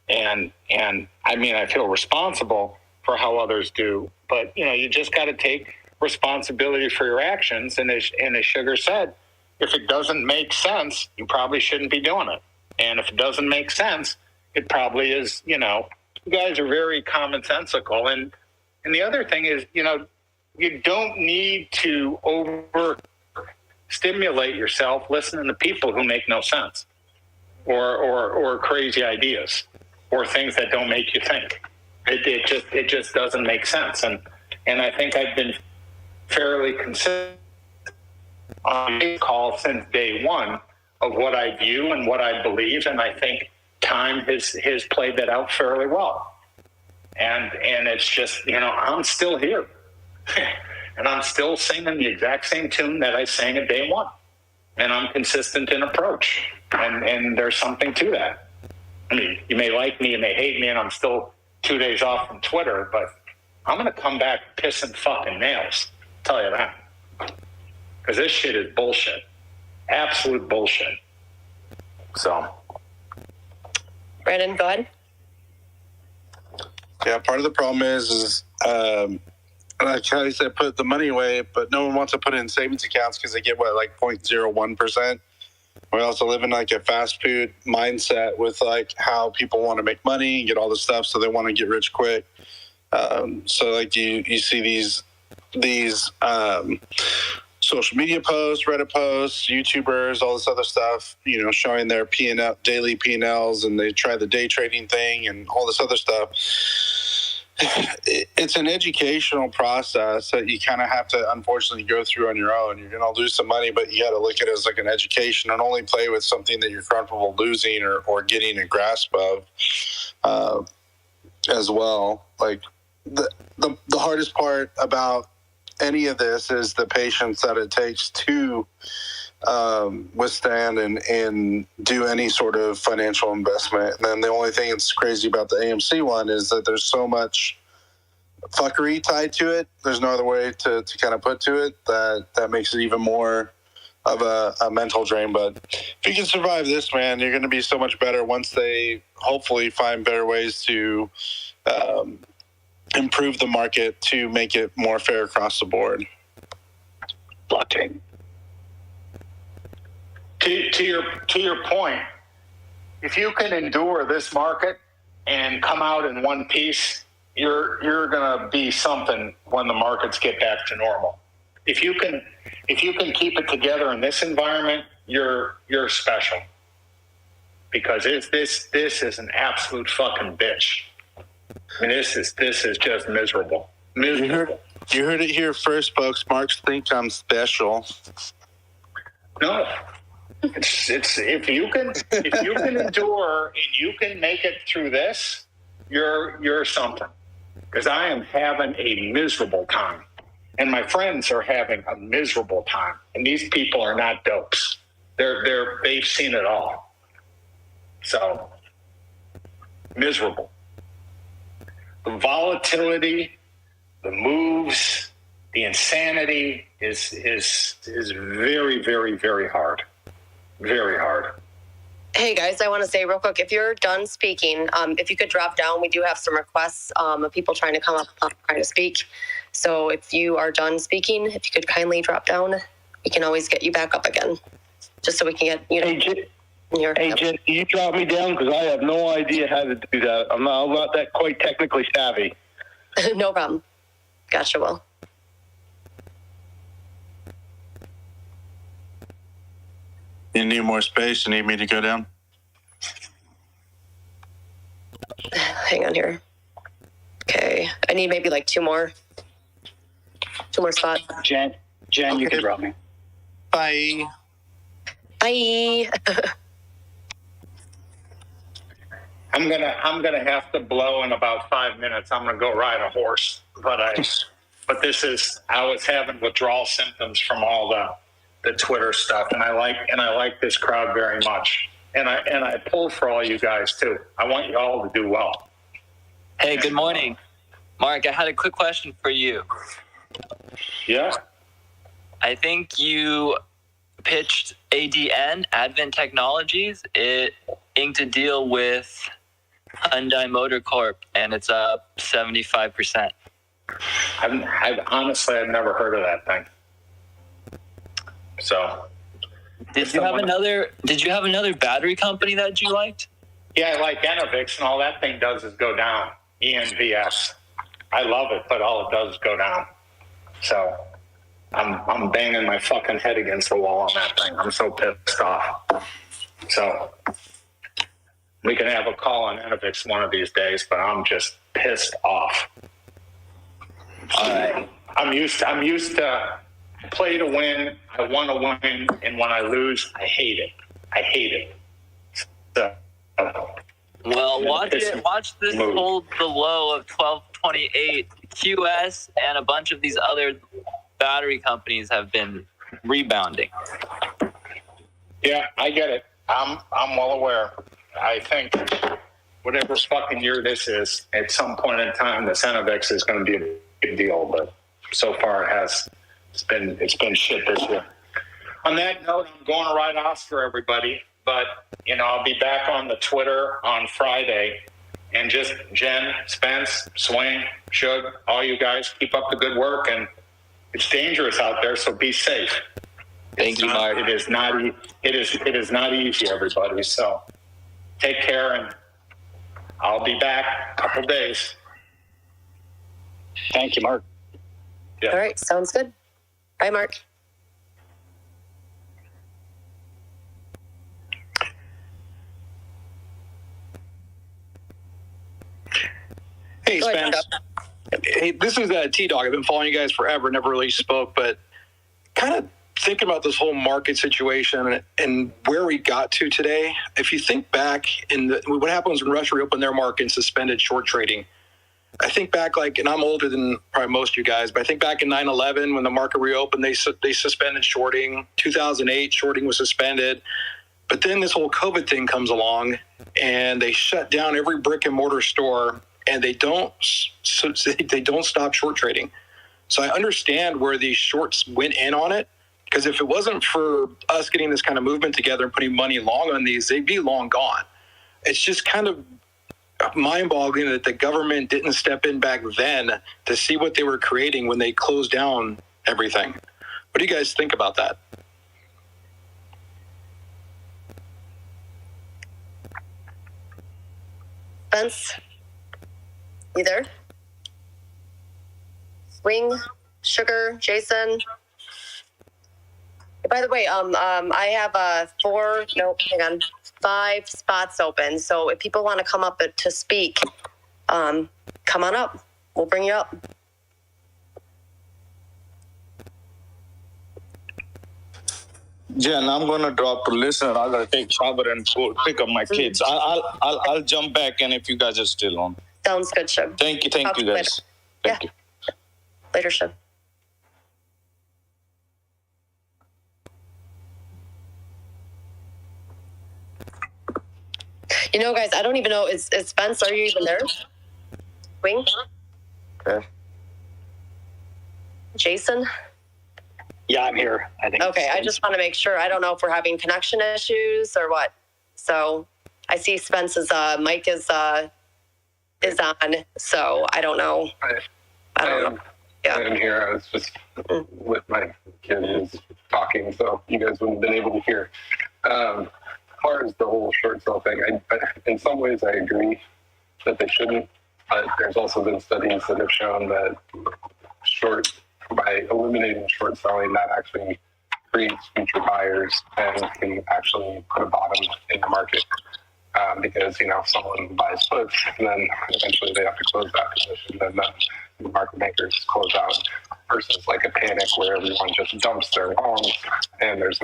And I mean, I feel responsible for how others do, but you just got to take responsibility for your actions. And as Sugar said, if it doesn't make sense, you probably shouldn't be doing it. And if it doesn't make sense, it probably is. You guys are very commonsensical. And the other thing is, you don't need to overstimulate yourself listening to people who make no sense or crazy ideas. Or things that don't make you think. It just doesn't make sense. And I think I've been fairly consistent on this call since day one of what I view and what I believe, and I think time has played that out fairly well. And it's just, I'm still here. And I'm still singing the exact same tune that I sang at day one. And I'm consistent in approach. And there's something to that. I mean, you may like me, you may hate me, and I'm still 2 days off from Twitter, but I'm going to come back pissing fucking nails. I'll tell you that. Because this shit is bullshit. Absolute bullshit. So. Brandon, go ahead. Yeah, part of the problem is like I said, put the money away, but no one wants to put it in savings accounts because they get, 0.01%? We also live in like a fast food mindset with like how people want to make money and get all this stuff, so they want to get rich quick. So like you see these social media posts, Reddit posts, YouTubers, all this other stuff, showing their P&L, daily P&Ls, and they try the day trading thing and all this other stuff. It's an educational process that you kind of have to, unfortunately, go through on your own. You're going to lose some money, but you got to look at it as like an education and only play with something that you're comfortable losing or getting a grasp of as well. Like the hardest part about any of this is the patience that it takes to withstand and do any sort of financial investment. And then the only thing that's crazy about the AMC one is that there's so much fuckery tied to it. There's no other way to kind of put to it that makes it even more a mental drain. But if you can survive this, man, you're going to be so much better once they hopefully find better ways to improve the market to make it more fair across the board. Blockchain. To your point, if you can endure this market and come out in one piece, you're gonna be something when the markets get back to normal. If you can keep it together in this environment, you're special. Because this is an absolute fucking bitch. I mean, this is just miserable. Miserable. You heard it here first, folks. Marks think I'm special. No. It's if you can endure and you can make it through this, you're something. Because I am having a miserable time, and my friends are having a miserable time. And these people are not dopes. They've seen it all. So miserable. The volatility, the moves, the insanity is very, very, very hard. Very hard. Hey guys, I want to say real quick, if you're done speaking, if you could drop down, we do have some requests of people trying to come up trying to speak. So if you are done speaking, if you could kindly drop down, we can always get you back up again, just so we can get Hey, Jen, can you drop me down? Because I have no idea how to do that. I'm not that quite technically savvy. No problem. Gotcha, Will. You need more space? You need me to go down? Hang on here. Okay. I need maybe like two more spots. Jen, okay. You can drop me. Bye. I'm gonna have to blow in about 5 minutes. I'm gonna go ride a horse, but I was having withdrawal symptoms from all the Twitter stuff, and I like this crowd very much, and I pull for all you guys too. I want you all to do well. Hey, good morning, Mark. I had a quick question for you. Yeah. I think you pitched ADN, Advent Technologies. It inked a deal with Hyundai Motor Corp, and it's up 75%. I've honestly never heard of that thing. So, did you have another battery company that you liked? Yeah, I like Enovix, and all that thing does is go down. ENVS. I love it, but all it does is go down. So I'm banging my fucking head against the wall on that thing. I'm so pissed off. So we can have a call on Enovix one of these days, but I'm just pissed off. All right. I'm used to play to win. I want to win, and when I lose, I hate it. So, well, watch this hold the low of 1228. QS and a bunch of these other battery companies have been rebounding. Yeah, I get it. I'm well aware. I think whatever fucking year this is, at some point in time, the Enovix is going to be a big deal. But so far, it has. It's been shit this year. On that note, I'm going to ride Oscar, everybody. But I'll be back on the Twitter on Friday. And just Jen, Spence, Swain, Shug, all you guys, keep up the good work. And it's dangerous out there, so be safe. Thank you, Mark. It is not easy, everybody. So take care, and I'll be back a couple days. Thank you, Mark. Yeah. All right, sounds good. Bye, Mark. Hey, Spence. Hey, this is T-Dog. I've been following you guys forever, never really spoke, but kind of thinking about this whole market situation and where we got to today. If you think back what happens when Russia reopened their market and suspended short trading, I think back and I'm older than probably most of you guys, but I think back in 9/11 when the market reopened, they suspended shorting. 2008, shorting was suspended. But then this whole COVID thing comes along and they shut down every brick and mortar store, and they don't stop short trading. So I understand where these shorts went in on it, Because if it wasn't for us getting this kind of movement together and putting money long on these, they'd be long gone. It's just kind of mind-boggling that the government didn't step in back then to see what they were creating when they closed down everything. What do you guys think about that? Spence, you there? Swing, Sugar, Jason. By the way, I have 5 spots open. So if people want to come up to speak, come on up. We'll bring you up. Jen, I'm gonna drop to listen. I gotta take shower and go pick up my kids. I'll jump back in if you guys are still on. Sounds good, Shib. Thank you guys. Later. Thank you. Later, Shib. You know, guys, I don't even know. Is Spence? Are you even there? Wing. Jason. Yeah, I'm here. I think. Okay, I just want to make sure. I don't know if we're having connection issues or what. So I see Spence's mic is on. So I don't know. I don't know. I am here. I was just with my kid who's talking, so you guys wouldn't have been able to hear. As far as the whole short sale thing, I in some ways I agree that they shouldn't, but there's also been studies that have shown that by eliminating short selling, that actually creates future buyers and can actually put a bottom in the market. Because, if someone buys puts, and then eventually they have to close that position, and then the market makers close out, versus like a panic where everyone just dumps their longs and there's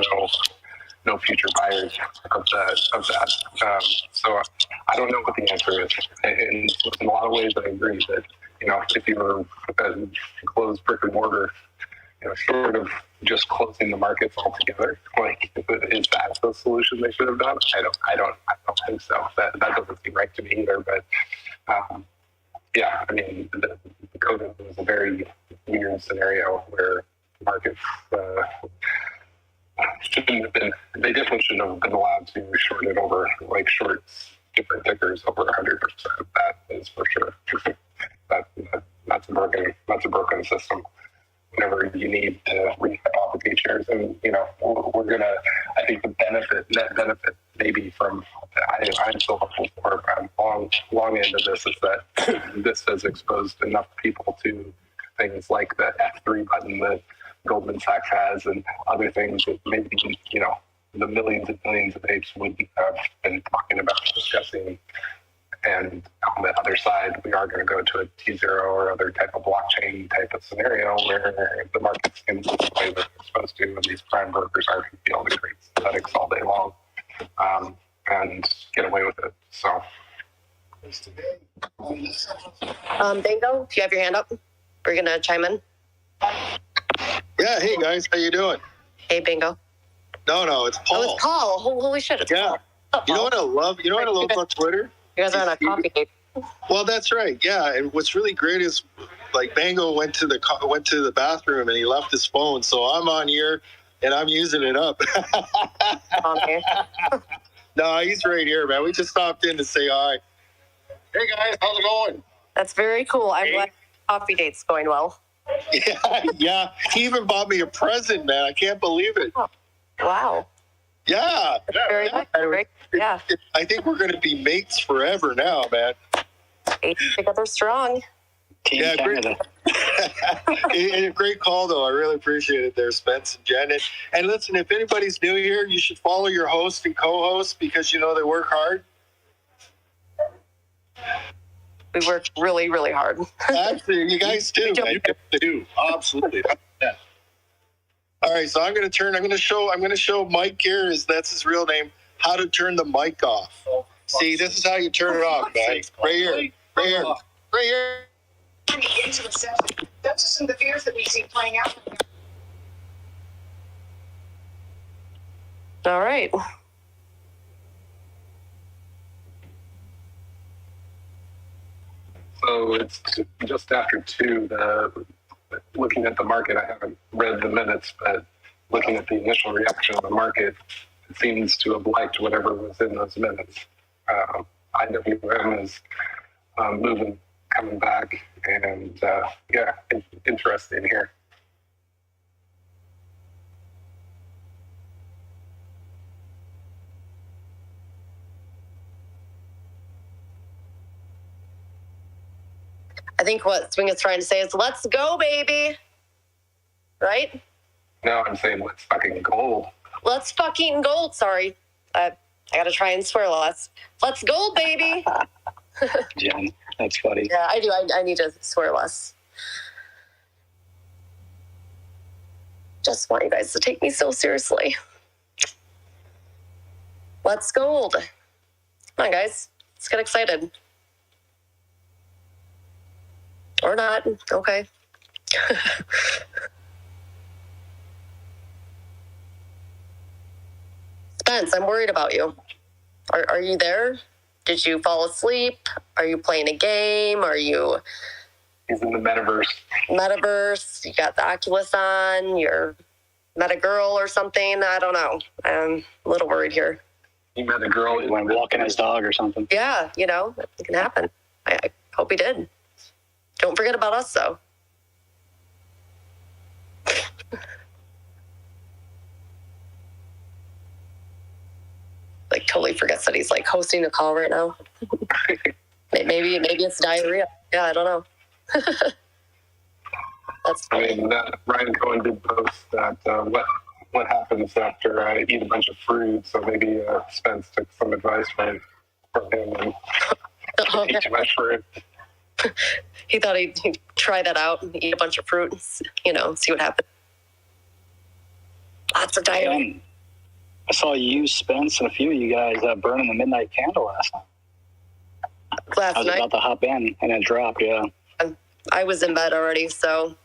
no future buyers of that. So I don't know what the answer is. In a lot of ways, I agree that, if you were a closed brick and mortar, short of just closing the markets altogether, is that the solution they should have done? I don't think so. That doesn't seem right to me either. But the COVID was a very weird scenario where markets shouldn't have been. They definitely shouldn't have been allowed to short it over shorts different tickers over 100%. That is for sure. That's a broken system. Whenever you need to replicate shares, and we're gonna. I think the net benefit maybe from I'm still hopeful for long end of this is that this has exposed enough people to things like the F3 button that Goldman Sachs has, and other things that maybe the millions and millions of apes wouldn't have been talking about, discussing. And on the other side, we are going to go to a T0 or other type of blockchain type of scenario where the markets can play the way they're supposed to, and these prime brokers are going to be able to create synthetics all day long and get away with it. So, Bingo, do you have your hand up? We're going to chime in. Yeah, hey guys, how you doing? Hey, Bingo. No, it's Paul. Oh, it's Paul. Holy shit, it's Paul. You know what I love? You know what I love about Twitter? You guys are on a coffee date. Well, that's right. Yeah, and what's really great is Bango went to the bathroom and he left his phone, so I'm on here and I'm using it up. No, he's right here, man. We just stopped in to say hi. Hey guys, how's it going? That's very cool. I'm glad coffee date's going well. Yeah. He even bought me a present, man. I can't believe it. Oh, wow. Yeah. Very nice. Yeah. I think we're going to be mates forever now, man. Apes together strong. Yeah, great. Great call, though. I really appreciate it there, Spence and Jen. And listen, if anybody's new here, you should follow your host and co-host because, they work hard. We work really, really hard. Absolutely. You guys too, man. You do. Absolutely. Yeah. All right, so I'm going to show Mike here, that's his real name, how to turn the mic off. See, this is how you turn it off, man. Right here. Into the session. Those are some of the fears that we see playing out. All right. So it's just after 2. Looking at the market, I haven't read the minutes, but looking at the initial reaction of the market, it seems to have liked whatever was in those minutes. IWM is moving, coming back, and interesting here. I think what Swing is trying to say is, let's go, baby. Right? No, I'm saying let's fucking gold. Let's fucking gold. Sorry. I got to try and swear less. Let's gold, baby. Jen, that's funny. Yeah, I do. I need to swear less. Just want you guys to take me so seriously. Let's gold. Come on, guys. Let's get excited. Or not. Okay. Spence, I'm worried about you. Are you there? Did you fall asleep? Are you playing a game? Are you... He's in the metaverse. Metaverse. You got the Oculus on. You're met a girl or something. I don't know. I'm a little worried here. He met a girl. He went walking his dog or something. Yeah, it can happen. I hope he did. Don't forget about us, though. Like, totally forgets that he's, like, hosting a call right now. maybe it's diarrhea. Yeah, I don't know. That's funny. I mean, Ryan Cohen did post that what happens after I eat a bunch of fruit, so maybe Spence took some advice from him and eat too much fruit. He thought he'd try that out and eat a bunch of fruit and, see what happens. Lots of diarrhea. I saw you, Spence, and a few of you guys burning the midnight candle last night. Last I was night? about to hop in, and it dropped, yeah. I was in bed already, so...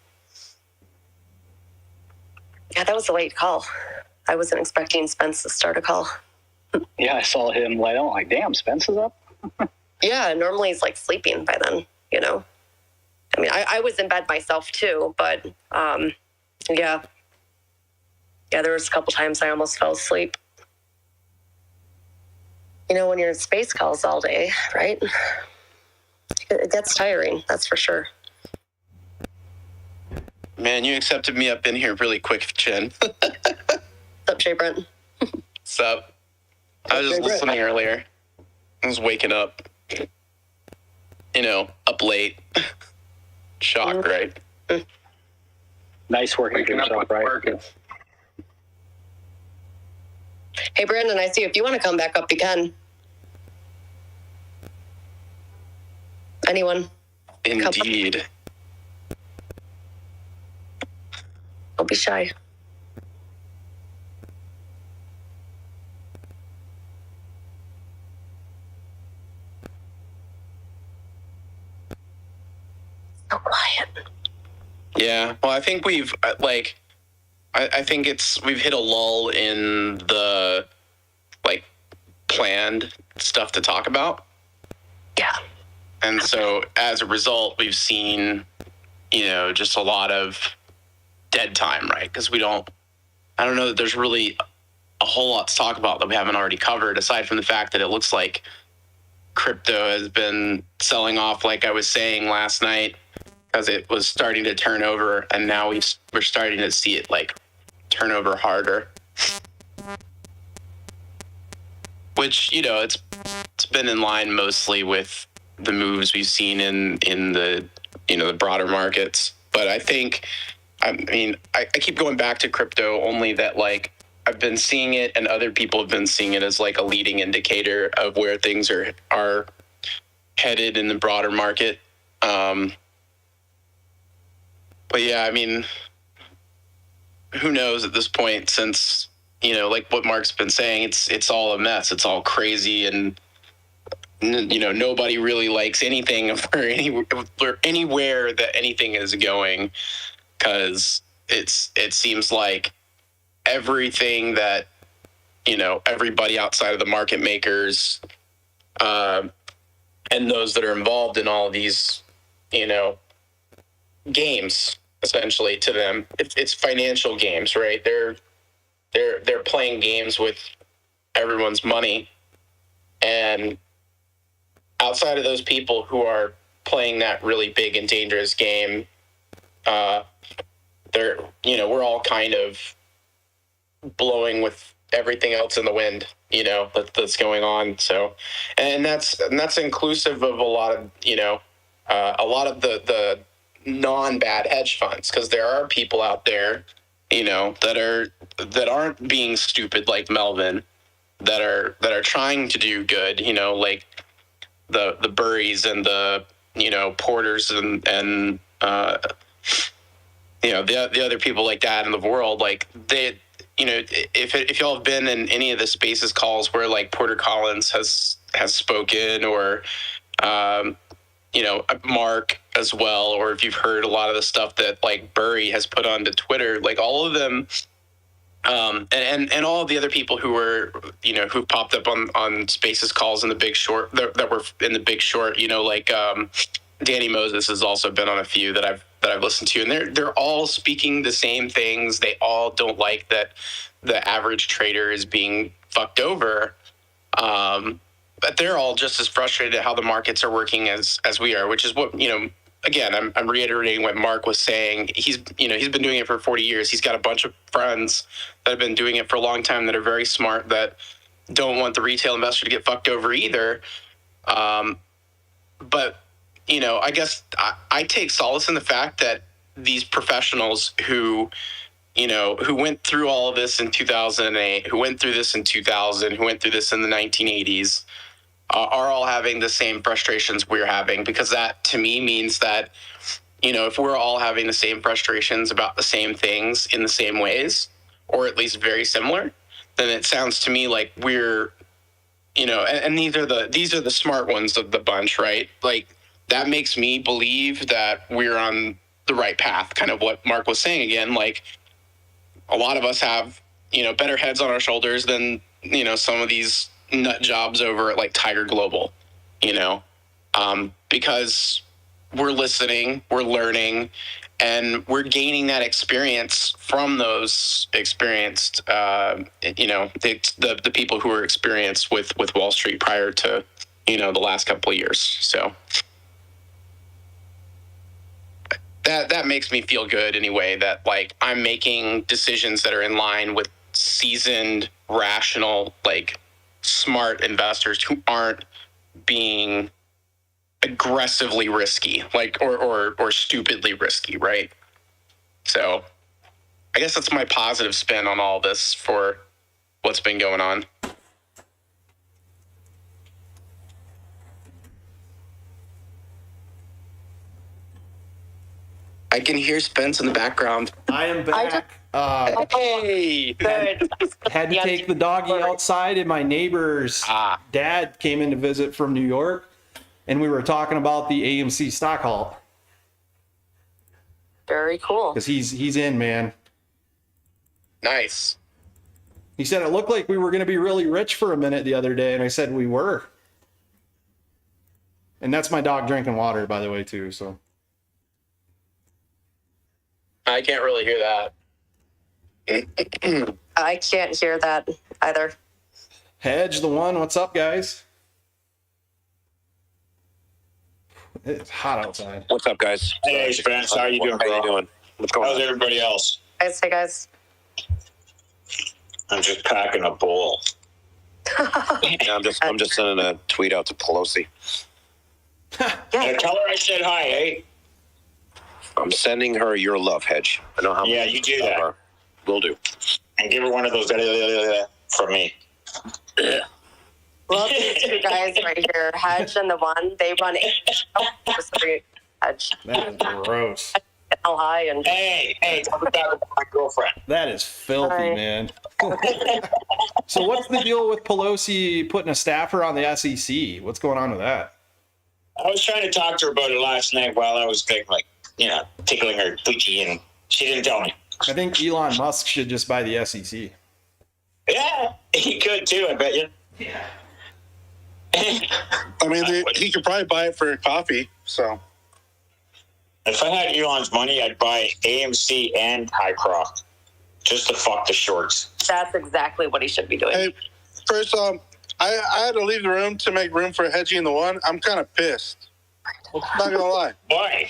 Yeah, that was a late call. I wasn't expecting Spence to start a call. Yeah, I saw him light on, like, damn, Spence is up? Yeah, normally he's, like, sleeping by then, I mean, I was in bed myself, too, but, yeah. Yeah, there was a couple times I almost fell asleep. When you're in space calls all day, right? It gets tiring, that's for sure. Man, you accepted me up in here really quick, Jen. What's up, Jay Brent? What's up? I was just listening earlier. I was waking up. Up late. Shock, right? Nice working for yourself, right? Hey, Brandon, I see if you want to come back up, you can. Anyone? Indeed. Don't be shy. So quiet. Yeah, well, I think we've, I think we've hit a lull in the, planned stuff to talk about. Yeah. And so, as a result, we've seen, just a lot of dead time, right? Because I don't know that there's really a whole lot to talk about that we haven't already covered, aside from the fact that it looks like crypto has been selling off, like I was saying last night, because it was starting to turn over, and now we're starting to see it, turn over harder. Which, it's been in line mostly with the moves we've seen in the, the broader markets. But I think, I keep going back to crypto only that, I've been seeing it and other people have been seeing it as, a leading indicator of where things are headed in the broader market. But yeah, who knows at this point, since, like what Mark's been saying, it's all a mess. It's all crazy, and nobody really likes anything or anywhere that anything is going, because it seems like everything that everybody outside of the market makers and those that are involved in all of these games, essentially, to them, it's financial games, right? they're playing games with everyone's money, and outside of those people who are playing that really big and dangerous game, we're all kind of blowing with everything else in the wind, that's going on. So, and that's inclusive of a lot of the non-bad hedge funds, because there are people out there, that aren't being stupid like Melvin, that are trying to do good, like the Burries and the Porters and the other people like that in the world. Like they, if y'all have been in any of the Spaces calls where like Porter Collins has spoken, or Mark as well, or if you've heard a lot of the stuff that like Burry has put onto Twitter, like all of them, and all of the other people who were, who popped up on Spaces calls in the Big Short, that were in the Big Short, like Danny Moses has also been on a few that I've listened to, and they're all speaking the same things. They all don't like that the average trader is being fucked over. But they're all just as frustrated at how the markets are working as we are, which is what, again, I'm reiterating what Mark was saying. He's been doing it for 40 years. He's got a bunch of friends that have been doing it for a long time that are very smart, that don't want the retail investor to get fucked over either. But, I guess I take solace in the fact that these professionals who went through all of this in 2008, who went through this in 2000, who went through this in the 1980s, are all having the same frustrations we're having, because that to me means that, if we're all having the same frustrations about the same things in the same ways, or at least very similar, then it sounds to me like we're, and these are the smart ones of the bunch, right? Like that makes me believe that we're on the right path. Kind of what Mark was saying again, like a lot of us have, better heads on our shoulders than, some of these nut jobs over at like Tiger Global, because we're listening, we're learning, and we're gaining that experience from those experienced, the people who were experienced with Wall Street prior to, the last couple of years. So that makes me feel good anyway, that like I'm making decisions that are in line with seasoned, rational, like smart investors who aren't being aggressively risky, like or stupidly risky, right? So I guess that's my positive spin on all this for what's been going on. I can hear Spence in the background. I am back. Hey! Had to take the doggy outside, and my neighbor's dad came in to visit from New York, and we were talking about the AMC stock halt. Very cool. Because he's in, man. Nice. He said it looked like we were going to be really rich for a minute the other day, and I said we were. And that's my dog drinking water, by the way, too. So I can't really hear that. I can't hear that either. Hedge the one. What's up, guys? It's hot outside. What's up, guys? Hey, Spence. How you doing, bro? How you doing? What's going on? How's everybody else? Hey guys. I'm just packing a bowl. Yeah, I'm just sending a tweet out to Pelosi. Yeah, tell her I said hi, eh? I'm sending her your love, Hedge. I know how much. Yeah, you do that. Will do. And give her one of those from me. Well, these two guys right here, Hedge and the one, they run Hedge. That is gross. How high and hey, talk about my girlfriend. That is filthy, man. So what's the deal with Pelosi putting a staffer on the SEC? What's going on with that? I was trying to talk to her about it last night while I was tickling her coochie, and she didn't tell me. I think Elon Musk should just buy the SEC. Yeah, he could too, I bet you. Yeah. I mean, he could probably buy it for a coffee, so. If I had Elon's money, I'd buy AMC and High Cross. just to fuck the shorts. That's exactly what he should be doing. Hey, first off, I had to leave the room to make room for Hedgie in the one. I'm kind of pissed. I'm not gonna lie. Why?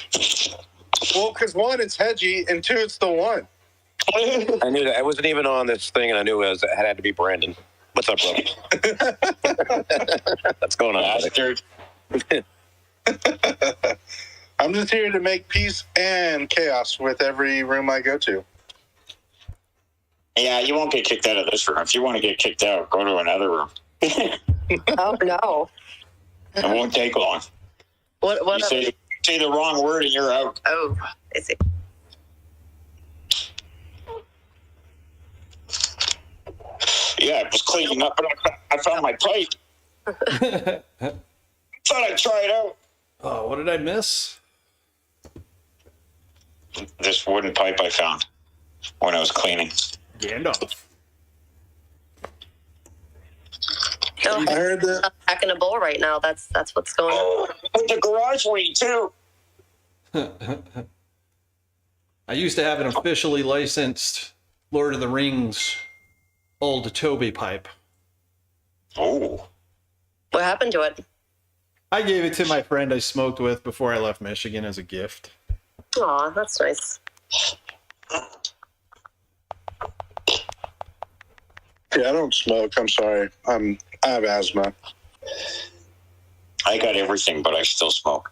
Well, because one, it's Hedgie, and two, it's the one. I knew that. I wasn't even on this thing, and I knew it had to be Brandon. What's up, bro? What's going on, bastard? I'm just here to make peace and chaos with every room I go to. Yeah, you won't get kicked out of this room. If you want to get kicked out, go to another room. Oh no! It won't take long. What? You say the wrong word and you're out. Oh, I see. Yeah, I was cleaning up, and I found my pipe. Thought I'd try it out. Oh, what did I miss? This wooden pipe I found when I was cleaning. Gandalf. No, I heard that. Back in a bowl right now. That's what's going on. The garage weed too. I used to have an officially licensed Lord of the Rings old Toby pipe. Oh. What happened to it? I gave it to my friend I smoked with before I left Michigan as a gift. Aw, that's nice. Yeah, I don't smoke. I'm sorry. I have asthma. I got everything, but I still smoke.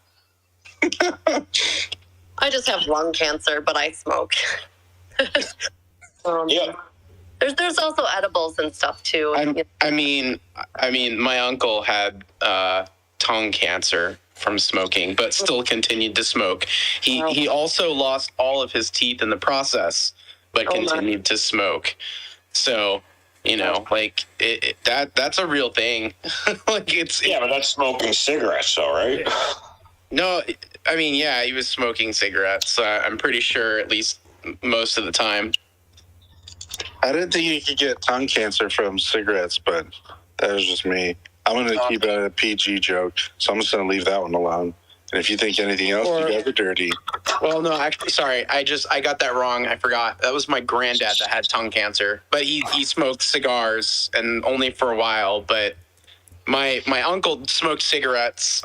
I just have lung cancer, but I smoke. Yeah. There's also edibles and stuff too. I mean, my uncle had tongue cancer from smoking, but still continued to smoke. He also lost all of his teeth in the process, but continued to smoke. So, you know, like that's a real thing. Like yeah, but that's smoking cigarettes, though, right? No, I mean, yeah, he was smoking cigarettes. I'm pretty sure, at least most of the time. I didn't think you could get tongue cancer from cigarettes, but that was just me. I'm going to keep it a PG joke, so I'm just going to leave that one alone. And if you think anything else, you guys are dirty. Well, no, actually, sorry. I got that wrong. I forgot. That was my granddad that had tongue cancer. But he smoked cigars, and only for a while. But my uncle smoked cigarettes.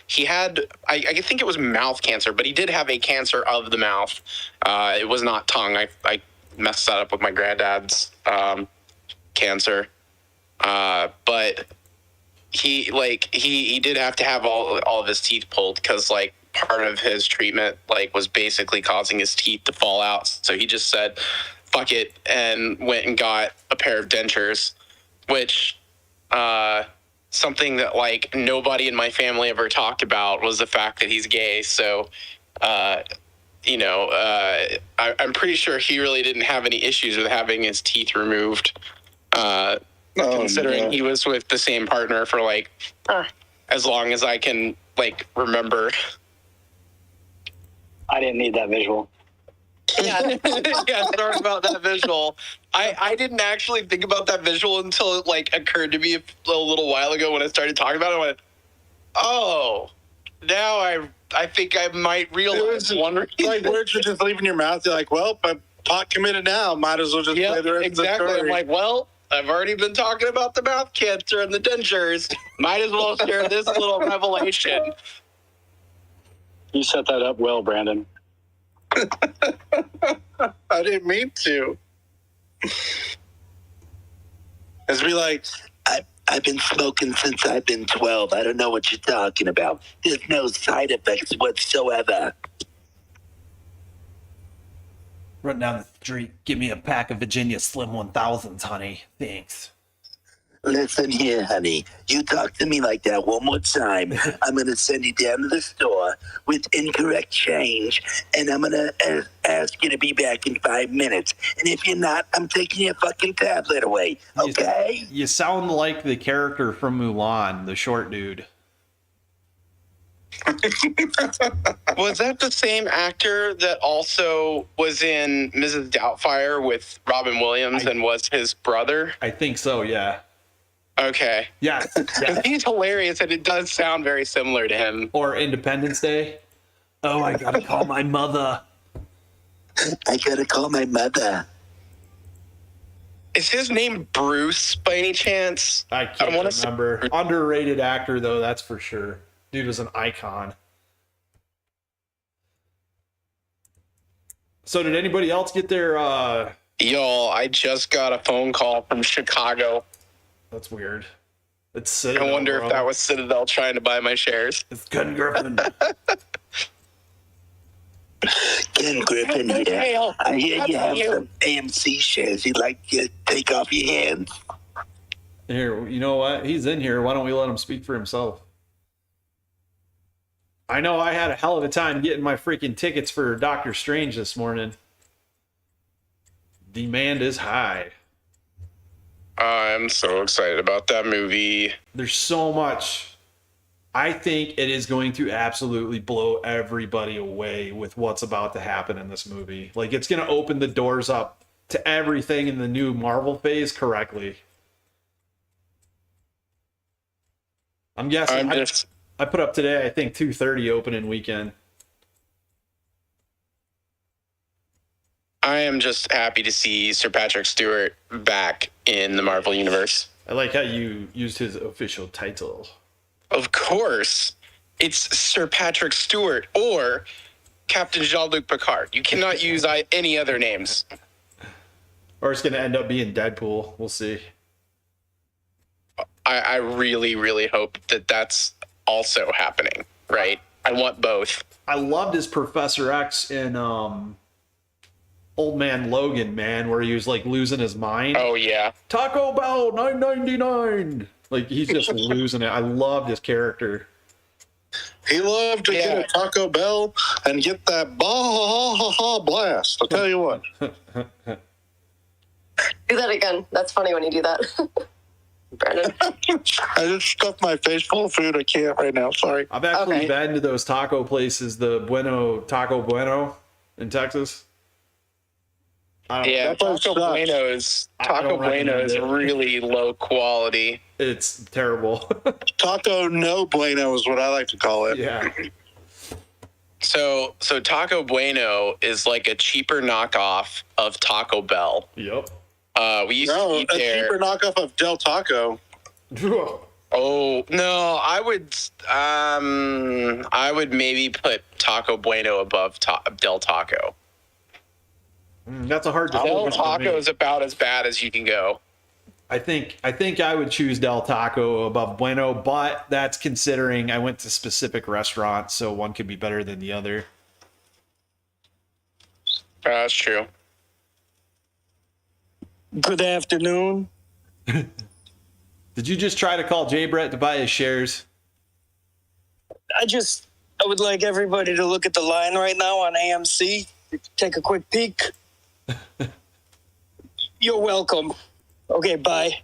He had, I think it was mouth cancer, but he did have a cancer of the mouth. It was not tongue. I messed that up with my granddad's cancer. But he did have to have all of his teeth pulled because like part of his treatment like was basically causing his teeth to fall out. So he just said, fuck it, and went and got a pair of dentures, which something that like nobody in my family ever talked about was the fact that he's gay. So you know, I'm pretty sure he really didn't have any issues with having his teeth removed. Considering he was with the same partner for like as long as I can like remember. I didn't need that visual. Yeah, sorry about that visual. I didn't actually think about that visual until it like occurred to me a little while ago when I started talking about it. I went, oh, now I think I might realize one reason. Like words are just leaving your mouth. You're like, well, I'm pot committed now. Might as well just play the rest of the story. I'm like, well, I've already been talking about the mouth cancer and the dentures. Might as well share this little revelation. You set that up well, Brandon. I didn't mean to. It's be like, I've been smoking since I've been 12. I don't know what you're talking about. There's no side effects whatsoever. Run down the street, give me a pack of Virginia Slim 1000s, honey. Thanks. Listen here, honey. You talk to me like that one more time, I'm going to send you down to the store with incorrect change, and I'm going to ask you to be back in 5 minutes. And if you're not, I'm taking your fucking tablet away, okay? You sound like the character from Mulan, the short dude. Was that the same actor that also was in Mrs. Doubtfire with Robin Williams and was his brother? I think so, yeah. Okay. Yeah. He's hilarious, and it does sound very similar to him. Or Independence Day. Oh, I gotta call my mother. I gotta call my mother. Is his name Bruce by any chance? I can't remember. Underrated actor, though, that's for sure. Dude was an icon. So did anybody else get their... Y'all, I just got a phone call from Chicago. That's weird. It's Citadel, I wonder if that was Citadel trying to buy my shares. It's Ken Griffin. Ken Griffin here. I hear you have some AMC shares you'd like to take off your hands. Here, you know what? He's in here. Why don't we let him speak for himself? I know I had a hell of a time getting my freaking tickets for Doctor Strange this morning. Demand is high. I'm so excited about that movie. There's so much. I think it is going to absolutely blow everybody away with what's about to happen in this movie. Like, it's going to open the doors up to everything in the new Marvel phase correctly. I'm guessing I put up today, I think 2:30 opening weekend. I am just happy to see Sir Patrick Stewart back in the Marvel Universe. I like how you used his official title. Of course. It's Sir Patrick Stewart or Captain Jean-Luc Picard. You cannot use any other names. Or it's going to end up being Deadpool. We'll see. I really, really hope that that's also happening, right? I want both. I loved his Professor X in Old Man Logan, man, where he was like losing his mind. Oh, yeah. Taco Bell, $9.99. Like, he's just losing it. I loved his character. He loved to get a Taco Bell and get that blast. I'll tell you what. Do that again. That's funny when you do that. Brandon. I just stuffed my face full of food. I can't right now. Sorry. I've actually been to those taco places, the Taco Bueno in Texas. Yeah, Taco Bueno is really low quality. It's terrible. Taco no bueno is what I like to call it. Yeah. So Taco Bueno is like a cheaper knockoff of Taco Bell. Yep. We used to eat there. A cheaper knockoff of Del Taco. Oh no, I would maybe put Taco Bueno above Del Taco. That's a hard decision. Del Taco is about as bad as you can go. I think I would choose Del Taco above Bueno, but that's considering I went to specific restaurants, so one could be better than the other. That's true. Good afternoon. Did you just try to call Jay Brett to buy his shares? I would like everybody to look at the line right now on AMC. Take a quick peek. You're welcome. Okay, bye.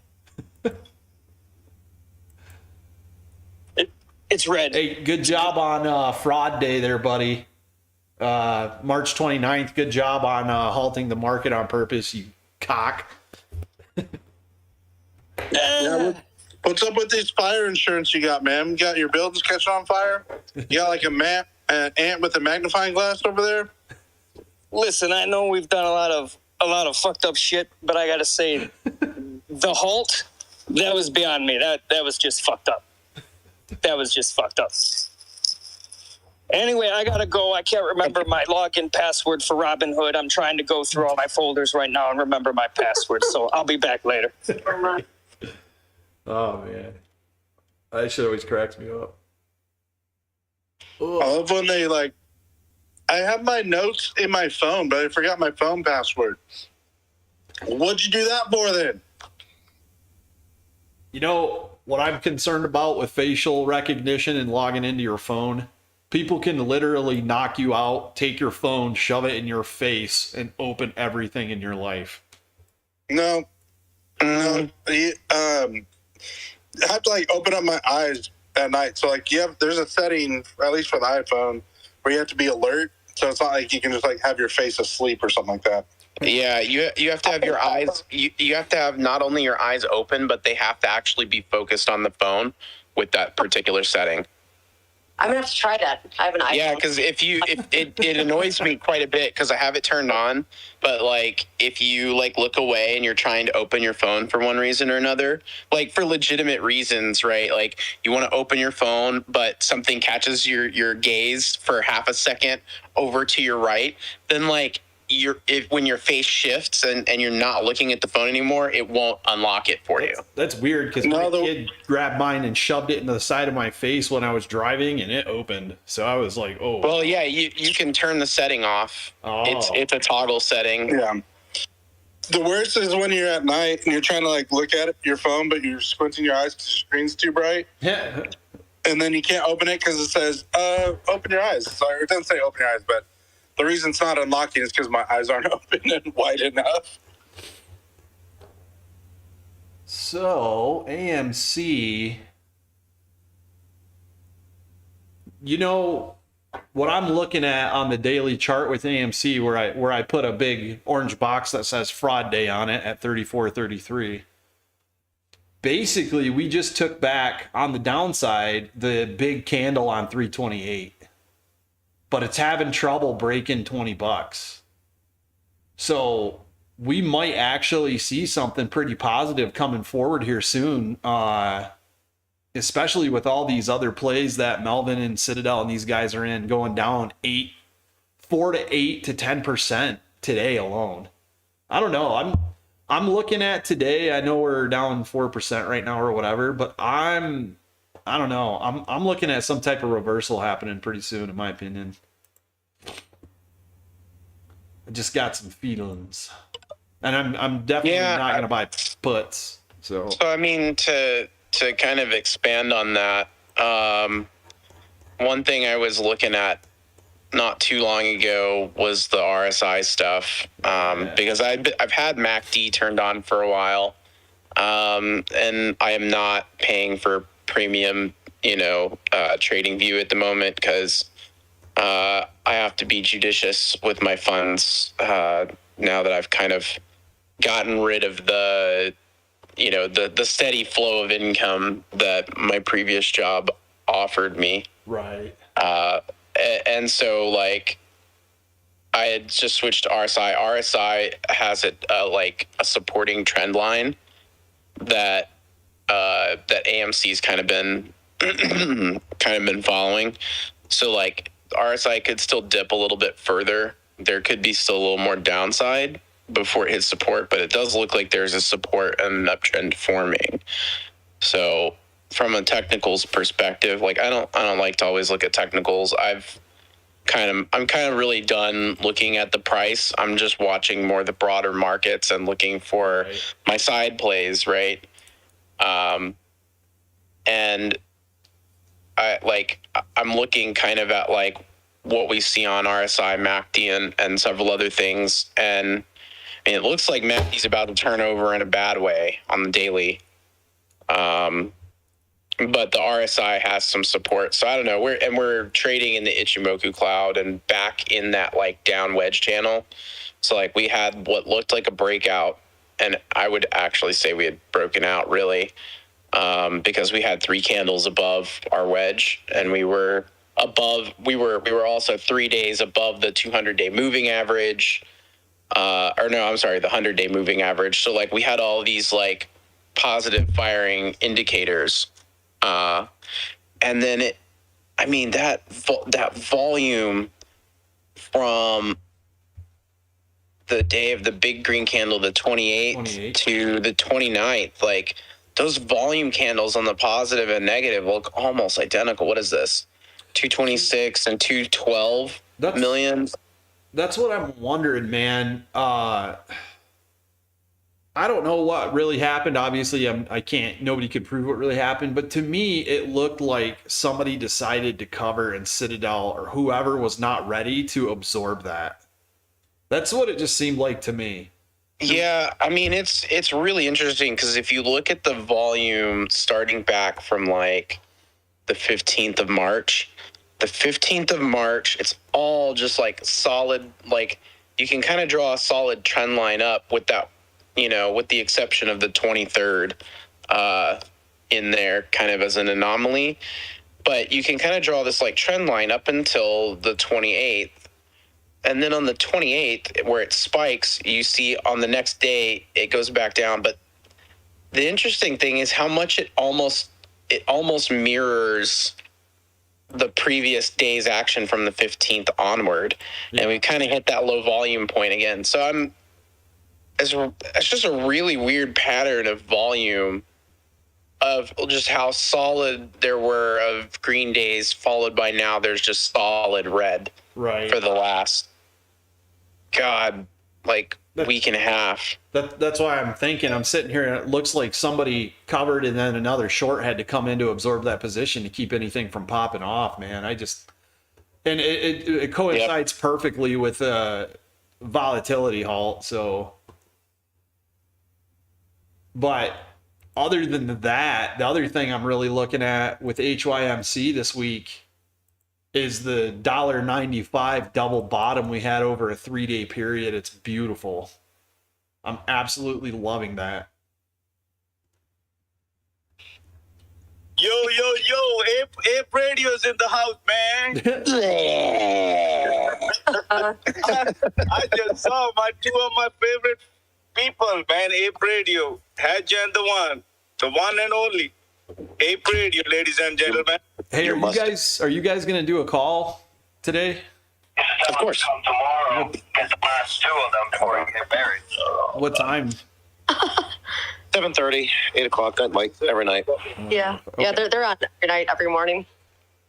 It's red. Hey, good job on fraud day there, buddy. March 29th, good job on halting the market on purpose, you cock. Yeah, what's up with this fire insurance you got, man? You got your buildings catching on fire? You got like an ant with a magnifying glass over there? Listen, I know we've done a lot of fucked up shit, but I gotta say, the halt, that was beyond me. That was just fucked up. That was just fucked up. Anyway, I gotta go. I can't remember my login password for Robinhood. I'm trying to go through all my folders right now and remember my password, so I'll be back later. Oh, man. That shit always cracks me up. I love when they I have my notes in my phone, but I forgot my phone password. What'd you do that for then? You know what I'm concerned about with facial recognition and logging into your phone? People can literally knock you out, take your phone, shove it in your face, and open everything in your life. No. I have to open up my eyes at night. So there's a setting, at least for the iPhone, where you have to be alert. So it's not like you can just have your face asleep or something like that. Yeah, you have to have your eyes. You have to have not only your eyes open, but they have to actually be focused on the phone with that particular setting. I'm gonna have to try that. I have an iPhone. Yeah, because if it annoys me quite a bit because I have it turned on, but like if you like look away and you're trying to open your phone for one reason or another, like for legitimate reasons, right? Like you want to open your phone, but something catches your gaze for half a second over to your right, then like when your face shifts and you're not looking at the phone anymore, it won't unlock it for you. That's weird because my kid grabbed mine and shoved it into the side of my face when I was driving, and it opened. So I was like, "Oh." Well, yeah, you can turn the setting off. Oh. It's a toggle setting. Yeah. The worst is when you're at night and you're trying to like look at your phone, but you're squinting your eyes because your screen's too bright. Yeah. And then you can't open it because it says, "Open your eyes." Sorry, it doesn't say "open your eyes," but the reason it's not unlocking is because my eyes aren't open and wide enough. So, AMC, you know, what I'm looking at on the daily chart with AMC, where I put a big orange box that says fraud day on it at 34.33. Basically, we just took back on the downside the big candle on 328. But it's having trouble breaking $20. So we might actually see something pretty positive coming forward here soon, especially with all these other plays that Melvin and Citadel and these guys are in, going down 4 to 8 to 10% today alone. I don't know. I'm looking at today. I know we're down 4% right now or whatever, but I don't know. I'm looking at some type of reversal happening pretty soon, in my opinion. I just got some feelings, and I'm definitely not going to buy puts. So I mean, to kind of expand on that, one thing I was looking at not too long ago was the RSI stuff, because I've had MACD turned on for a while, and I am not paying for premium, trading view at the moment because I have to be judicious with my funds now that I've kind of gotten rid of the steady flow of income that my previous job offered me. Right. And so, like, I had just switched to RSI. RSI has a supporting trend line that AMC's kind of been following. So, like, RSI could still dip a little bit further. There could be still a little more downside before it hits support, but it does look like there's a support and an uptrend forming. So, from a technicals perspective, like I don't like to always look at technicals. I'm kind of really done looking at the price. I'm just watching more the broader markets and looking for my side plays, right? And I'm looking kind of at like what we see on RSI, MACD, and several other things, and it looks like MACD's about to turn over in a bad way on the daily. But the RSI has some support. So I don't know. We're trading in the Ichimoku cloud and back in that like down wedge channel. So like we had what looked like a breakout, and I would actually say we had broken out really, because we had 3 candles above our wedge, and we were also 3 days above the 200-day moving average. The 100-day moving average. So like we had all these like positive firing indicators. And then that volume from the day of the big green candle, the 28th to the 29th, like those volume candles on the positive and negative look almost identical. What is this? 226 and 212 million. That's what I'm wondering, man. I don't know what really happened. Obviously, nobody could prove what really happened. But to me, it looked like somebody decided to cover, and Citadel or whoever was not ready to absorb that. That's what it just seemed like to me. Yeah, I mean, it's really interesting because if you look at the volume starting back from like the 15th of March, it's all just like solid, like you can kind of draw a solid trend line up with that, with the exception of the 23rd in there kind of as an anomaly. But you can kind of draw this like trend line up until the 28th. And then on the 28th, where it spikes, you see on the next day, it goes back down. But the interesting thing is how much it almost mirrors the previous day's action from the 15th onward. Yeah. And we kind of hit that low volume point again. So it's just a really weird pattern of volume of just how solid there were of green days, followed by now there's just solid red for the last, week and a half. That's why I'm thinking, I'm sitting here and it looks like somebody covered and then another short had to come in to absorb that position to keep anything from popping off, man. And it coincides perfectly with volatility halt, so. But other than that, the other thing I'm really looking at with HYMC this week is the $1.95 double bottom we had over a 3-day period. It's beautiful. I'm absolutely loving that. Yo, Ape Radio's in the house, man. I just saw two of my favorite people, man. Ape Radio, Hedge and the one and only. Ape Radio, ladies and gentlemen. Hey, are you guys going to do a call today? Of course. Tomorrow, get the last 2 of them before we get married. What time? 7:30, 8 o'clock, like every night. Yeah. Okay. Yeah, they're on every night, every morning.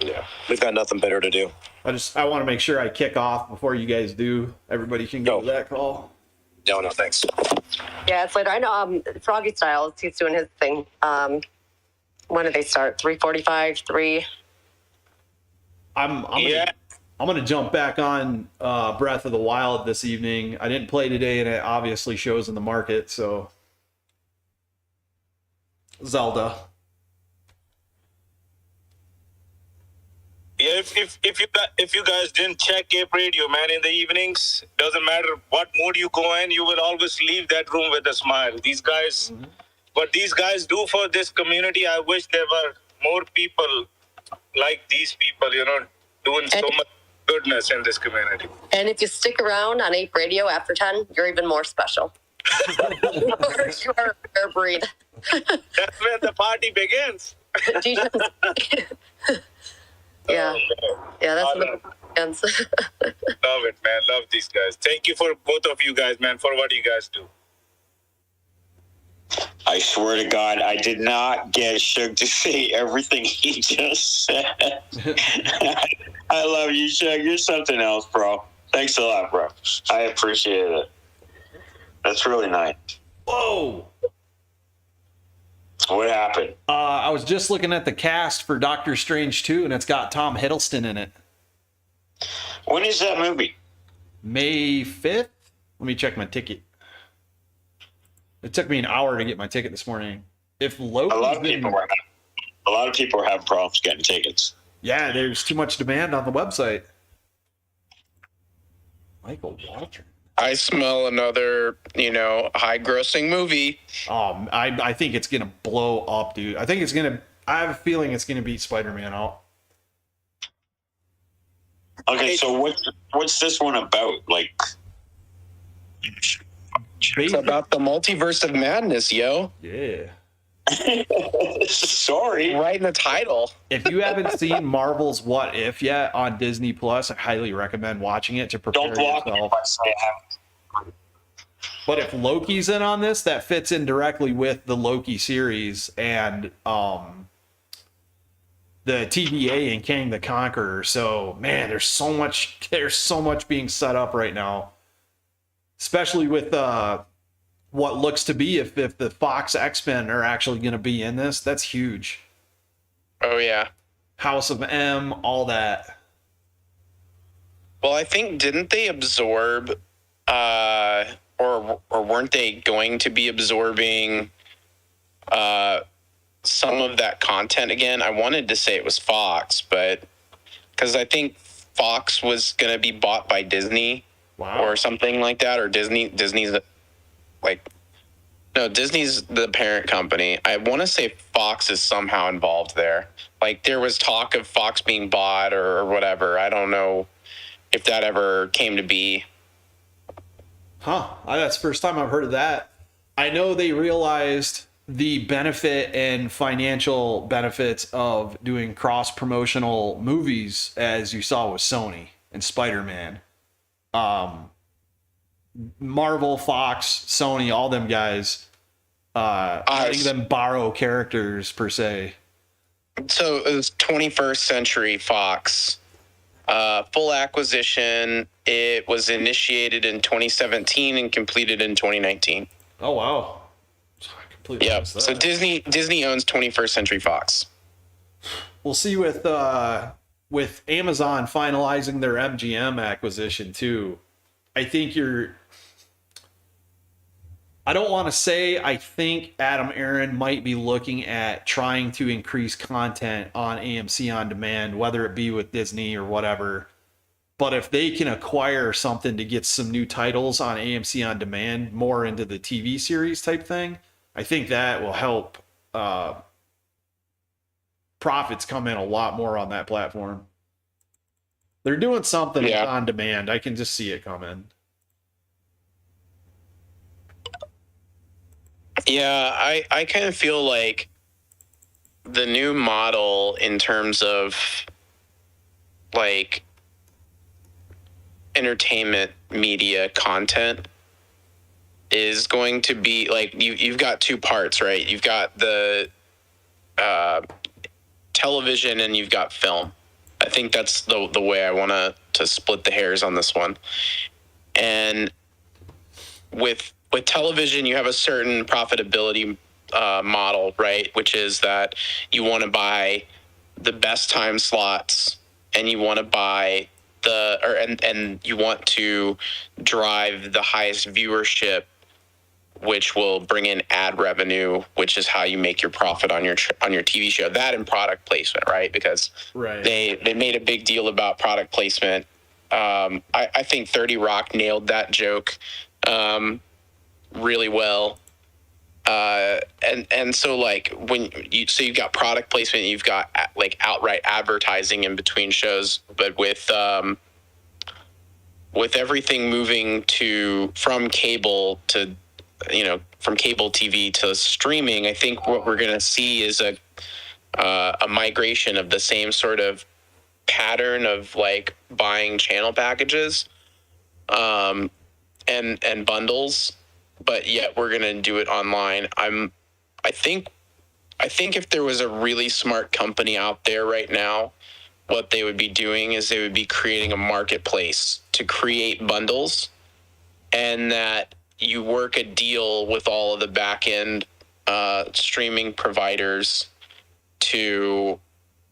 Yeah, we've got nothing better to do. I want to make sure I kick off before you guys do. Everybody can go to that call. No, thanks. Yeah, it's later. I know Froggy Styles, he's doing his thing. When did they start? 3:45, 3. I'm gonna jump back on Breath of the Wild this evening. I didn't play today, and it obviously shows in the market. So Zelda. Yeah, if you guys didn't check Ape Radio, man, in the evenings, doesn't matter what mood you go in, you will always leave that room with a smile. These guys, what these guys do for this community, I wish there were more people like these people, doing so much goodness in this community. And if you stick around on Ape Radio after 10, you're even more special. You are a rare breed. That's when the party begins. Yeah, that's when it begins. Love it, man. Love these guys. Thank you for both of you guys, man, for what you guys do. I swear to God, I did not get Shug to say everything he just said. I love you, Shug. You're something else, bro. Thanks a lot, bro. I appreciate it. That's really nice. Whoa. What happened? I was just looking at the cast for Doctor Strange 2, and it's got Tom Hiddleston in it. When is that movie? May 5th? Let me check my ticket. It took me an hour to get my ticket this morning. If Loki's a lot of people are having problems getting tickets. Yeah, there's too much demand on the website. Michael Waltrip. I smell another, high-grossing movie. I think it's gonna blow up, dude. I have a feeling it's gonna beat Spider-Man out. Okay, so what's this one about? Like, it's about the multiverse of madness, yo. Yeah. Sorry. Right in the title. If you haven't seen Marvel's What If yet on Disney Plus, I highly recommend watching it to prepare yourself. But if Loki's in on this, that fits in directly with the Loki series and the TVA and Kang the Conqueror. So, man, there's so much being set up right now. Especially with what looks to be if the Fox X-Men are actually going to be in this. That's huge. Oh, yeah. House of M, all that. Well, I think, didn't they absorb, or weren't they going to be absorbing some of that content again? I wanted to say it was Fox, but because I think Fox was going to be bought by Disney. Wow. Or something like that, or Disney's like No, Disney's the parent company. I want to say Fox is somehow involved there. Like there was talk of Fox being bought or whatever. I don't know if that ever came to be. Huh. That's the first time I've heard of that. I know they realized the benefit and financial benefits of doing cross-promotional movies, as you saw with Sony and Spider-Man. Marvel, Fox, Sony, all them guys, letting them borrow characters per se. So it was 21st Century Fox. Full acquisition. It was initiated in 2017 and completed in 2019. Oh wow! Yep. So Disney owns 21st Century Fox. We'll see with Amazon finalizing their MGM acquisition too. I think I don't want to say I think Adam Aaron might be looking at trying to increase content on AMC On Demand, whether it be with Disney or whatever. But if they can acquire something to get some new titles on AMC On Demand, more into the TV series type thing, I think that will help profits come in a lot more on that platform. They're doing something with On Demand. I can just see it coming. Yeah, I kind of feel like the new model in terms of like entertainment media content is going to be like you've got two parts, right? You've got the television and you've got film. I think that's the way I want to split the hairs on this one. And with television, you have a certain profitability model, right? Which is that you want to buy the best time slots, and you want to buy and you want to drive the highest viewership, which will bring in ad revenue, which is how you make your profit on your TV show. That and product placement, right? Because they made a big deal about product placement. I think 30 Rock nailed that joke really well. And so like you've got product placement, you've got like outright advertising in between shows, but with everything moving from cable to, from cable TV to streaming, I think what we're going to see is a migration of the same sort of pattern of like buying channel packages, and bundles, but yet we're going to do it online. I think if there was a really smart company out there right now, what they would be doing is they would be creating a marketplace to create bundles, and that you work a deal with all of the back end streaming providers to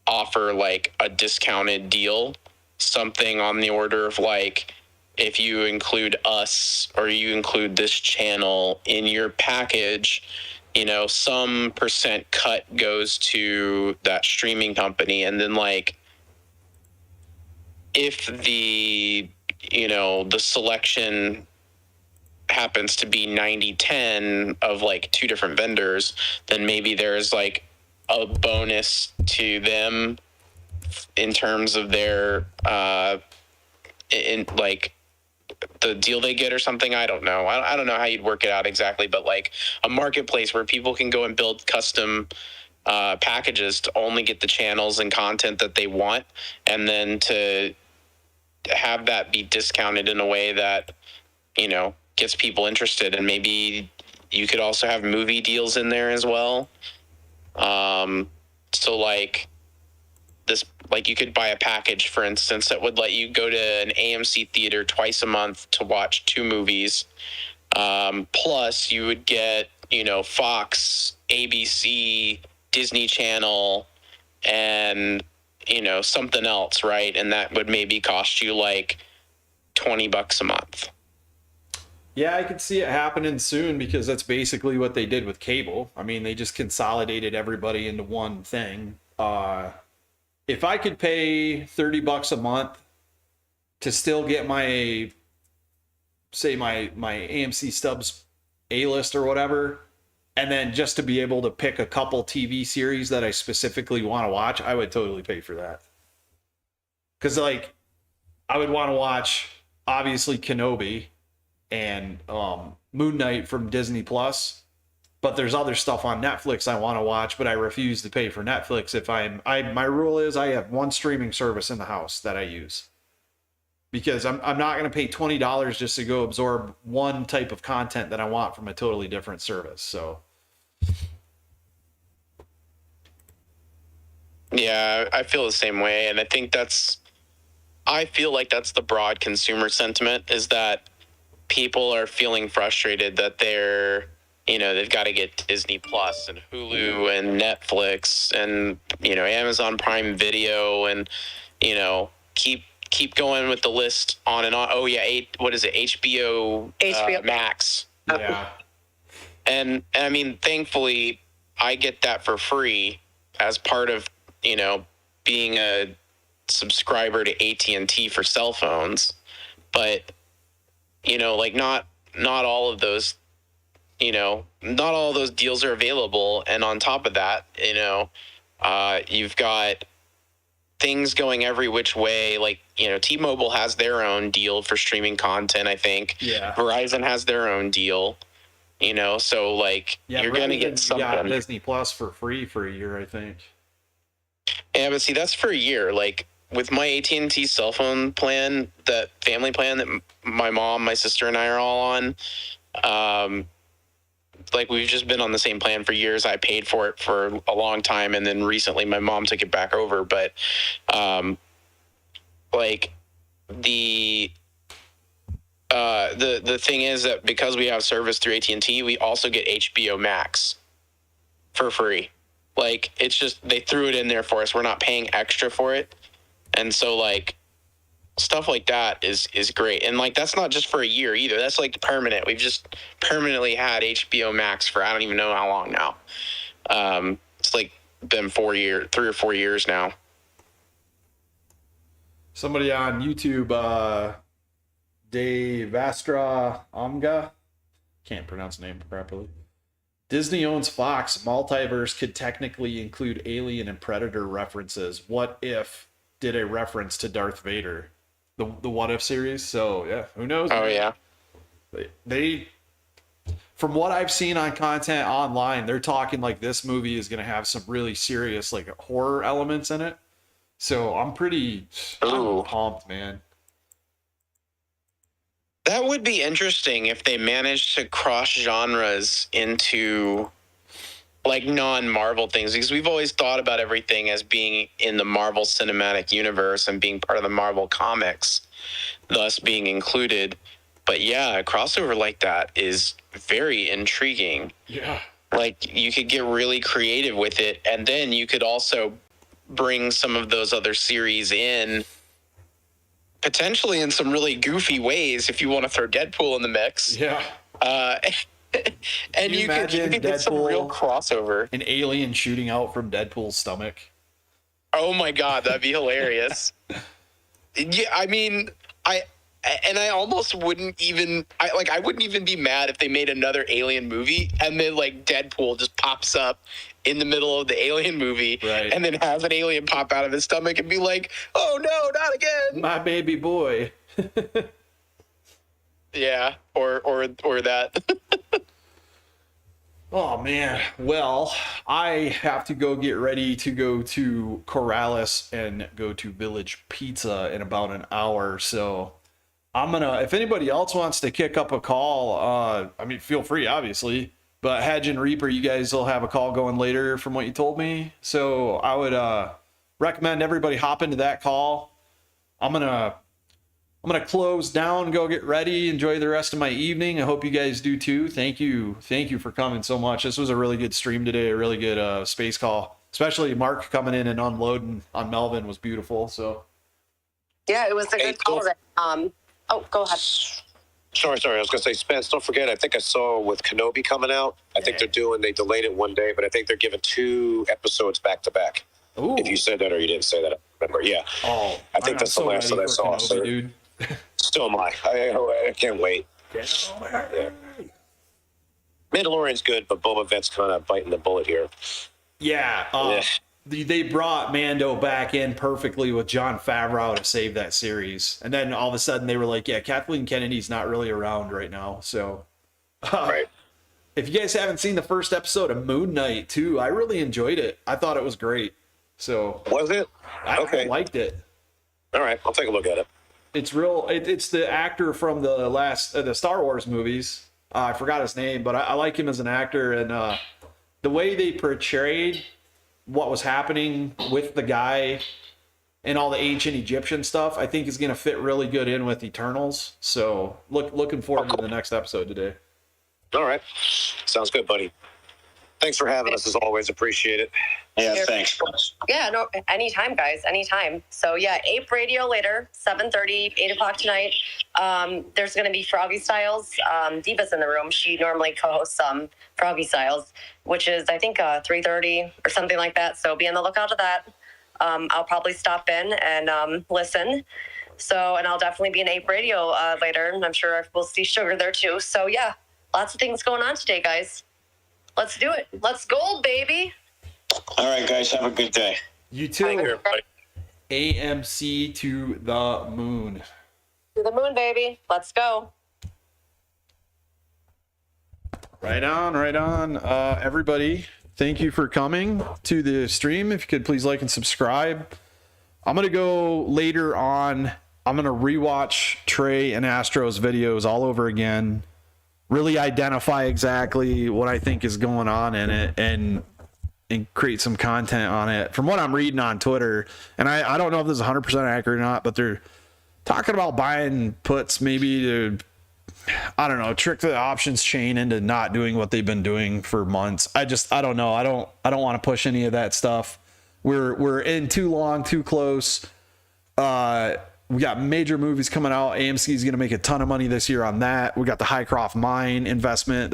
offer like a discounted deal, something on the order of like, if you include us or you include this channel in your package, some percent cut goes to that streaming company. And then like, if the selection happens to be 90-10 of like two different vendors, then maybe there's like a bonus to them in terms of their in like the deal they get or something. I don't know. I don't know how you'd work it out exactly, but like a marketplace where people can go and build custom packages to only get the channels and content that they want, and then to have that be discounted in a way that gets people interested. And maybe you could also have movie deals in there as well. So like this, like you could buy a package, for instance, that would let you go to an AMC theater twice a month to watch 2 movies. Plus you would get, Fox, ABC, Disney Channel, and, something else, right? And that would maybe cost you like $20 a month. Yeah, I could see it happening soon, because that's basically what they did with cable. I mean, they just consolidated everybody into one thing. If I could pay $30 a month to still get my AMC Stubs A-list or whatever, and then just to be able to pick a couple TV series that I specifically want to watch, I would totally pay for that. Because, like, I would want to watch, obviously, Kenobi and Moon Knight from Disney Plus. But there's other stuff on Netflix I want to watch, but I refuse to pay for Netflix if my rule is I have one streaming service in the house that I use. Because I'm not going to pay $20 just to go absorb one type of content that I want from a totally different service. So yeah, I feel the same way, and I feel like that's the broad consumer sentiment, is that people are feeling frustrated that they've got to get Disney Plus and Hulu and Netflix and, Amazon Prime Video and, keep going with the list on and on. Oh yeah. What is it? HBO Max. Yeah. And I mean, thankfully I get that for free as part of, being a subscriber to AT&T for cell phones. But, not all of those, not all those deals are available. And on top of that, you've got things going every which way. Like, T-Mobile has their own deal for streaming content, I think. Yeah. Verizon has their own deal, so like, you're going to get something. You got Disney Plus for free for a year, I think. Yeah, but see, that's for a year. Like, with my AT&T cell phone plan, that family plan that my mom, my sister, and I are all on, like, we've just been on the same plan for years. I paid for it for a long time, and then recently my mom took it back over. But, like, the thing is that because we have service through AT&T, we also get HBO Max for free. Like, it's just, they threw it in there for us. We're not paying extra for it. And so, like, stuff like that is great. And, like, that's not just for a year either. That's, like, permanent. We've just permanently had HBO Max for I don't even know how long now. It's, like, been 3 or 4 years now. Somebody on YouTube, Dave Astra Amga, can't pronounce the name properly. Disney owns Fox. Multiverse could technically include Alien and Predator references. What If did a reference to Darth Vader, the What If series. So yeah, who knows? Oh yeah, they from what I've seen on content online, they're talking like this movie is going to have some really serious like horror elements in it. So I'm pumped, man. That would be interesting if they managed to cross genres into like non-Marvel things, because we've always thought about everything as being in the Marvel Cinematic Universe and being part of the Marvel comics, thus being included. But yeah, a crossover like that is very intriguing. Yeah. Like, you could get really creative with it, and then you could also bring some of those other series in, potentially in some really goofy ways if you want to throw Deadpool in the mix. Yeah. And you could get some real crossover. An alien shooting out from Deadpool's stomach. Oh my God, that'd be hilarious. Yeah, I mean, I almost wouldn't even, I wouldn't even be mad if they made another Alien movie and then like Deadpool just pops up in the middle of the Alien movie, right, and then has an alien pop out of his stomach and be like, "Oh no, not again, my baby boy." Yeah, or that. Oh man. Well, I have to go get ready to go to Corrales and go to Village Pizza in about an hour. So I'm gonna, if anybody else wants to kick up a call, I mean, feel free, obviously. But Hedge and Reaper, you guys will have a call going later from what you told me. So I would recommend everybody hop into that call. I'm gonna close down, go get ready, enjoy the rest of my evening. I hope you guys do too. Thank you for coming so much. This was a really good stream today, a really good space call. Especially Mark coming in and unloading on Melvin was beautiful. So yeah, it was a good call. Oh, go ahead. Sorry. I was going to say, Spence, don't forget, I think I saw with Kenobi coming out, I think they delayed it one day, but I think they're giving 2 episodes back to back. Ooh. If you said that or you didn't say that, I remember. Yeah. Oh, I think that's the last that I saw. Kenobi, so, dude. Still am I. I can't wait. Yeah. Mandalorian's good, but Boba Fett's kind of biting the bullet here. Yeah. They brought Mando back in perfectly with Jon Favreau to save that series. And then all of a sudden they were like, yeah, Kathleen Kennedy's not really around right now. So, right. If you guys haven't seen the first episode of Moon Knight, too, I really enjoyed it. I thought it was great. So, was it? I liked it. All right, I'll take a look at it. It's real. It's the actor from the Star Wars movies. I forgot his name, but I like him as an actor, and the way they portrayed what was happening with the guy and all the ancient Egyptian stuff, I think is going to fit really good in with Eternals. So looking forward to the next episode today. All right, sounds good, buddy. Thanks for having us as always. Appreciate it. Yeah, thanks. Yeah, no, anytime, guys, anytime. So yeah, Ape Radio later, 7:30, 8 o'clock tonight. There's going to be Froggy Styles. Diva's in the room. She normally co-hosts Froggy Styles, which is I think 3:30 or something like that. So be on the lookout of that. I'll probably stop in and listen. So, and I'll definitely be in Ape Radio later. And I'm sure we'll see Sugar there too. So yeah, lots of things going on today, guys. Let's do it. Let's gold, baby. All right, guys. Have a good day. You too. AMC to the moon. To the moon, baby. Let's go. Right on, right on. Everybody, thank you for coming to the stream. If you could please like and subscribe. I'm going to go later on. I'm going to rewatch Trey and Astro's videos all over again. Really identify exactly what I think is going on in it and create some content on it. From what I'm reading on Twitter, and I don't know if this is 100% accurate or not, but they're talking about buying puts maybe to, I don't know, trick the options chain into not doing what they've been doing for months. I don't know. I don't want to push any of that stuff. We're in too long, too close. We got major movies coming out. AMC is going to make a ton of money this year on that. We got the Highcroft Mine investment.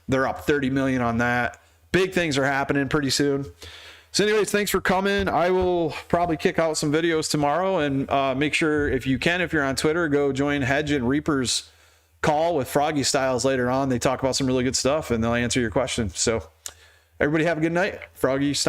They're up 30 million on that. Big things are happening pretty soon. So anyways, thanks for coming. I will probably kick out some videos tomorrow, and make sure if you're on Twitter, go join Hedge and Reaper's call with Froggy Styles later on. They talk about some really good stuff and they'll answer your questions. So everybody have a good night. Froggy Styles.